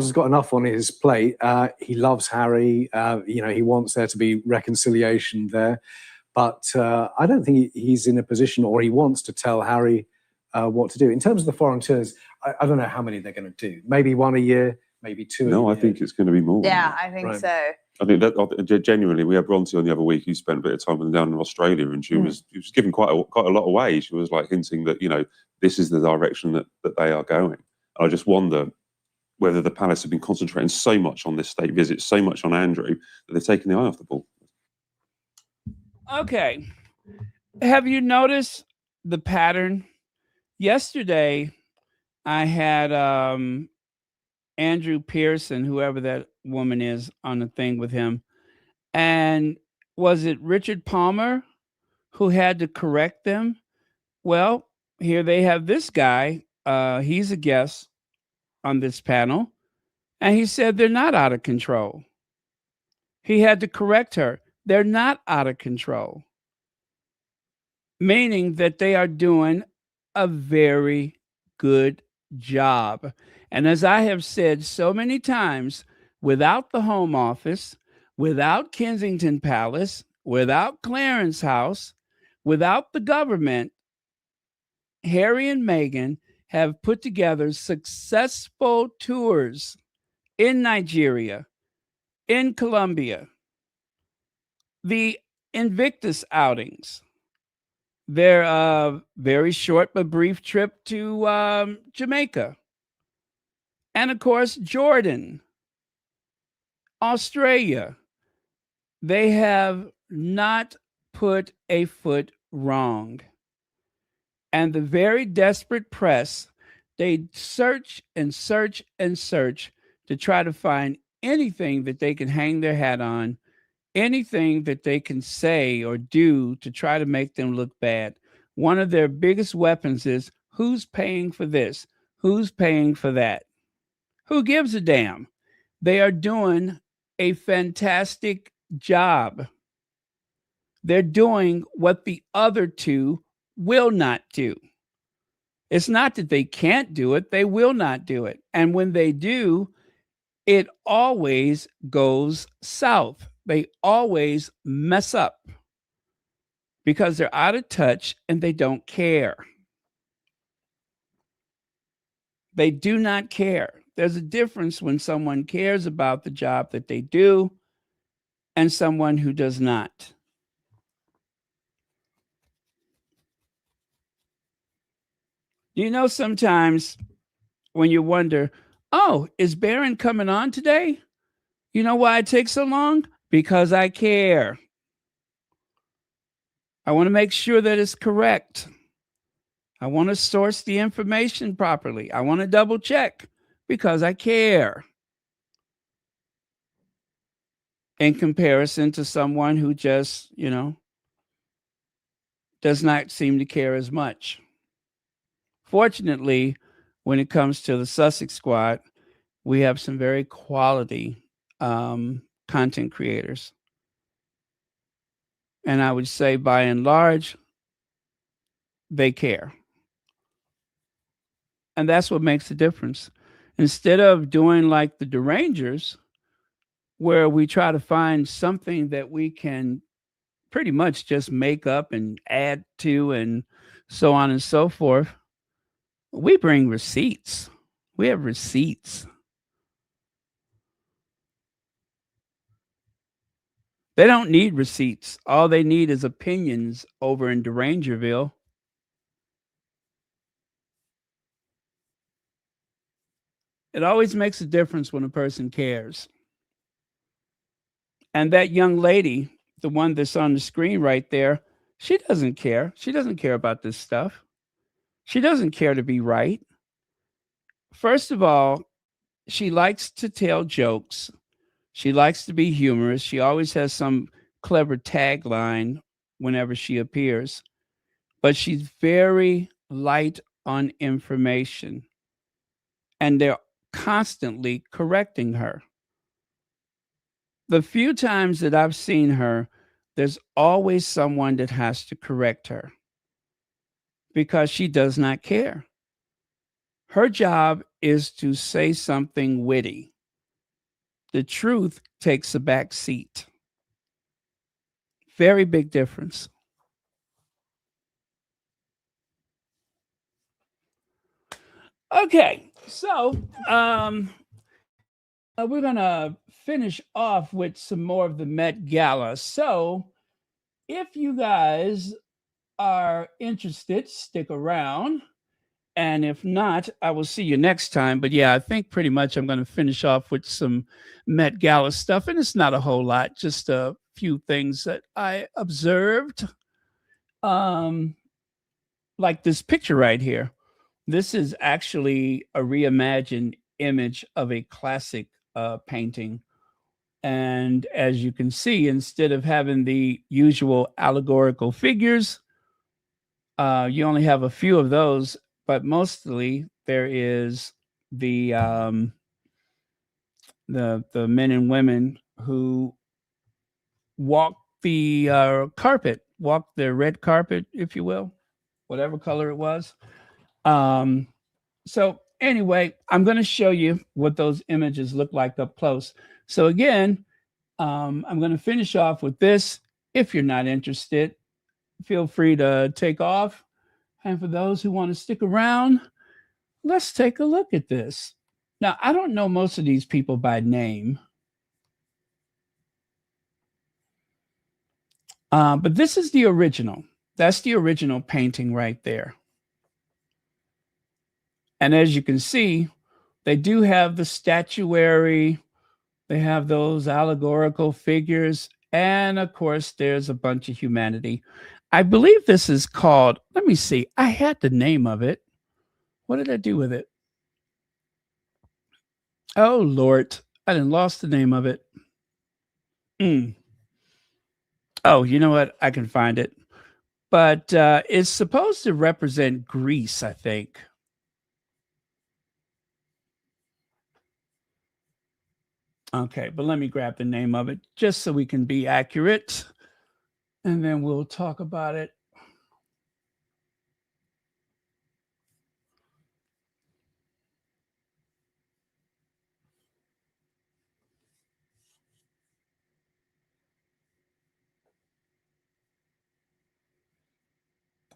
has got enough on his plate. He loves Harry. He wants there to be reconciliation there, but I don't think he's in a position, or he wants to tell Harry what to do. In terms of the foreign tours, I don't know how many they're going to do. Maybe one a year, maybe two. No, I think it's going to be more. Yeah, I think so. I think that genuinely, we had Bronte on the other week who spent a bit of time with them down in Australia, and she was giving quite a lot away. She was like hinting that this is the direction that they are going. I just wonder whether the palace have been concentrating so much on this state visit, so much on Andrew, that they've taken the eye off the ball. Okay, have you noticed the pattern? Yesterday, I had Andrew Pearson, whoever that woman is, on the thing with him. And was it Richard Palmer who had to correct them? Well, here they have this guy. He's a guest on this panel. And he said they're not out of control. He had to correct her. They're not out of control. Meaning that they are doing a very good job. And as I have said so many times, without the Home Office, without Kensington Palace, without Clarence House, without the government, Harry and Meghan have put together successful tours in Nigeria, in Colombia, the Invictus outings, their very short but brief trip to Jamaica, and of course, Jordan, Australia. They have not put a foot wrong. And the very desperate press, they search and search and search to try to find anything that they can hang their hat on, anything that they can say or do to try to make them look bad. One of their biggest weapons is, who's paying for this? Who's paying for that? Who gives a damn? They are doing a fantastic job. They're doing what the other two will not do. It's not that they can't do it, they will not do it. And when they do, it always goes south. They always mess up because they're out of touch and they don't care. They do not care. There's a difference when someone cares about the job that they do and someone who does not. You know, sometimes when you wonder, oh, is Barron coming on today? You know why it takes so long? Because I care. I want to make sure that it's correct. I want to source the information properly. I want to double check because I care. In comparison to someone who just, does not seem to care as much. Fortunately, when it comes to the Sussex squad, we have some very quality content creators. And I would say by and large, they care. And that's what makes the difference. Instead of doing like the Derangers, where we try to find something that we can pretty much just make up and add to and so on and so forth, we bring receipts. We have receipts. They don't need receipts. All they need is opinions over in Derangerville. It always makes a difference when a person cares. And that young lady, the one that's on the screen right there, she doesn't care. She doesn't care about this stuff. She doesn't care to be right. First of all, she likes to tell jokes. She likes to be humorous. She always has some clever tagline whenever she appears. But she's very light on information. And there constantly correcting her. The few times that I've seen her, there's always someone that has to correct her because she does not care. Her job is to say something witty. The truth takes a back seat. Very big difference. Okay, so we're going to finish off with some more of the Met Gala. So if you guys are interested, stick around. And if not, I will see you next time. But yeah, I think pretty much I'm going to finish off with some Met Gala stuff. And it's not a whole lot, just a few things that I observed. Like this picture right here. This is actually a reimagined image of a classic painting. And as you can see, instead of having the usual allegorical figures, you only have a few of those, but mostly there is the men and women who walk the carpet, walk the red carpet, if you will, whatever color it was. So anyway, I'm going to show you what those images look like up close. So again, I'm going to finish off with this. If you're not interested, feel free to take off. And for those who want to stick around, let's take a look at this. Now, I don't know most of these people by name. But this is the original. That's the original painting right there. And as you can see, they do have the statuary. They have those allegorical figures. And of course, there's a bunch of humanity. I believe this is called, let me see, I had the name of it. What did I do with it? Oh, Lord, I done lost the name of it. Oh, you know what? I can find it. But it's supposed to represent Greece, I think. Okay, but let me grab the name of it just so we can be accurate. And then we'll talk about it.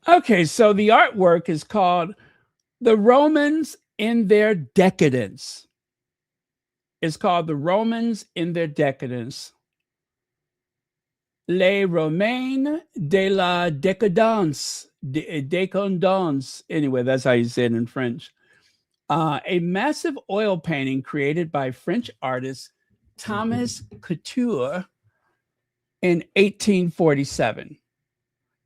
Okay, so the artwork is called The Romans in Their Decadence. It's called The Romans in Their Decadence. Les Romains de la Décadence. Décadence. Anyway, that's how you say it in French. A massive oil painting created by French artist Thomas Couture in 1847.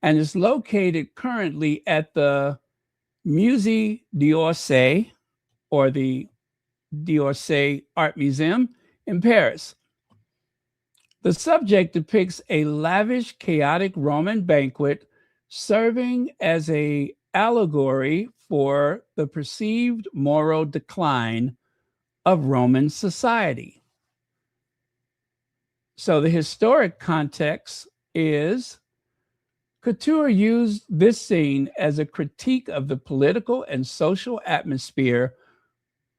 And is located currently at the Musée d'Orsay, or the d'Orsay Art Museum in Paris. The subject depicts a lavish, chaotic Roman banquet serving as an allegory for the perceived moral decline of Roman society. So the historic context is Couture used this scene as a critique of the political and social atmosphere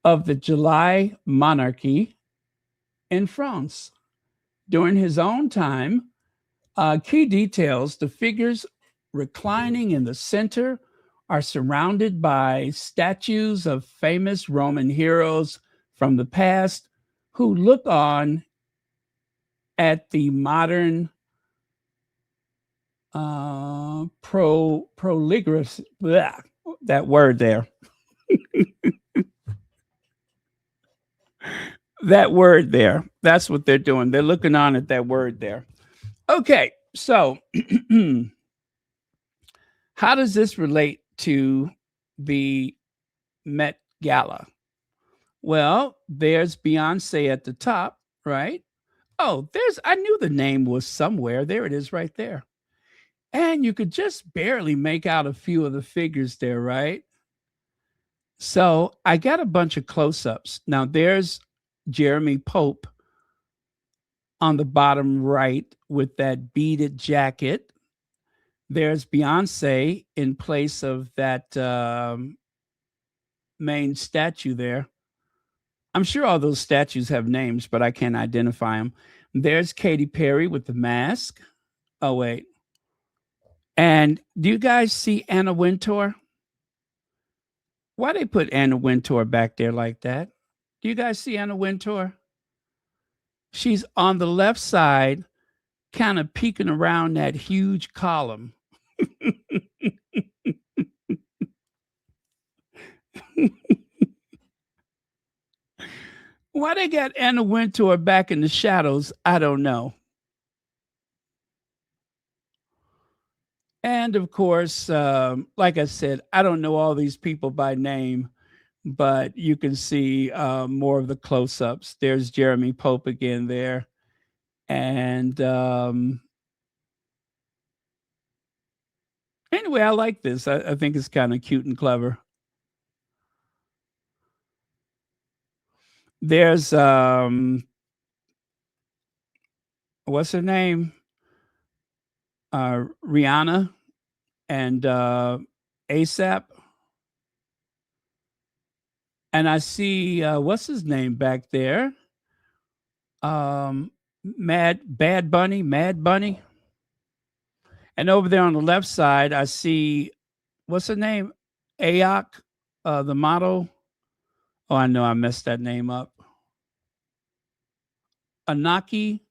of the July monarchy in France. During his own time, key details: the figures reclining in the center are surrounded by statues of famous Roman heroes from the past who look on at the modern proliferous, that word there. That word there. That's what they're doing. They're looking on at that word there. Okay, so how does this relate to the Met Gala? Well, there's Beyonce at the top, right? Oh, I knew the name was somewhere. There it is right there. And you could just barely make out a few of the figures there, right? So I got a bunch of close-ups. Now there's Jeremy Pope on the bottom right with that beaded jacket. There's Beyonce in place of that main statue there. I'm sure all those statues have names, but I can't identify them. There's Katy Perry with the mask. Oh, wait. And do you guys see Anna Wintour? Why they put Anna Wintour back there like that? Do you guys see Anna Wintour? She's on the left side, kind of peeking around that huge column. Why they got Anna Wintour back in the shadows, I don't know. And of course, like I said, I don't know all these people by name, but you can see more of the close-ups. There's Jeremy Pope again there. And anyway, I like this. I think it's kind of cute and clever. There's what's her name? Rihanna and ASAP. And I see what's his name back there? Bad Bunny. And over there on the left side, I see what's her name? Ayok, the model. Oh, I know I messed that name up. Anaki.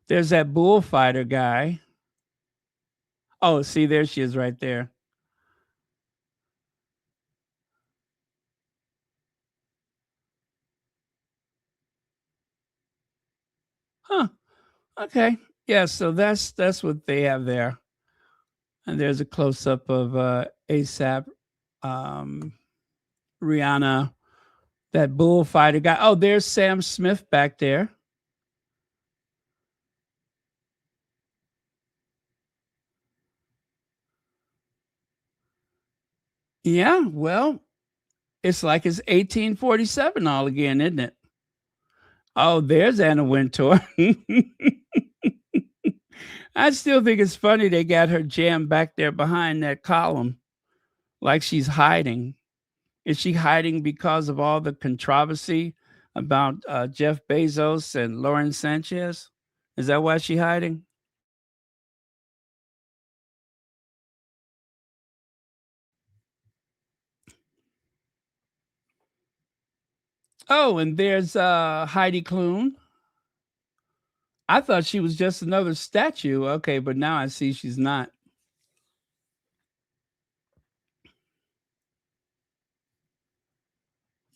There's that bullfighter guy. Oh, see, there she is right there. Huh. Okay. Yeah, so that's what they have there. And there's a close-up of ASAP, Rihanna, that bullfighter guy. Oh, there's Sam Smith back there. Yeah, well, it's like it's 1847 all again, isn't it? Oh, there's Anna Wintour. I still think it's funny they got her jammed back there behind that column, like she's hiding. Is she hiding because of all the controversy about Jeff Bezos and Lauren Sanchez? Is that why she's hiding? Oh, and there's Heidi Klum. I thought she was just another statue. Okay, but now I see she's not.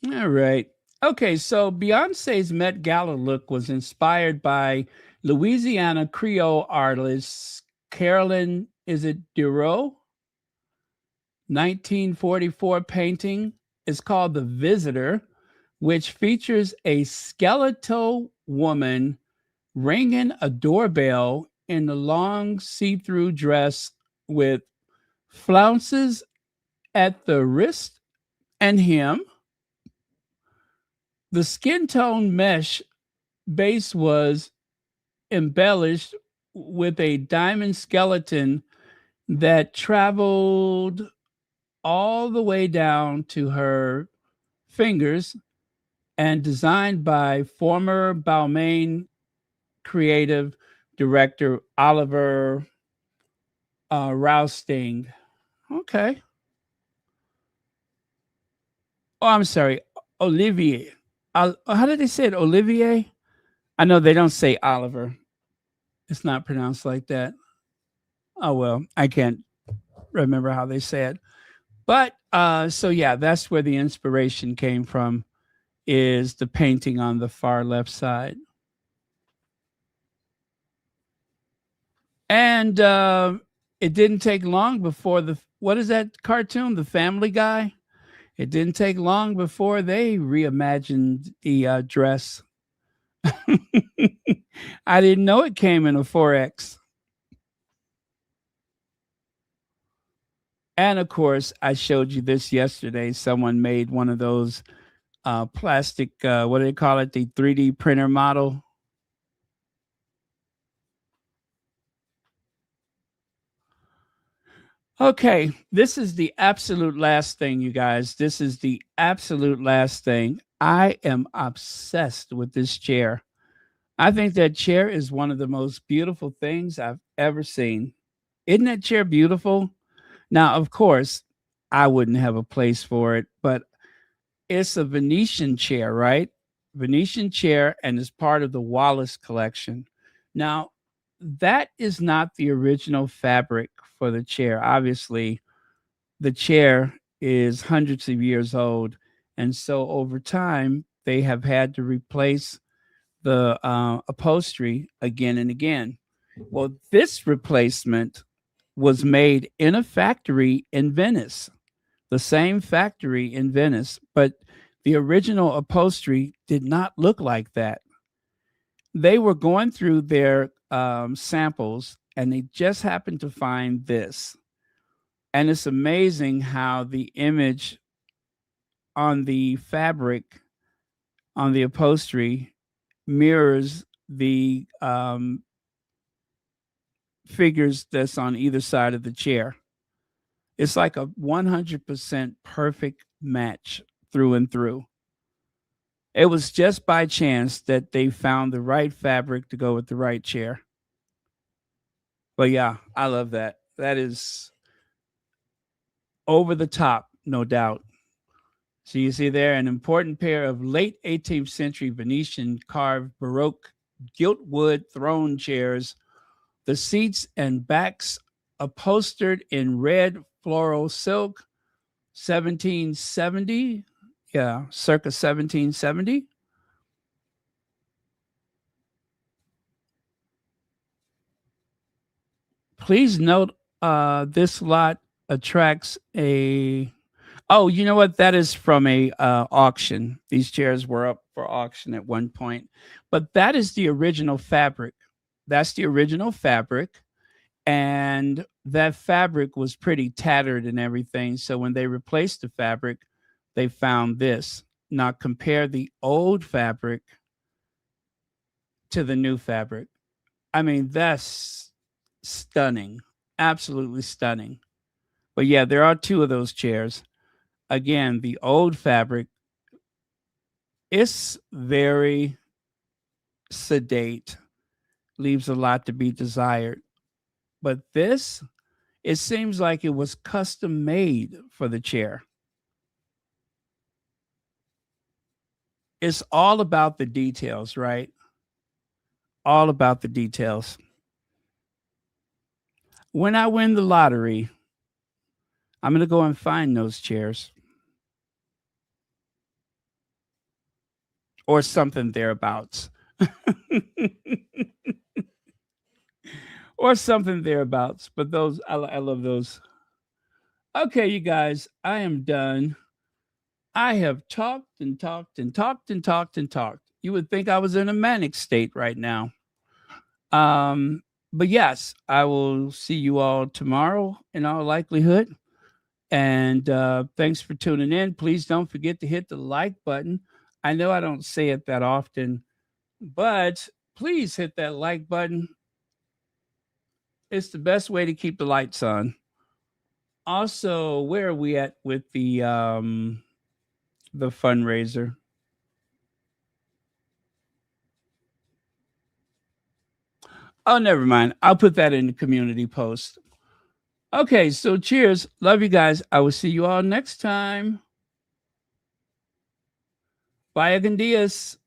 All right. Okay, so Beyonce's Met Gala look was inspired by Louisiana Creole artist Carolyn, is it Duro? 1944 painting is called The Visitor, which features a skeletal woman ringing a doorbell in a long see-through dress with flounces at the wrist and hem. The skin tone mesh base was embellished with a diamond skeleton that traveled all the way down to her fingers and designed by former Balmain creative director Oliver Rousting. Okay. Oh, I'm sorry. Olivier. How did they say it? Olivier? I know they don't say Oliver. It's not pronounced like that. Oh, well, I can't remember how they say it. But so, yeah, that's where the inspiration came from, is the painting on the far left side. And it didn't take long before what is that cartoon? The Family Guy? It didn't take long before they reimagined the dress. I didn't know it came in a 4X. And of course, I showed you this yesterday. Someone made one of those plastic, what do they call it? The 3D printer model. Okay, this is the absolute last thing, you guys. This is the absolute last thing. I am obsessed with this chair. I think that chair is one of the most beautiful things I've ever seen. Isn't that chair beautiful? Now, of course, I wouldn't have a place for it, but it's a Venetian chair, right? Venetian chair, and it's part of the Wallace collection. Now, that is not the original fabric for the chair. Obviously, the chair is hundreds of years old. And so over time, they have had to replace the upholstery again and again. Well, this replacement was made in a factory in Venice, the same factory in Venice, but the original upholstery did not look like that. They were going through their samples and they just happened to find this. And it's amazing how the image on the fabric, on the upholstery, mirrors the figures that's on either side of the chair. It's like a 100% perfect match through and through. It was just by chance that they found the right fabric to go with the right chair. But yeah, I love that. That is over the top, no doubt. So you see there an important pair of late 18th century Venetian carved Baroque gilt wood throne chairs. The seats and backs upholstered in red floral silk, 1770. Yeah, circa 1770. Please note this lot attracts a... Oh, you know what? That is from a auction. These chairs were up for auction at one point. But that is the original fabric. That's the original fabric. And that fabric was pretty tattered and everything. So when they replaced the fabric, they found this. Now compare the old fabric to the new fabric. I mean, that's stunning. Absolutely stunning. But yeah, there are two of those chairs. Again, the old fabric is very sedate, leaves a lot to be desired. But this, it seems like it was custom made for the chair. It's all about the details, right? All about the details. When I win the lottery, I'm going to go and find those chairs. Or something thereabouts. Or something thereabouts. But those, I love those. Okay, you guys, I am done. I have talked and talked and talked and talked and talked. You would think I was in a manic state right now. But yes, I will see you all tomorrow in all likelihood. And thanks for tuning in. Please don't forget to hit the like button. I know I don't say it that often, but please hit that like button. It's the best way to keep the lights on. Also, where are we at with the fundraiser? Oh, never mind. I'll put that in the community post. Okay, so cheers. Love you guys. I will see you all next time. Bye, Agandias.